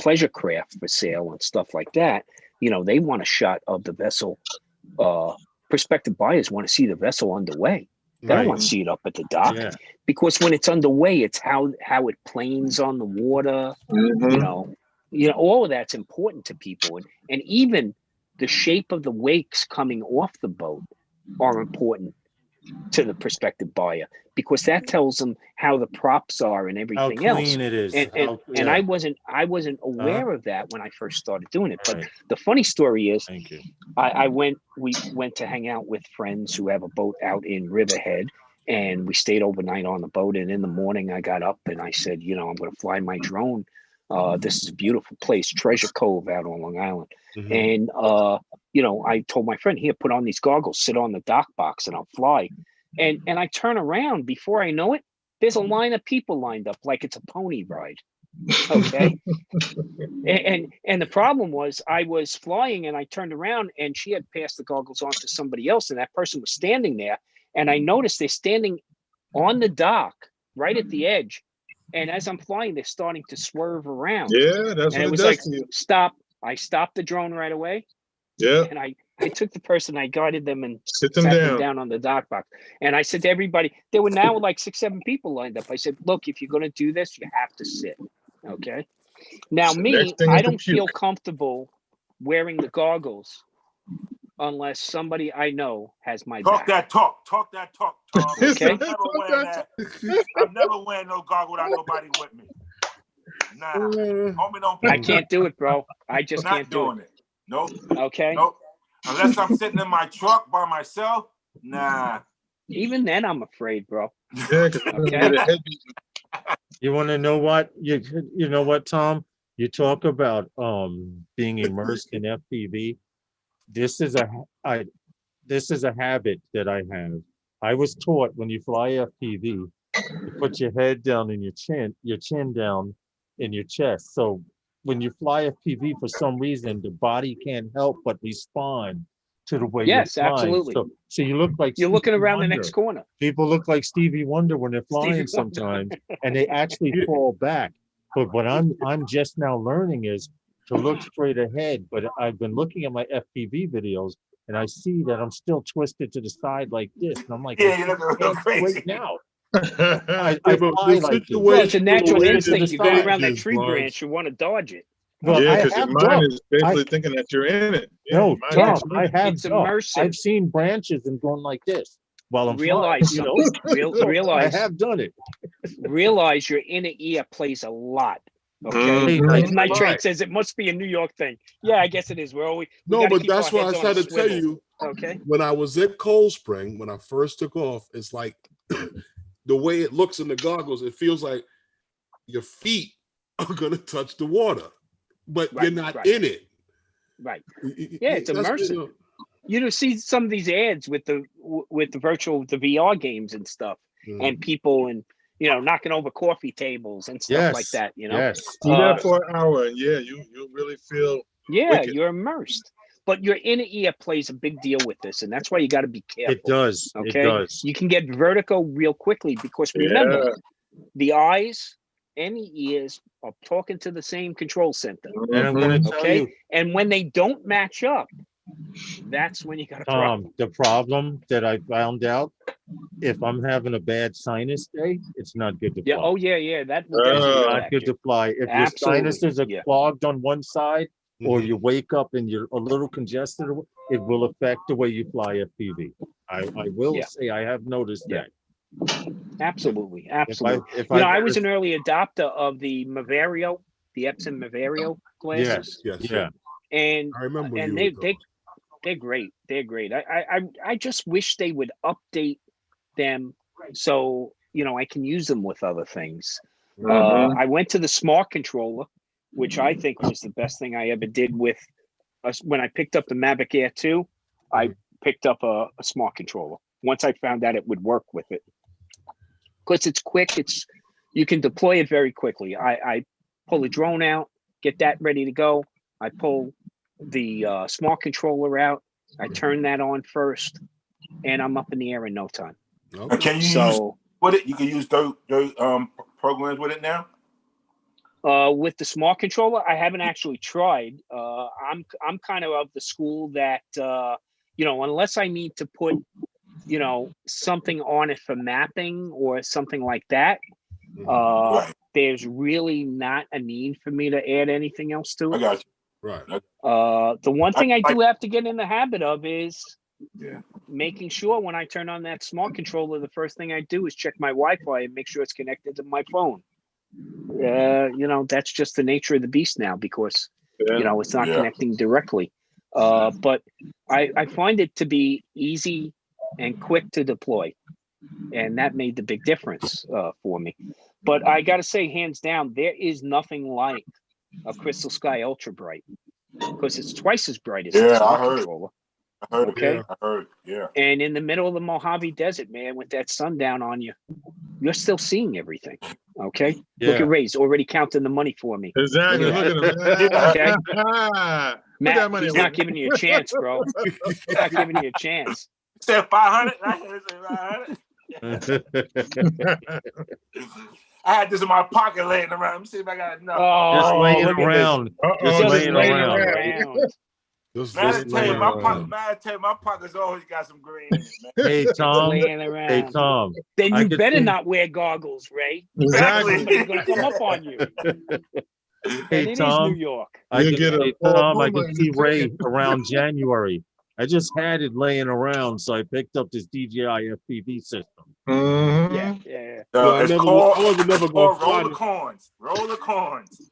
pleasure craft for sale and stuff like that, they want a shot of the vessel. Prospective buyers want to see the vessel underway. They don't want to see it up at the dock, because when it's underway, it's how it planes on the water. All of that's important to people, and even the shape of the wakes coming off the boat are important to the prospective buyer, because that tells them how the props are and everything how else. clean it is. And I wasn't aware of that when I first started doing it. But the funny story is, we went to hang out with friends who have a boat out in Riverhead, And we stayed overnight on the boat. And in the morning, I got up and I said, you know, I'm going to fly my drone. This is a beautiful place, Treasure Cove out on Long Island. Mhm. And, you know, I told my friend, here, put on these goggles, sit on the dock box and I'll fly. And I turn around, before I know it, there's a line of people lined up like it's a pony ride. Okay. and the problem was, I was flying and I turned around and she had passed the goggles on to somebody else, and that person was standing there. And I noticed they're standing on the dock right at the edge. And as I'm flying, they're starting to swerve around. Yeah, that's And what it it was does like, to you. stop. I stopped the drone right away. Yeah, And I took the person, I guided them and sit them sat them down. down on the dock box. And I said to everybody, there were now like 6, 7 people lined up. I said, look, if you're going to do this, you have to sit. Okay. Now, The me, next thing I is to don't feel puke. comfortable wearing the goggles unless somebody I know has my Talk back. that talk, Tom. Okay. I'm never wearing that. I'm never wearing no goggle without nobody with me. Nah, homie, don't I put can't do it, bro. I just not can't do doing it. Nope, it. Okay. nope. Unless I'm sitting in my truck by myself. Nah. Even then, I'm afraid, bro. Yeah, because Okay. You want to know what? You know what, Tom? You talk about being immersed in FPV. This is a habit that I have. I was taught when you fly FPV, you put your head down and your chin down in your chest. So when you fly FPV, for some reason, the body can't help but respond to the way Yes, you're flying. absolutely. So you look like You're looking Stevie around the Wonder. next corner. People look like Stevie Wonder when they're flying Stevie Wonder. sometimes, and they actually fall back. But what I'm just now learning is to look straight ahead. But I've been looking at my FPV videos, and I see that I'm still twisted to the side like this, and I'm like, Yeah, you look a little can't crazy. straighten out. Yeah, I but fly the like this. Well, it's a situation natural the way instinct. this You go side around that is, tree Lawrence. branch, you want to dodge it. Well, yeah, I because your have mind ducked. is basically thinking that you're in it. Yeah, No, your mind Tom, is I have It's ducked. immersive. I've seen branches and gone like this while I'm Realize flying. You know, something. So I Realize have done it. realize your inner ear plays a lot. Okay. Mhm. As Night Right. Train says, it must be a New York thing. Yeah, I guess it is. We No, got to but keep our that's why I heads on tried a to tell swivel. you. Okay. When I was at Cold Spring, when I first took off, it's like the way it looks in the goggles, it feels like your feet are gonna touch the water, but Right, you're not right. in it. Right. Yeah, it's That's, immersive. You know, see some of these ads with the VR games and stuff, and people and knocking over coffee tables and stuff like Yes. that. Yes. Do that for an hour, and yeah, you really feel Yeah, wicked. you're immersed. But your inner ear plays a big deal with this, and that's why you got to be careful. It does. Okay, It does. you can get vertigo real quickly because remember, Yeah. the eyes and the ears are talking to the same control center. And I'm going to tell Okay, you, and when they don't match up, that's when you got a problem. the problem that I found out, if I'm having a bad sinus day, it's not good to Yeah. fly. Oh yeah. That will Oh. It's definitely not affect good you. to fly. If your Absolutely, sinuses are yeah. clogged on one side, or Mhm. you wake up and you're a little congested, it will affect the way you fly FPV. I will Yeah. say I have noticed Yeah. that. Absolutely. If I was an early adopter of the Maverio, the Epson Maverio glasses. Yes. Yeah. And I remember and you. they're great. They're great. I just wish they would update them so I can use them with other things. I went to the smart controller, which I think was the best thing I ever did with us. When I picked up the Mavic Air 2, I picked up a smart controller. Once I found out it would work with it. Because it's quick, you can deploy it very quickly. I pull a drone out, get that ready to go. I pull the smart controller out. I turn that on first, and I'm up in the air in no time. Okay. Can you use with it? You can use those programs with it now. With the smart controller, I haven't actually tried. I'm kind of the school that unless I need to put something on it for mapping or something like that, there's really not a need for me to add anything else to it. I got you. Right. The one thing I do have to get in the habit of is making sure when I turn on that smart controller, the first thing I do is check my Wi-Fi and make sure it's connected to my phone. That's just the nature of the beast now because it's not connecting directly. But I find it to be easy and quick to deploy. and that made the big difference for me. But I got to say, hands down, there is nothing like a Crystal Sky Ultra Bright, because it's twice as bright as the Smart Controller. I heard Okay. it. I heard it. Yeah. And in the middle of the Mojave Desert, man, with that sundown on you, you're still seeing everything. Okay. Yeah. Look at Ray's already counting the money for me. Exactly. Look Look at at him. Okay. Put Matt, that money he's away. not giving you a chance, bro. He's not giving you a chance. Said 500. I said 500. I had this in my pocket laying around. Let me see if I got enough. Just laying look at around. Uh-oh, Just laying around. Just Man, I laying tell you, around. my pocket's always got some green in it, man. Hey Tom. Laying around. Hey Tom. Then I you could better see- not wear goggles, Ray. Exactly. Somebody's gonna come up on you. Hey And it is Tom. New York. I You can, get a hey, full Tom, I Puma can see and- Ray around January. I just had it laying around, so I picked up this DJI FPV system. Mhm. Yeah. No, I It's never- called, I wasn't never it's gonna called fly roll the the- coins. Roll the coins.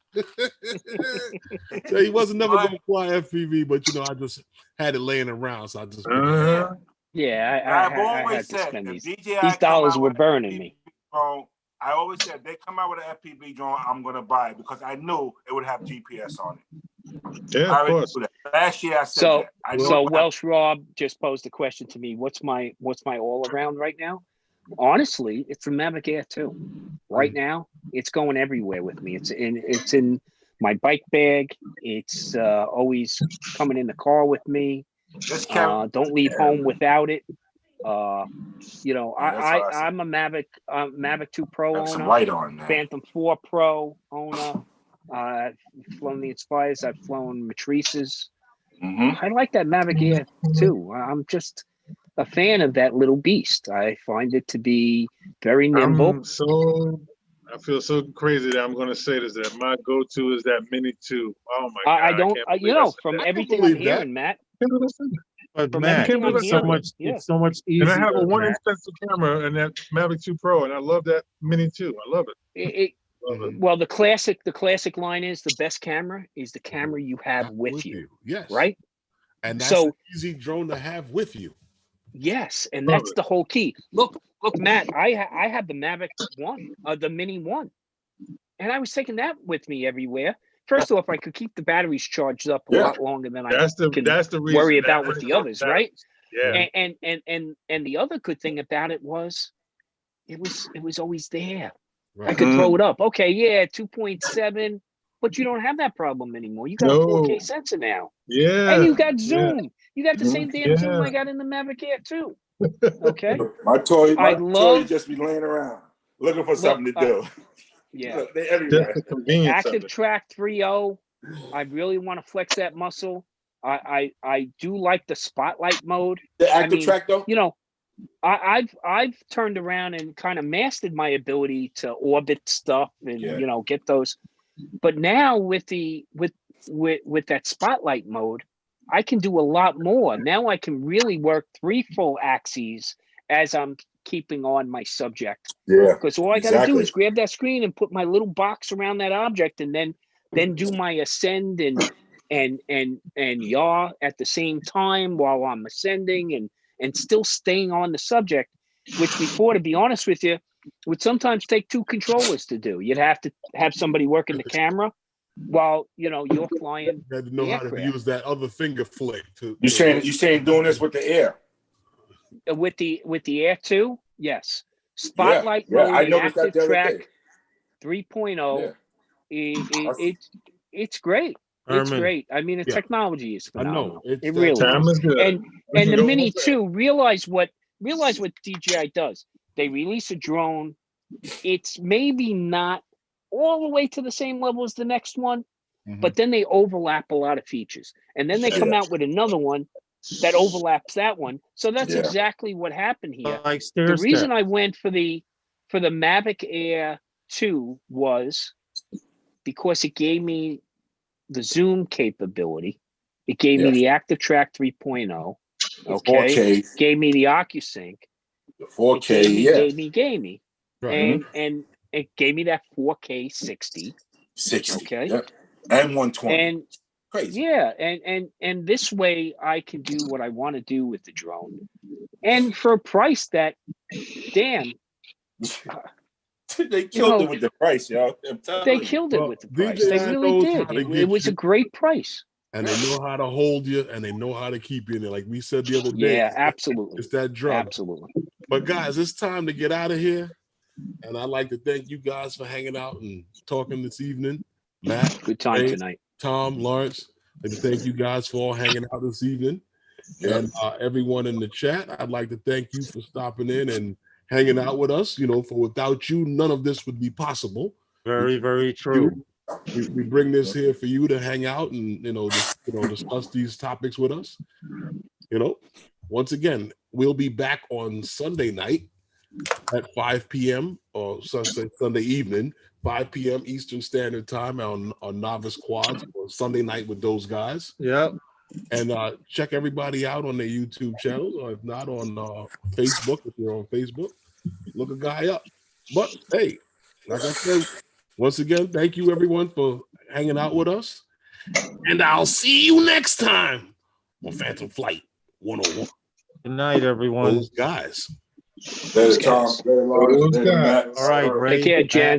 So he wasn't never going to fly FPV, but I just had it laying around, so I just picked it up. Uh-huh. Yeah, I've I had always to said spend if these. DJI These come dollars out were with burning FPV me. drone, I always said they come out with an FPV drone, I'm gonna buy it because I knew it would have GPS on it. Yeah, I of already course. knew that. Last year I said So that. I knew so it would have- Welsh Rob just posed a question to me. What's my all around right now? Honestly, it's the Mavic Air 2. Right now, it's going everywhere with me. It's in my bike bag. It's always coming in the car with me. This camera, Don't leave home without it. Yeah, that's I'm a Mavic 2 Pro have some owner, light on there. Phantom 4 Pro owner. I've flown the Inspires. I've flown Matrices. Mm-hmm. I like that Mavic Air too. I'm just a fan of that little beast. I find it to be very nimble. I feel so crazy that I'm going to say this, that my go-to is that Mini 2. Oh my God. I don't, can't believe I said from that. everything I'm believe that. hearing, Matt. Can't believe I said that. But From Matt, everything I'm it's so hearing, much yeah. it's so much easier. And I have a one-inch Matt. sensor camera and that Mavic 2 Pro, and I love that Mini 2. I love it. Love it. Well, the classic line is the best camera is the camera you have with you, Yes. right? And that's So- an easy drone to have with you. Yes, and Love that's it. the whole key. Look, Matt, I have the Mavic 1, the Mini 1, and I was taking that with me everywhere. First off, I could keep the batteries charged up a lot longer than I That's the can reason. worry That about with really the others, right? Yeah. And the other good thing about it was it was always there. I Right. could throw it up. Okay, yeah, 2.7, but you don't have that problem anymore. You got a 4K No. sensor now. Yeah. And you got Yeah. Zoom. You got the same damn Zoom Yeah. I got in the Mavic Air too. Okay. My toy love- just be laying around looking for something to do. Yeah. Look, they everywhere. Just the convenience of Active it. Track 3.0. I really want to flex that muscle. I do like the spotlight mode. The active mean, track though. You know, I've turned around and kind of mastered my ability to orbit stuff and get those. But now with that spotlight mode, I can do a lot more. Now I can really work 3 full axes as I'm keeping on my subject. Yeah. Because all I got to do is grab that screen and put my little box around that object, and then do my ascend and yaw at the same time while I'm ascending and still staying on the subject, which before, to be honest with you, would sometimes take 2 controllers to do. You'd have to have somebody working the camera while you're flying. You had to know how to aircraft. use that other finger flick to. You saying doing this with the air? With the Air 2, yes. Spotlight Yeah, mode I and noticed that active the other track day. 3.0. It's great. It's Herman. great. I mean, the technology is I know. phenomenal. It's It that really Time is. is good. And We can the go Mini almost 2, realize what DJI does. They release a drone. It's maybe not all the way to the same level as the next one, but then they overlap a lot of features. And then they come out with another one that overlaps that one. So that's exactly what happened here. Like The reason stair I went for the Mavic Air 2 was because it gave me the zoom capability. It gave me the Active Track 3.0. Okay. 4K. Gave me the OcuSync. The 4K, Gave me. Right. And it gave me that 4K 60. 60. Okay. Yep. And 120. Crazy. Yeah, and this way I can do what I want to do with the drone, and for a price that, damn, They killed it with the price, yo. they killed it with the price. They DJI really knows did. how to It get was a you, great price. and they know how to hold you, and they know how to keep you in there. Like we said the other day, Yeah, absolutely. it's that drug. Absolutely. But guys, it's time to get out of here. And I'd like to thank you guys for hanging out and talking this evening. Matt, Good time Ray, tonight. Tom, Lawrence, I'd like to thank you guys for all hanging out this evening. Yep. And everyone in the chat, I'd like to thank you for stopping in and hanging out with us. You know, for without you, none of this would be possible. Very, very true. We bring this here for you to hang out and discuss these topics with us. You know, once again, we'll be back on Sunday night at 5 p.m. or Sunday evening, 5 p.m. Eastern Standard Time on Novice Quads or Sunday night with those guys. Yep. And check everybody out on their YouTube channels, or if not on Facebook, if you're on Facebook, look a guy up. But hey, like I said, once again, thank you everyone for hanging out with us. And I'll see you next time on Phantom Flight 101. Good night, everyone. Those guys. Later, Tom. Later, Lawrence. Later, Matt. All right, Ray. Take care, Jen.